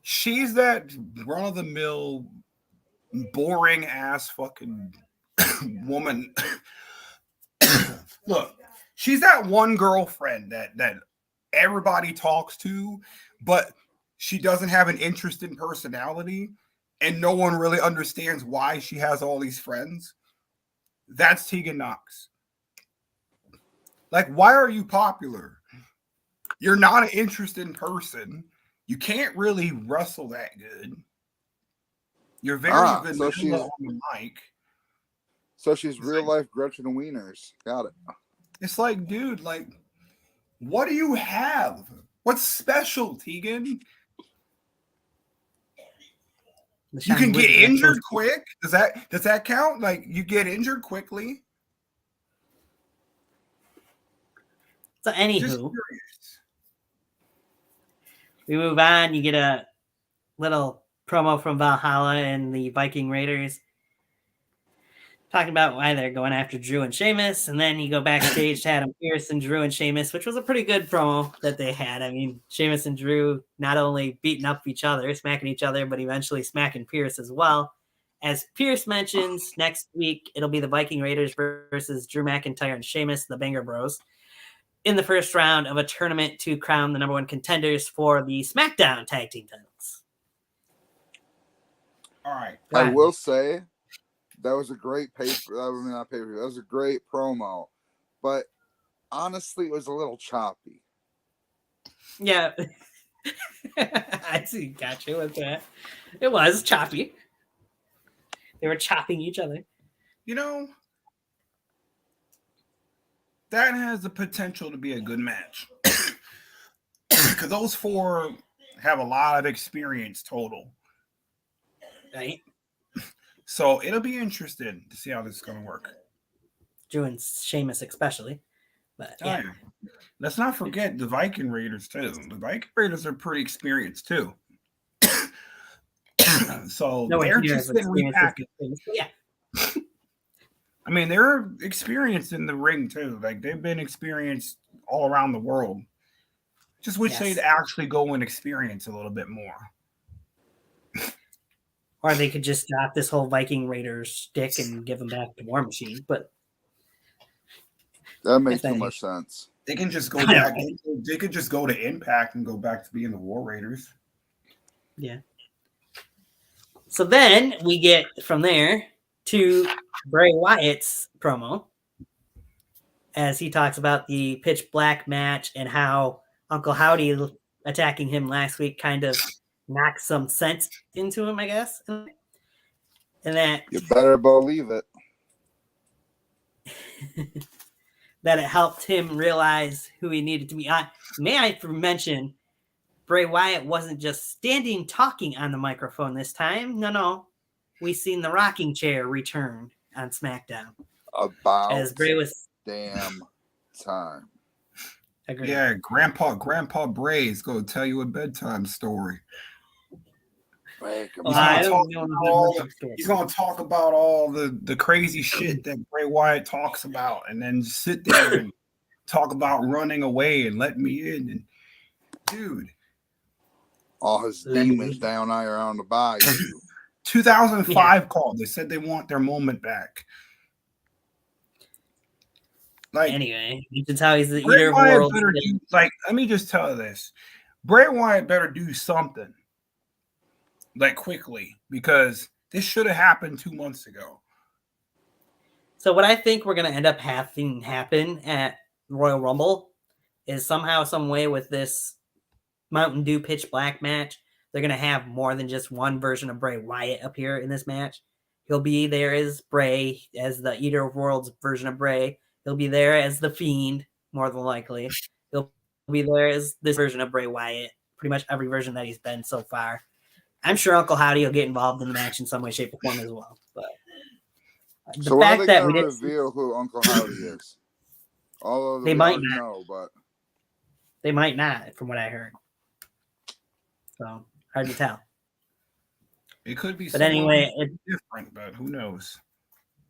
She's that run-of-the-mill, boring ass fucking woman. Look, she's that one girlfriend that everybody talks to, but she doesn't have an interesting personality, and no one really understands why she has all these friends. That's Tegan Nox. Like, why are you popular? You're not an interesting person. You can't really wrestle that good. You're very vanilla on the mic. So she's real life Gretchen Wieners. Got it. It's like, dude, like, what do you have? What's special, Tegan? You can get injured quick. Does that count? Like, you get injured quickly. So anywho, we move on. You get a little promo from Valhalla and the Viking Raiders talking about why they're going after Drew and Sheamus. And then you go backstage to Adam Pearce and Drew and Sheamus, which was a pretty good promo that they had. I mean, Sheamus and Drew not only beating up each other, smacking each other, but eventually smacking Pearce as well. As Pearce mentions, next week it'll be the Viking Raiders versus Drew McIntyre and Sheamus, the Banger Bros, in the first round of a tournament to crown the number one contenders for the SmackDown Tag Team titles. All right. I will say that was a great that was a great promo, but honestly, it was a little choppy. Yeah. I see. Gotcha with that. It was choppy. They were chopping each other. You know, that has the potential to be a good match. Because those four have a lot of experience total. Right. So it'll be interesting to see how this is going to work. Drew and Sheamus especially. But yeah. Let's not forget the Viking Raiders too. The Viking Raiders are pretty experienced too. So they're just getting repackaged. Yeah. I mean, they're experienced in the ring too. Like they've been experienced all around the world. Just wish they'd actually go and experience a little bit more. Or they could just drop this whole Viking Raiders stick and give them back to War Machine. But that makes too much sense. They can just go back. They could just go to Impact and go back to being the War Raiders. Yeah. So then we get from there to Bray Wyatt's promo as he talks about the Pitch Black match and how Uncle Howdy attacking him last week kind of knocked some sense into him, I guess. And that you better believe it. that it helped him realize who he needed to be. May I mention, Bray Wyatt wasn't just standing talking on the microphone this time. No. We seen the rocking chair return on SmackDown. About as Bray was damn time. Agreed. Yeah, Grandpa Bray is going to tell you a bedtime story. He's going to talk about all the crazy shit that Bray Wyatt talks about, and then just sit there and talk about running away and letting me in. And dude, all his demons down there on the bayou. 2005 called. They said they want their moment back. Like anyway, you can tell he's the eater of worlds. Let me just tell you this: Bray Wyatt better do something. Like quickly, because this should have happened 2 months ago. So what I think we're going to end up having happen at Royal Rumble is somehow, some way with this Mountain Dew Pitch Black match, they're going to have more than just one version of Bray Wyatt appear in this match. He'll be there as Bray, as the Eater of Worlds version of Bray. He'll be there as the Fiend, more than likely. He'll be there as this version of Bray Wyatt, pretty much every version that he's been so far. I'm sure Uncle Howdy will get involved in the match in some way, shape, or form as well. But the fact that we didn't reveal who Uncle Howdy is, although they might not know, but they might not, from what I heard. So hard to tell. It could be, but anyway, different. But who knows?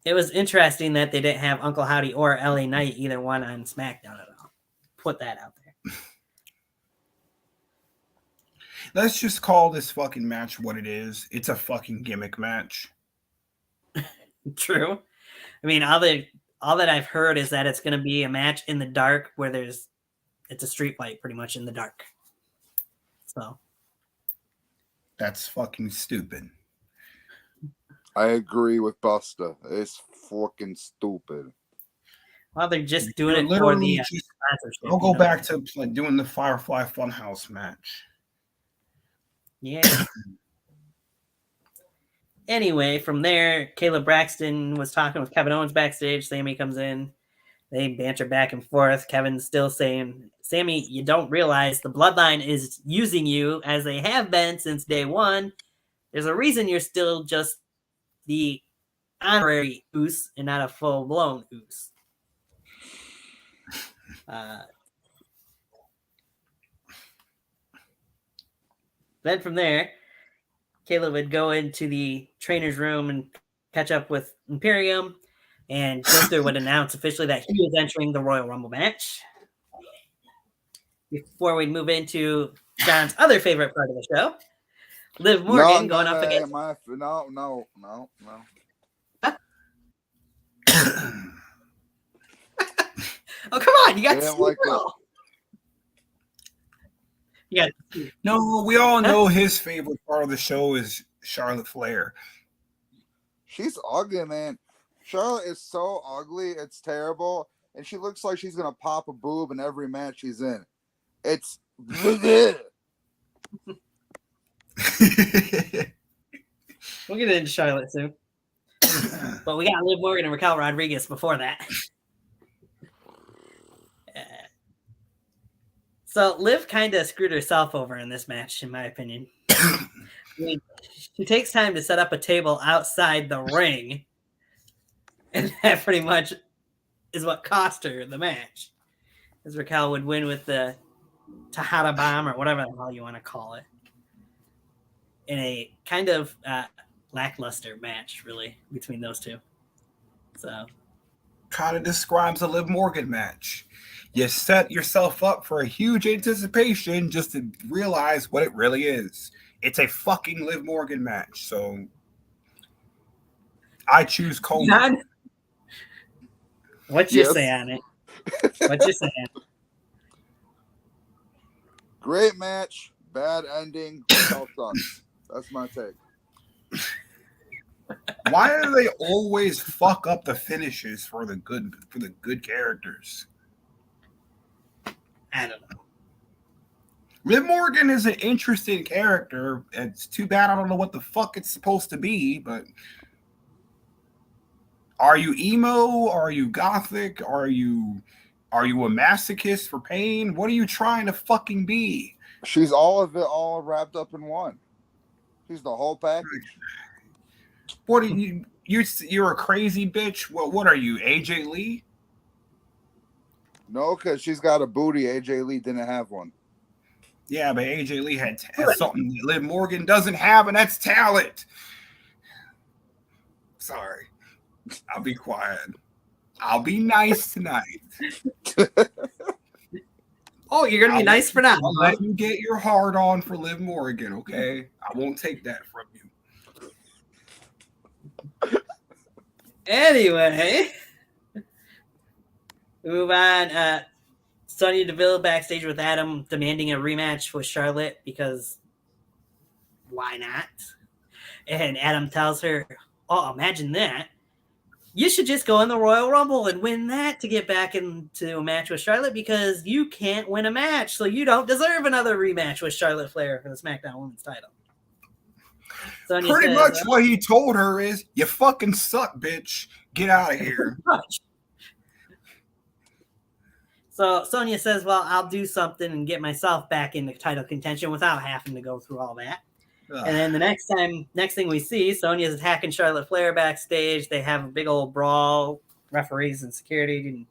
It was interesting that they didn't have Uncle Howdy or LA Knight, either one, on SmackDown at all. Put that out there. Let's just call this fucking match what it is. It's a fucking gimmick match. True. I mean, all that I've heard is that it's going to be a match in the dark where it's a street fight pretty much in the dark. So. That's fucking stupid. I agree with Busta. It's fucking stupid. Well, they're just doing it for the sponsorship. I'll go back to doing the Firefly Funhouse match. Yeah. Anyway, from there, Caleb Braxton was talking with Kevin Owens backstage. Sammy comes in. They banter back and forth. Kevin's still saying, Sammy, you don't realize the Bloodline is using you as they have been since day one. There's a reason you're still just the honorary Oos and not a full-blown Oos. Then from there, Caleb would go into the trainer's room and catch up with Imperium, and Gunther would announce officially that he was entering the Royal Rumble match. Before we move into John's other favorite part of the show, Liv Morgan going up against... No. Oh, come on. You got No, we all know his favorite part of the show is Charlotte Flair. She's ugly, man. Charlotte is so ugly, it's terrible. And she looks like she's going to pop a boob in every match she's in. It's... We'll get into Charlotte soon. But we got Liv Morgan and Raquel Rodriguez before that. So Liv kind of screwed herself over in this match, in my opinion. I mean, she takes time to set up a table outside the ring. And that pretty much is what cost her the match. As Raquel would win with the Tejada Bomb, or whatever the hell you want to call it, in a kind of lackluster match, really, between those two. So, kind of describes a Liv Morgan match. You set yourself up for a huge anticipation just to realize what it really is. It's a fucking Liv Morgan match. So I choose Coleman. What's your say on it? What's your say on it? Great match, bad ending, all sucks. That's my take. Why do they always fuck up the finishes for the good characters? I don't know. Liv Morgan is an interesting character. It's too bad I don't know what the fuck it's supposed to be, but are you emo? Are you gothic? Are you a masochist for pain? What are you trying to fucking be? She's all of it, all wrapped up in one. She's the whole package. What are you? You're a crazy bitch. What are you, AJ Lee? No, because she's got a booty. AJ Lee didn't have one. Yeah, but AJ Lee has something that Liv Morgan doesn't have, and that's talent. Sorry. I'll be quiet. I'll be nice tonight. Oh, you're going to be nice for now. I'll let you get your heart on for Liv Morgan, okay? I won't take that from you. Anyway, we move on. Sonya Deville backstage with Adam demanding a rematch with Charlotte because why not? And Adam tells her, oh, imagine that. You should just go in the Royal Rumble and win that to get back into a match with Charlotte because you can't win a match, so you don't deserve another rematch with Charlotte Flair for the SmackDown Women's title. Sonya Pretty says, much what he told her is, you fucking suck, bitch. Get out of here. So Sonya says, well, I'll do something and get myself back into title contention without having to go through all that. And then the next thing we see, Sonya's attacking Charlotte Flair backstage. They have a big old brawl. Referees and security and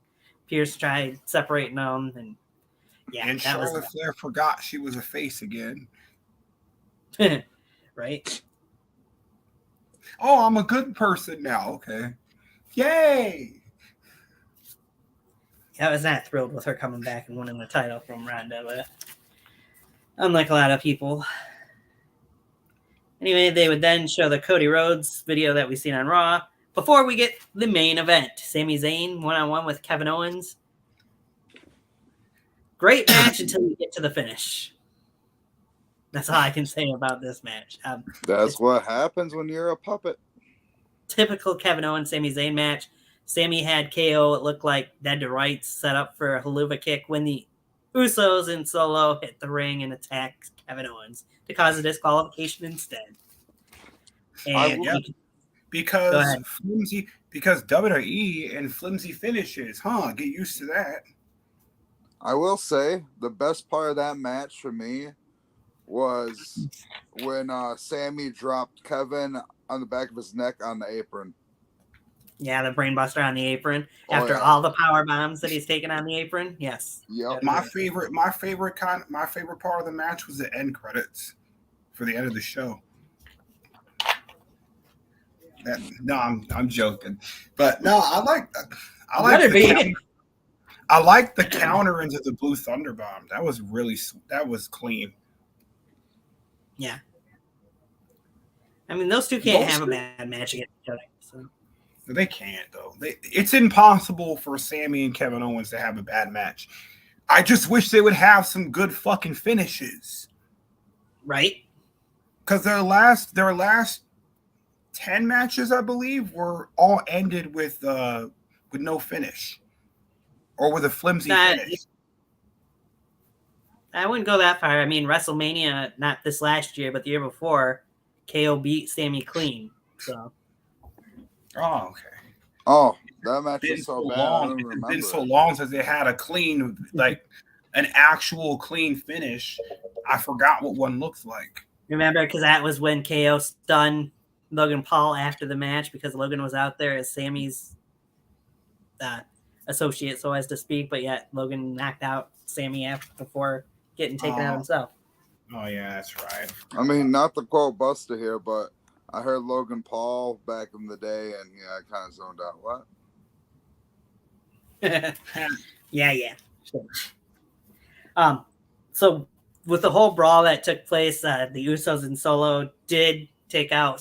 Pierce tried separating them. And yeah, and Charlotte Flair forgot she was a face again. Right? Oh, I'm a good person now. Okay. Yay! I was not thrilled with her coming back and winning the title from Ronda, but unlike a lot of people. Anyway, they would then show the Cody Rhodes video that we've seen on Raw before we get the main event. Sami Zayn one-on-one with Kevin Owens. Great match until you get to the finish. That's all I can say about this match. That's what happens when you're a puppet. Typical Kevin Owens, Sami Zayn match. Sami had KO. It looked like dead to rights, set up for a haluva kick when the Usos and Solo hit the ring and attacked Kevin Owens to cause a disqualification instead. And because WWE and flimsy finishes, get used to that. I will say the best part of that match for me was when Sami dropped Kevin on the back of his neck on the apron. Yeah, the brainbuster on the apron after all the power bombs that he's taken on the apron. Yes. Yep. My favorite part of the match was the end credits for the end of the show. I'm joking, but no, I like the counter into the Blue Thunder Bomb. That was clean. Yeah. I mean, those two can't have a bad match against each other. So. They can't, though. It's impossible for Sami and Kevin Owens to have a bad match. I just wish they would have some good fucking finishes. Right? Because their last 10 matches, I believe, were all ended with no finish. Or with a flimsy finish. I wouldn't go that far. I mean, WrestleMania, not this last year, but the year before, KO beat Sami clean. So. Oh, okay. Oh, that match was so bad. It's been so long since they had a clean, an actual clean finish. I forgot what one looks like. Remember, because that was when KO stunned Logan Paul after the match because Logan was out there as Sami's associate, so as to speak, but yet Logan knocked out Sammy before getting taken out himself. Oh, yeah, that's right. I mean, not to quote Busta here, but I heard Logan Paul back in the day, and I kind of zoned out. What? Yeah. Sure. So with the whole brawl that took place, the Usos and Solo did take out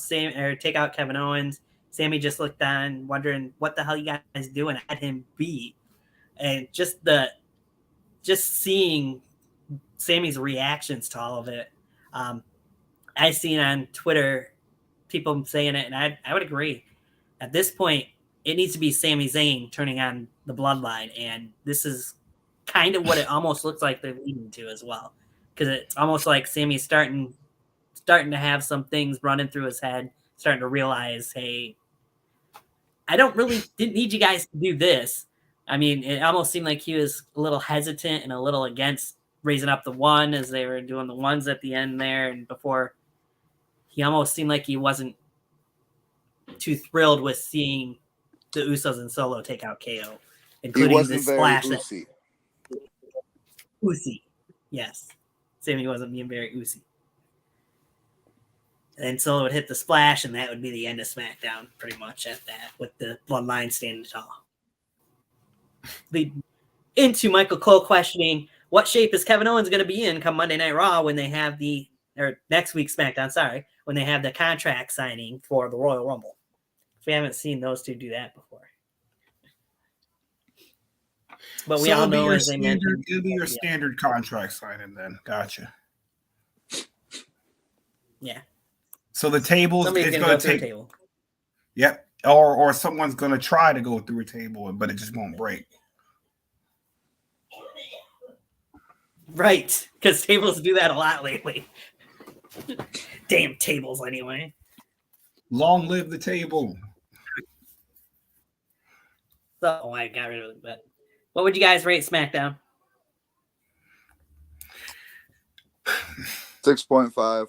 Kevin Owens. Sammy just looked on, wondering what the hell you guys doing. Had him beat, and just seeing Sammy's reactions to all of it. I seen on Twitter people saying it, and I would agree. At this point, it needs to be Sami Zayn turning on the bloodline, and this is kind of what it almost looks like they're leading to as well, because it's almost like Sammy's starting to have some things running through his head, starting to realize, hey, I didn't need you guys to do this. I mean, it almost seemed like he was a little hesitant and a little against raising up the one as they were doing the ones at the end there, and before he almost seemed like he wasn't too thrilled with seeing the Usos and Solo take out KO, including the splash. Usi. Yes. Sammy wasn't being very Usi. And Solo would hit the splash, and that would be the end of SmackDown, pretty much at that, with the bloodline standing tall. Lead into Michael Cole questioning, what shape is Kevin Owens going to be in come Monday Night Raw when they have next week's SmackDown, when they have the contract signing for the Royal Rumble? We haven't seen those two do that before. But we all know, as they mentioned, it'll be your standard contract signing then. Gotcha. Yeah. So the tables is going to take. Table. Yep. Or someone's going to try to go through a table, but it just won't break. Right, because tables do that a lot lately. Damn tables, anyway. Long live the table. So, I got rid of it, but what would you guys rate SmackDown? 6.5.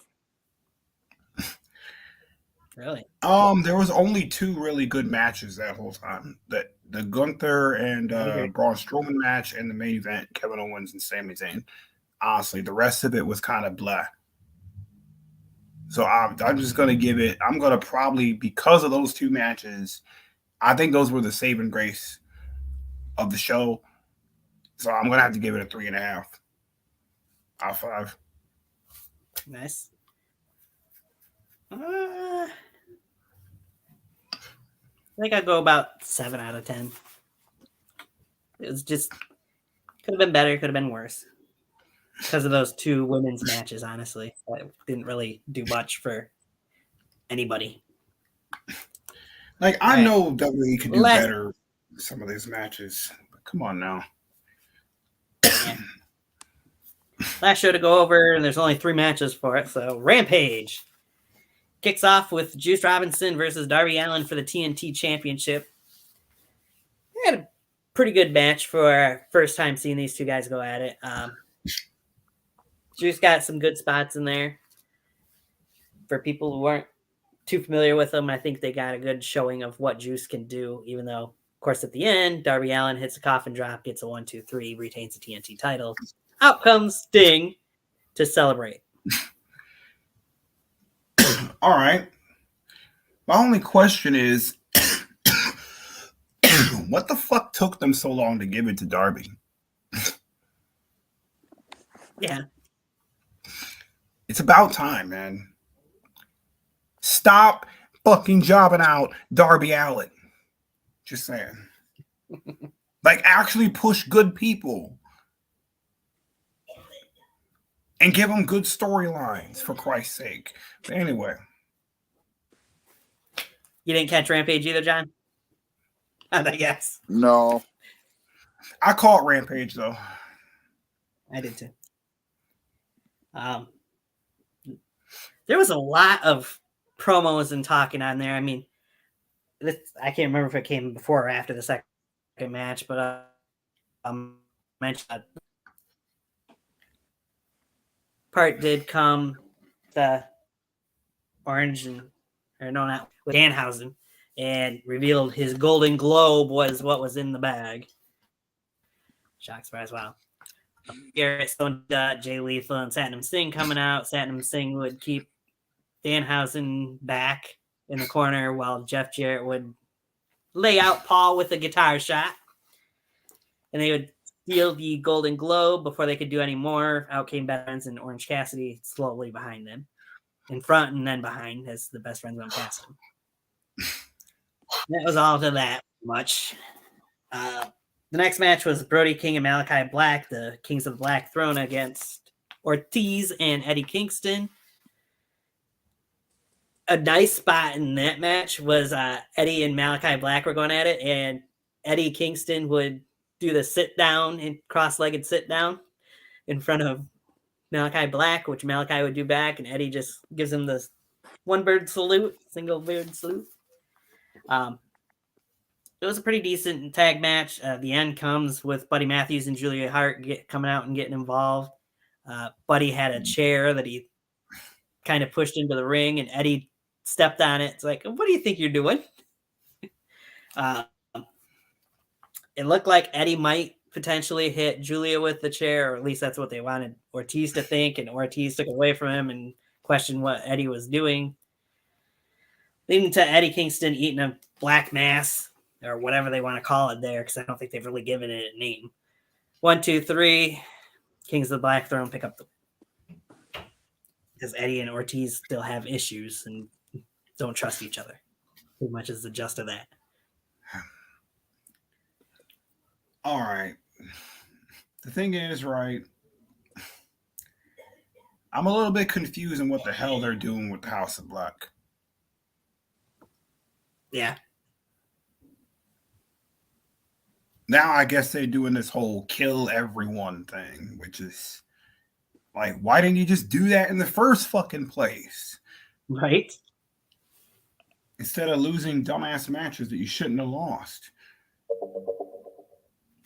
Really? There was only 2 really good matches that whole time. The Gunther and Braun Strowman match, and the main event, Kevin Owens and Sami Zayn. Honestly, the rest of it was kind of blah. So I'm just going to give it, I'm going to probably, because of those 2 matches, I think those were the saving grace of the show. So I'm going to have to give it a 3.5 out of 5. Nice. I think I'd go about 7 out of 10. It was just, could have been better, could have been worse. Because of those 2 women's matches, honestly. It didn't really do much for anybody. Like, I know WWE could do better with some of these matches. But come on now. Yeah. Last show to go over, and there's only 3 matches for it. So, Rampage kicks off with Juice Robinson versus Darby Allin for the TNT Championship. They had a pretty good match for our first time seeing these 2 guys go at it. Juice got some good spots in there. For people who weren't too familiar with them, I think they got a good showing of what Juice can do, even though, of course, at the end, Darby Allin hits a coffin drop, gets a 1-2-3, retains the TNT title. Out comes Sting to celebrate. All right. My only question is, what the fuck took them so long to give it to Darby? Yeah. It's about time, man. Stop fucking jobbing out Darby Allin. Just saying. Like, actually push good people. And give them good storylines, for Christ's sake. But anyway. You didn't catch Rampage either, John? I guess. No. I caught Rampage, though. I did, too. There was a lot of promos and talking on there. I mean, I can't remember if it came before or after the second match, but mentioned part did come the Orange with Danhausen, and revealed his Golden Globe was what was in the bag. Shock surprise, wow. Garrett Stone, Jay Lethal, and Satnam Singh coming out. Satnam Singh would keep Danhausen back in the corner while Jeff Jarrett would lay out Paul with a guitar shot. And they would steal the Golden Globe before they could do any more. Out came Best Friends and Orange Cassidy slowly behind them. In front and then behind as the Best Friends went past them. That was all to that much. The next match was Brody King and Malachi Black, the Kings of the Black Throne, against Ortiz and Eddie Kingston. A nice spot in that match was Eddie and Malachi Black were going at it, and Eddie Kingston would do the sit down and cross-legged sit down in front of Malachi Black, which Malachi would do back, and Eddie just gives him the one bird salute, single bird salute. It was a pretty decent tag match. The end comes with Buddy Matthews and Julia Hart coming out and getting involved. Buddy had a chair that he kind of pushed into the ring, and Eddie stepped on it. It's like, what do you think you're doing? It looked like Eddie might potentially hit Julia with the chair, or at least that's what they wanted Ortiz to think, and Ortiz took away from him and questioned what Eddie was doing, leading to Eddie Kingston eating a black mass, or whatever they want to call it there, because I don't think they've really given it a name. 1, 2, 3, Kings of the Black Throne pick up the... Because Eddie and Ortiz still have issues and don't trust each other. Pretty much is the gist of that. All right. The thing is, right, I'm a little bit confused on what the hell they're doing with the House of Black. Yeah. Now I guess they're doing this whole kill everyone thing, which is like, why didn't you just do that in the first fucking place? Right. Instead of losing dumbass matches that you shouldn't have lost.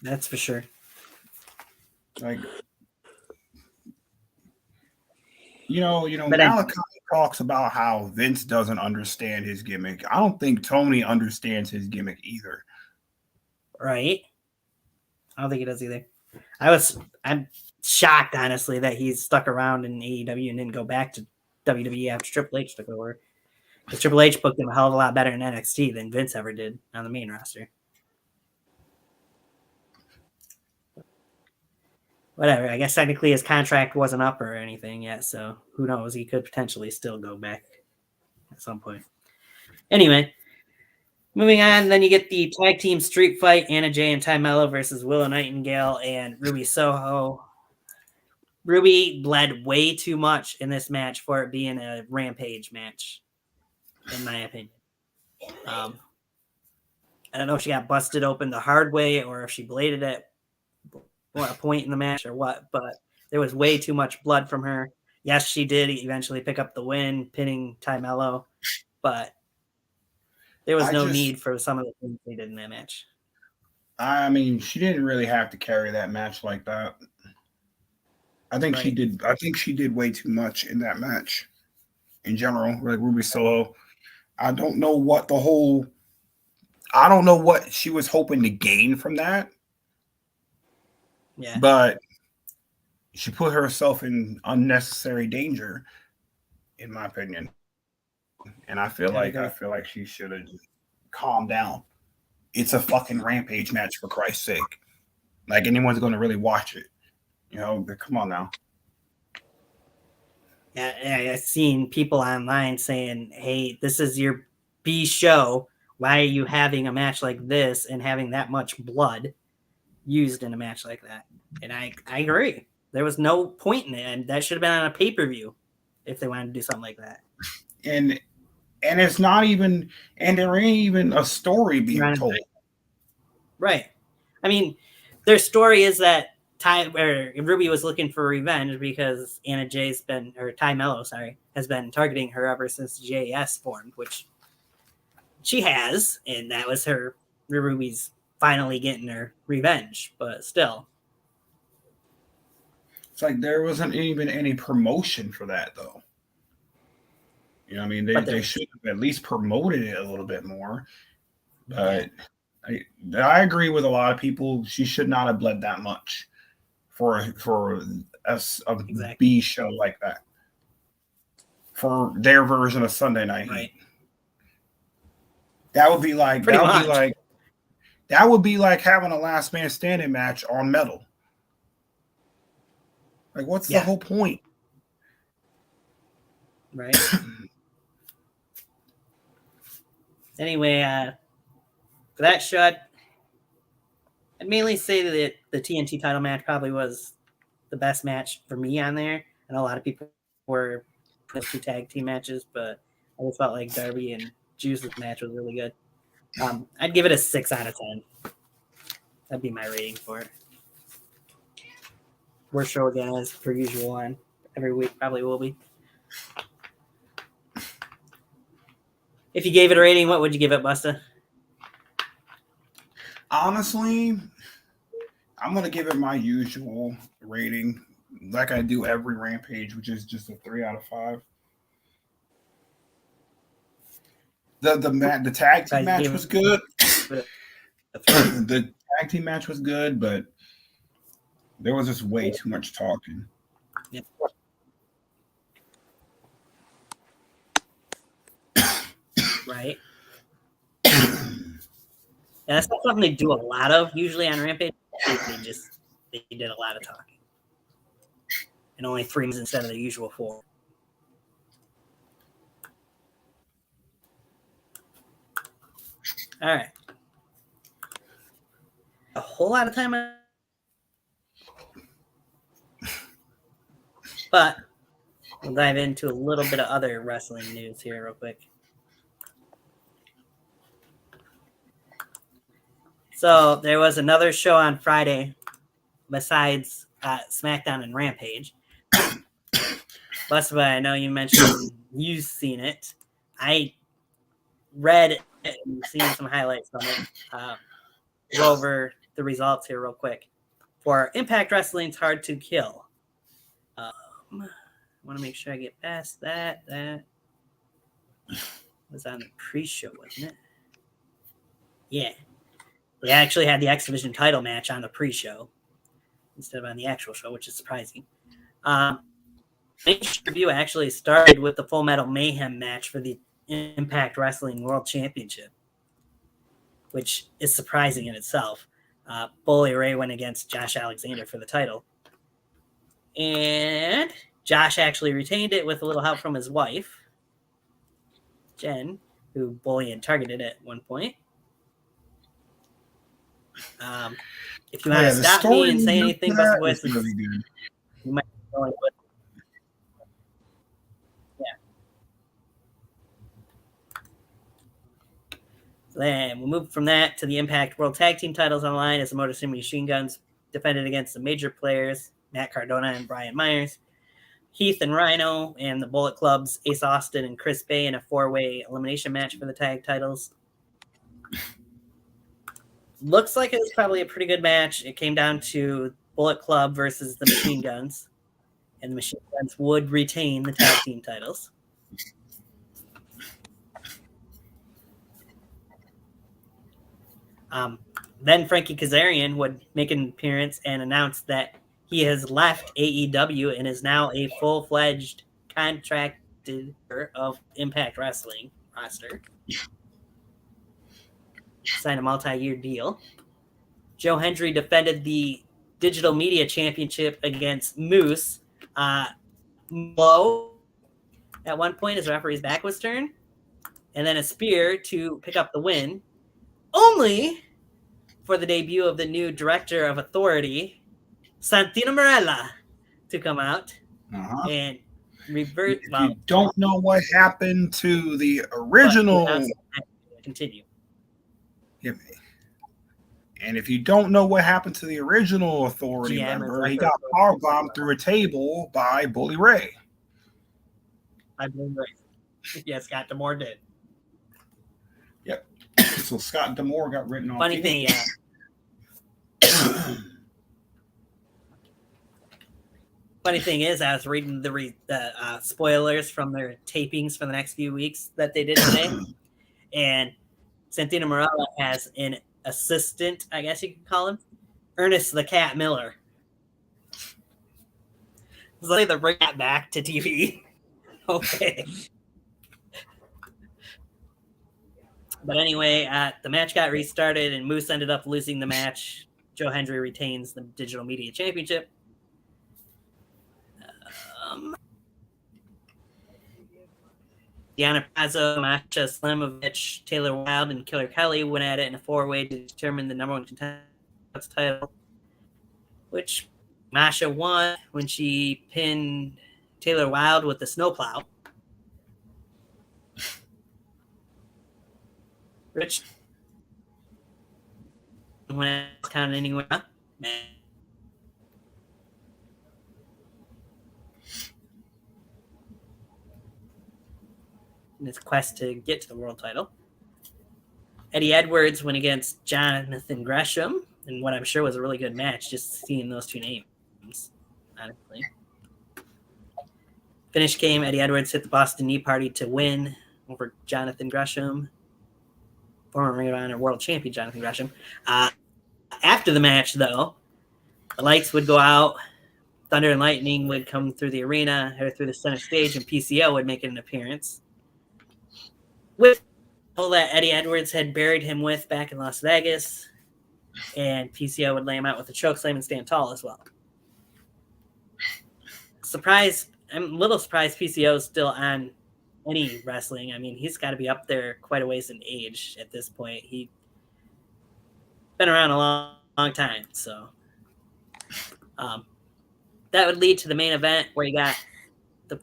That's for sure. Like, Malachi talks about how Vince doesn't understand his gimmick. I don't think Tony understands his gimmick either. Right. I don't think he does either. I'm shocked, honestly, that he's stuck around in AEW and didn't go back to WWE after Triple H took over. Because Triple H booked him a hell of a lot better in NXT than Vince ever did on the main roster. Whatever. I guess technically his contract wasn't up or anything yet, so who knows? He could potentially still go back at some point. Anyway, moving on, then you get the tag team street fight, Anna Jay and Ty Mello versus Willow Nightingale and Ruby Soho. Ruby bled way too much in this match for it being a Rampage match, in my opinion. I don't know if she got busted open the hard way or if she bladed at a point in the match or what, but there was way too much blood from her. Yes, she did eventually pick up the win, pinning Ty Mello, but there was no need for some of the things they did in that match. I mean, she didn't really have to carry that match like that. I think she did. I think she did way too much in that match in general. Like Ruby Soho, I don't know what she was hoping to gain from that. Yeah. But she put herself in unnecessary danger, in my opinion. And I feel like she should have calmed down. It's a fucking Rampage match, for Christ's sake. Like, anyone's going to really watch it. Come on now. Yeah, I've seen people online saying, hey, this is your B show. Why are you having a match like this and having that much blood used in a match like that? And I agree. There was no point in it, and that should have been on a pay-per-view if they wanted to do something like that. And it's not even, and there ain't even a story being told. Right. I mean, their story is that Ruby was looking for revenge because Ty Mello, has been targeting her ever since JAS formed, which she has, and that was Ruby's finally getting her revenge, but still. It's like there wasn't even any promotion for that, though. I mean, they should have at least promoted it a little bit more. But I agree with a lot of people. She should not have bled that much for a Exactly. B show like that. For their version of Sunday Night Heat. That would be like that would be like having a last man standing match on metal. Like, what's the whole point? Right. Anyway, for that shot, I'd mainly say that the TNT title match probably was the best match for me on there. I know a lot of people were those 2 tag team matches, but I just felt like Darby and Juice's match was really good. I'd give it a 6 out of 10. That'd be my rating for it. Worst show again, as per usual, on every week probably will be. If you gave it a rating, what would you give it, Busta? Honestly, I'm going to give it my usual rating, like I do every Rampage, which is just a 3 out of 5. The tag team match was good. The tag team match was good, but there was just way too much talking. Yeah. Right. And that's not something they do a lot of usually on Rampage. They did a lot of talking. And only 3 minutes instead of the usual 4. All right. A whole lot of time. But we'll dive into a little bit of other wrestling news here real quick. So there was another show on Friday besides SmackDown and Rampage. Busta, I know you mentioned you've seen it. I read it and seen some highlights from it. Go over the results here real quick. For Impact Wrestling's Hard to Kill. I want to make sure I get past that. That was on the pre-show, wasn't it? Yeah. They actually had the X Division title match on the pre-show instead of on the actual show, which is surprising. Main review actually started with the Full Metal Mayhem match for the Impact Wrestling World Championship, which is surprising in itself. Bully Ray went against Josh Alexander for the title. And Josh actually retained it with a little help from his wife, Jen, who Bully had targeted at one point. If you want to stop me and say anything about the voice, really good. You might be going with. Yeah. So then we'll move from that to the Impact World Tag Team titles on the line as the Motor City Machine Guns defended against the major players, Matt Cardona and Brian Myers, Heath and Rhino, and the Bullet Club's Ace Austin and Chris Bay in a 4-way elimination match for the tag titles. Looks like it was probably a pretty good match. It came down to Bullet Club versus the Machine Guns, and the Machine Guns would retain the tag team titles. Then Frankie Kazarian would make an appearance and announce that he has left AEW and is now a full-fledged contracted of Impact Wrestling roster. Signed a multi-year deal. Joe Hendry defended the Digital Media Championship against Moose. Low at one point as the referee's back was turned, and then a spear to pick up the win, only for the debut of the new director of Authority, Santino Marella, to come out and revert. If you don't know what happened to the original, continue. And if you don't know what happened to the original Authority member, he got powerbombed through a table by Bully Ray. Yes, Scott D'Amore did. Yep. So Scott D'Amore got written off. Funny thing, Funny thing is, I was reading the spoilers from their tapings for the next few weeks that they did today, and Santino Marella has an assistant, I guess you could call him, Ernest the Cat Miller. It's like they bring that back to TV. Okay. But anyway, the match got restarted, and Moose ended up losing the match. Joe Hendry retains the Digital Media Championship. Deanna Pazzo, Masha Slamovich, Taylor Wilde, and Killer Kelly went at it in a 4-way to determine the number one contenders title, which Masha won when she pinned Taylor Wilde with the snowplow. Rich went count anywhere. In his quest to get to the world title. Eddie Edwards went against Jonathan Gresham in what I'm sure was a really good match, just seeing those two names, honestly. Finish came, Eddie Edwards hit the Boston Knee Party to win over Jonathan Gresham, former Ring of Honor World Champion Jonathan Gresham. After the match, though, the lights would go out, Thunder and Lightning would come through the arena or through the center stage, and PCO would make an appearance. With all that Eddie Edwards had buried him with back in Las Vegas, and PCO would lay him out with a chokeslam and stand tall as well. I'm a little surprised PCO is still on any wrestling. I mean, he's got to be up there quite a ways in age at this point. He's been around a long time, so that would lead to the main event where you got the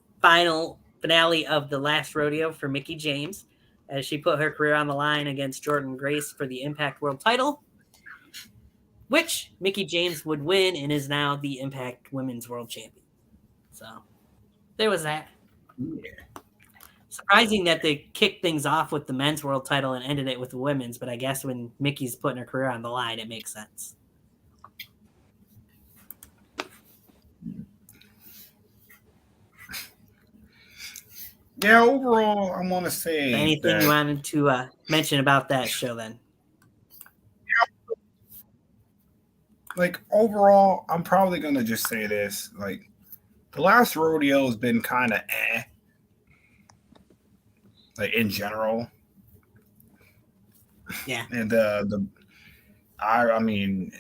finale of the last rodeo for Mickie James, as she put her career on the line against Jordynne Grace for the Impact World title, which Mickie James would win and is now the Impact Women's World Champion. So there was that. Yeah. Surprising that they kicked things off with the men's world title and ended it with the women's, but I guess when Mickey's putting her career on the line, it makes sense. Yeah, overall, I want to say anything you wanted to mention about that show then? Like, overall, I'm probably going to just say this. Like, the last rodeo has been kind of like, in general. Yeah. And I mean,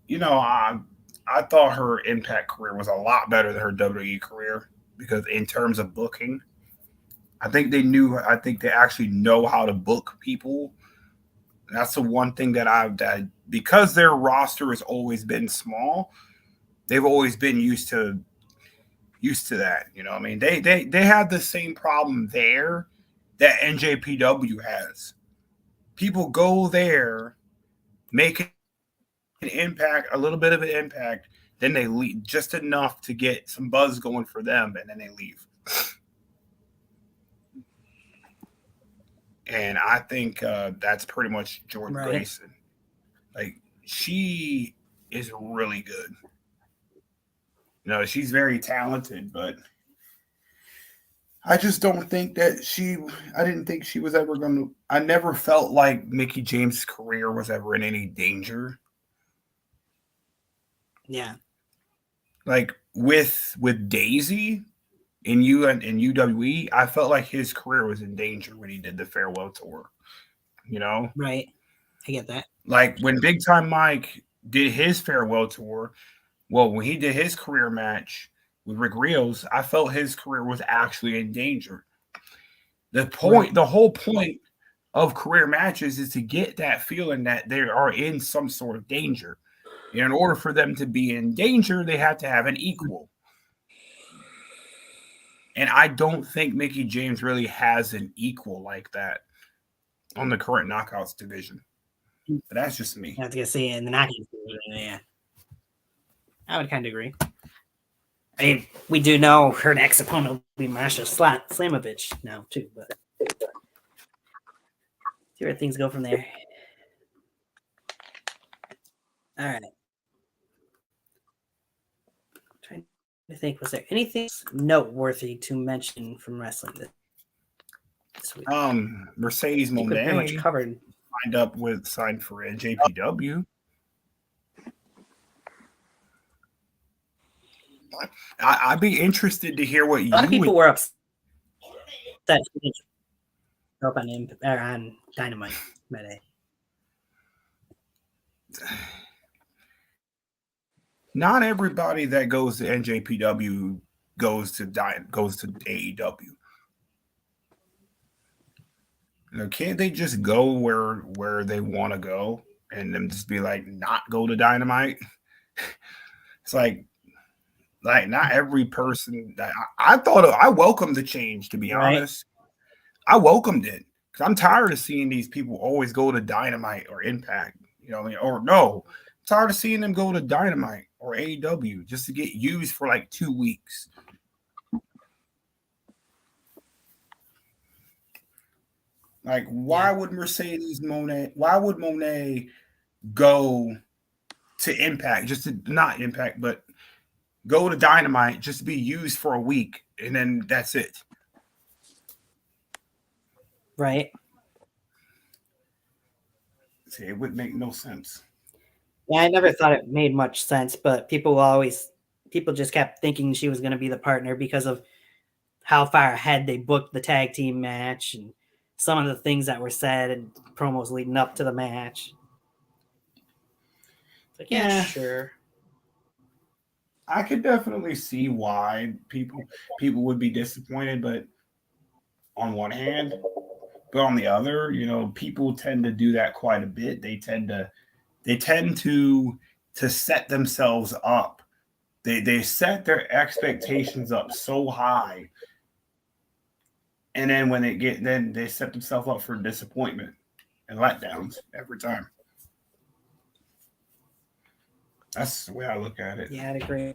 you know, I thought her Impact career was a lot better than her WWE career, because in terms of booking, I think they actually know how to book people. That's the one thing that because their roster has always been small, they've always been used to that. You know, I mean, they had the same problem there that NJPW has. People go there, make an impact, a little bit of an impact, then they leave just enough to get some buzz going for them, and then they leave. And I think that's pretty much Jordynne Grayson. Like, she is really good. You know, she's very talented, but I just don't think that I didn't think she was ever going to. I never felt like Mickie James' career was ever in any danger. Yeah. Like with Daisy in UWE, I felt like his career was in danger when he did the farewell tour. You know? Right. I get that. Like when Big Time Mike did his farewell tour, well, when he did his career match with Rick Rios, I felt his career was actually in danger. The whole point of career matches is to get that feeling that they are in some sort of danger. And in order for them to be in danger, they have to have an equal. And I don't think Mickie James really has an equal like that on the current Knockouts division. But that's just me. I was going to say in the Knockouts division, yeah. I would kind of agree. I mean, we do know her next opponent will be Masha Slamovich now, too. But see where things go from there. All right. Trying to think, was there anything noteworthy to mention from wrestling this week? Mercedes Moné pretty much covered signed for NJPW. I'd be interested to hear what a lot of people were upset on Dynamite that day. Not everybody that goes to NJPW goes to AEW. Can't they just go where they want to go and then just be like not go to Dynamite? It's like not every person. I welcomed the change, to be honest. I welcomed it because I'm tired of seeing these people always go to Dynamite or Impact, or no, I'm tired of seeing them go to Dynamite or AEW just to get used for like 2 weeks. Like, why would why would Monet go to Impact, just to not Impact, but go to Dynamite just to be used for a week and then that's it? Right. See, it would make no sense. Yeah, I never thought it made much sense, but people just kept thinking she was going to be the partner because of how far ahead they booked the tag team match and some of the things that were said and promos leading up to the match. It's like, yeah, sure. I could definitely see why people would be disappointed, but on one hand, but on the other, people tend to do that quite a bit. They tend to set themselves up. They set their expectations up so high, and then when then they set themselves up for disappointment and letdowns every time. That's the way I look at it. Yeah, I'd agree.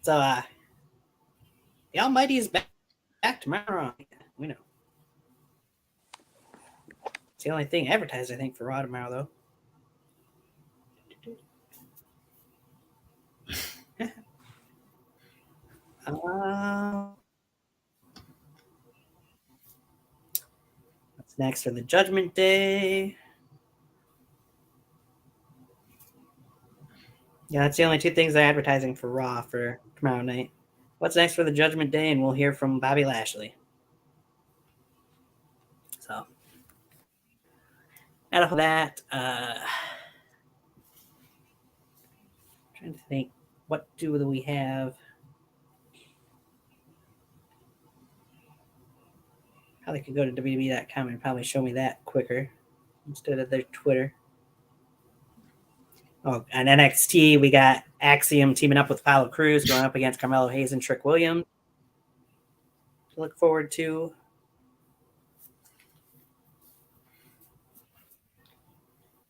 So, the Almighty is back tomorrow. We know. It's the only thing advertised, I think, for Raw tomorrow, though. What's next for the Judgment Day? Yeah, that's the only two things they're advertising for Raw for tomorrow night. What's next for the Judgment Day? And we'll hear from Bobby Lashley. So, out of that, trying to think, what do we have? Probably could go to WWE.com and probably show me that quicker instead of their Twitter. Oh, on NXT, we got Axiom teaming up with Apollo Crews, going up against Carmelo Hayes and Trick Williams. To look forward to.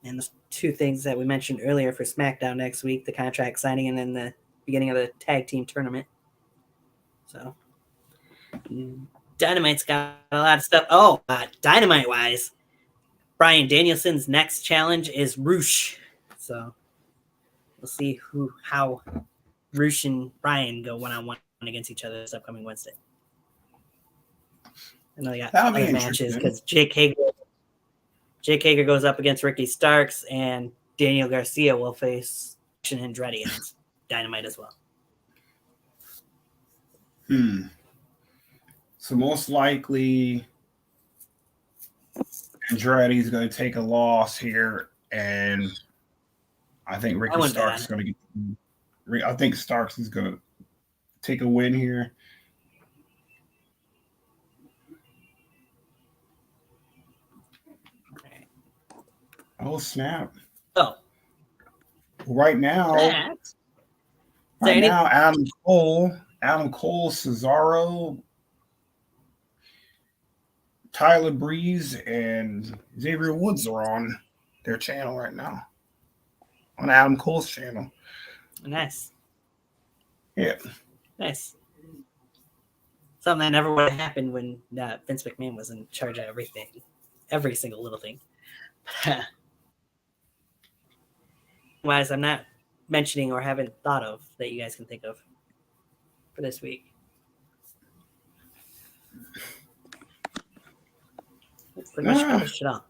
And the two things that we mentioned earlier for SmackDown next week, the contract signing and then the beginning of the tag team tournament. So, Dynamite's got a lot of stuff. Oh, Dynamite-wise, Bryan Danielson's next challenge is Roosh. So, we'll see how Roosh and Bryan go one-on-one against each other this upcoming Wednesday. I know they got other matches because Jake Hager goes up against Ricky Starks, and Daniel Garcia will face Andretti and Dynamite as well. So most likely, Andretti's going to take a loss here, and I think Ricky Starks is going to get. I think Starks is going to take a win here. Oh, snap. Oh. Right now, Adam Cole, Cesaro, Tyler Breeze, and Xavier Woods are on their channel right now. On Adam Cole's channel. Nice. Yeah. Nice. Something that never would have happened when Vince McMahon was in charge of everything. Every single little thing. Wise, I'm not mentioning or haven't thought of that you guys can think of for this week. pretty much finished it all.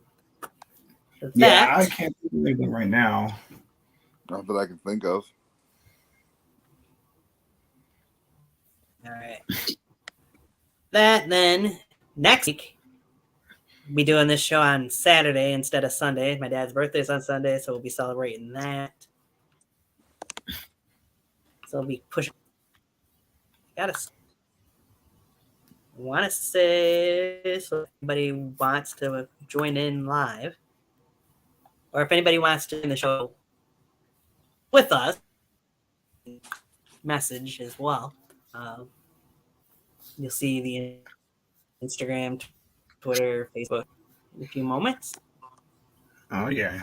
Yeah, I can't think of anything right now. Not that I can think of. All right. That then next week we'll be doing this show on Saturday instead of Sunday. My dad's birthday is on Sunday, so we'll be celebrating that. So we'll be pushing. Want to say, so if anybody wants to join in live, or if anybody wants to in the show with us, message as well. You'll see the Instagram, Twitter, Facebook in a few moments. Oh yeah.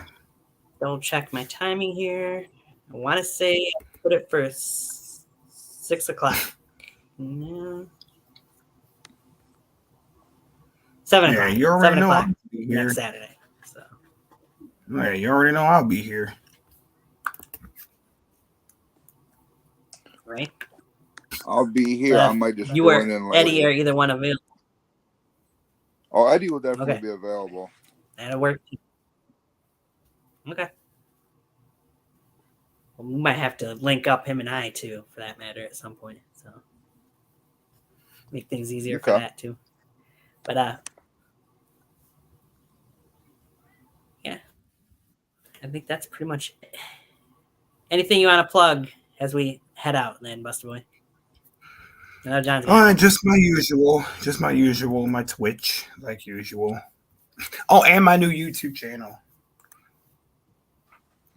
Double check my timing here. I want to say I put it for 6 o'clock. 7 o'clock. Yeah, you already 7 know o'clock I'll be here next Saturday. So. Yeah, you already know I'll be here. Right. I'll be here. I might just you join or in later. Eddie or either one available. Oh, Eddie will definitely be available. That'll work. Okay. Well, we might have to link up him and I too, for that matter, at some point. So make things easier for that too. But yeah, I think that's pretty much it. Anything you want to plug as we head out, then, Buster Boy? No, John's just my usual, my Twitch, like usual. Oh, and my new YouTube channel,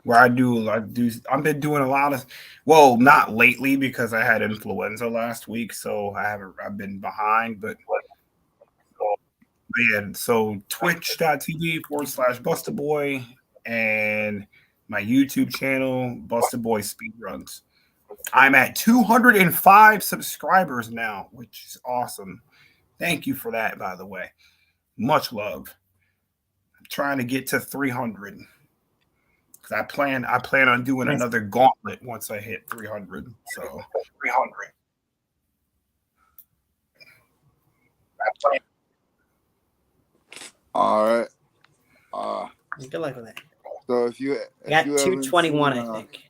where I've been doing a lot of, well, not lately because I had influenza last week, so I've been behind, but yeah, so twitch.tv/BustaBoy and my YouTube channel, Busta Boy Speedruns. I'm at 205 subscribers now, which is awesome. Thank you for that, by the way. Much love. I'm trying to get to 300 because I plan on doing another gauntlet once I hit 300. So 300. All right. Good luck with that. So if you got 221, I think.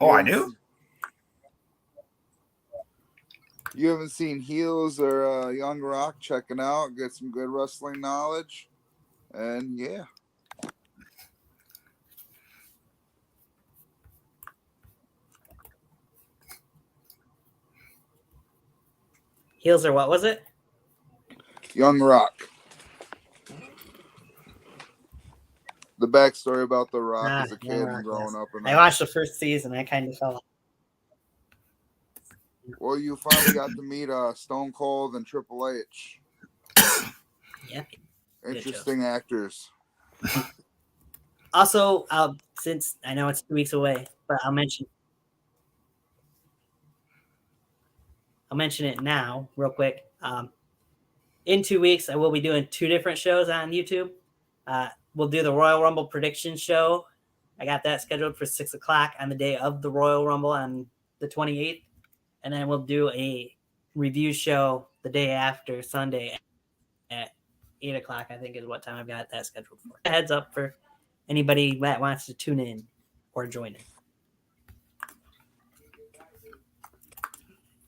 Oh, I do? You haven't seen Heels or Young Rock, checking out, get some good wrestling knowledge. And yeah. Heels or what was it? Young Rock. The backstory about The Rock as a kid and growing up. I watched the first season. I kind of fell. Well, you finally got to meet Stone Cold and Triple H. Yeah. Interesting actors. Also, since I know it's 2 weeks away, but I'll mention it now real quick. In 2 weeks, I will be doing 2 different shows on YouTube. We'll do the Royal Rumble prediction show. I got that scheduled for 6 o'clock on the day of the Royal Rumble on the 28th. And then we'll do a review show the day after, Sunday at 8 o'clock, I think is what time I've got that scheduled for. A heads up for anybody that wants to tune in or join in.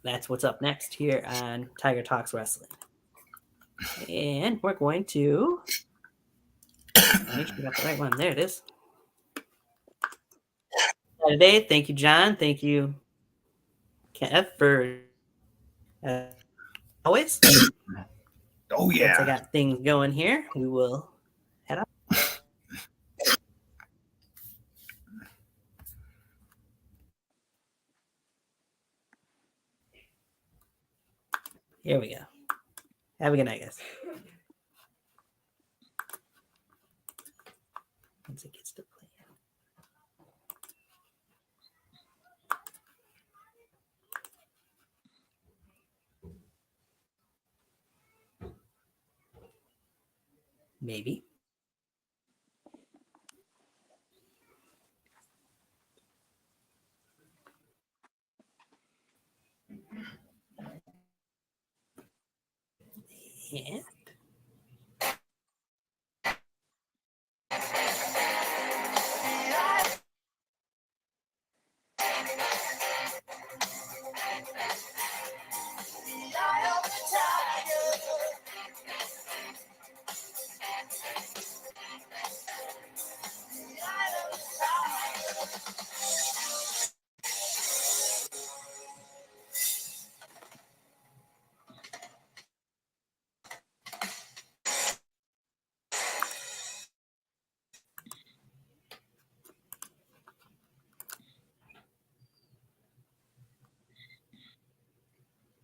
That's what's up next here on Tiger Talks Wrestling. And we're going to make sure we got the right one. There it is. Today, thank you, John. Thank you, Kev, for always. Oh yeah. Once I got things going here, we will head up. Here we go. Have a good night, guys. Once it gets to play. Maybe. And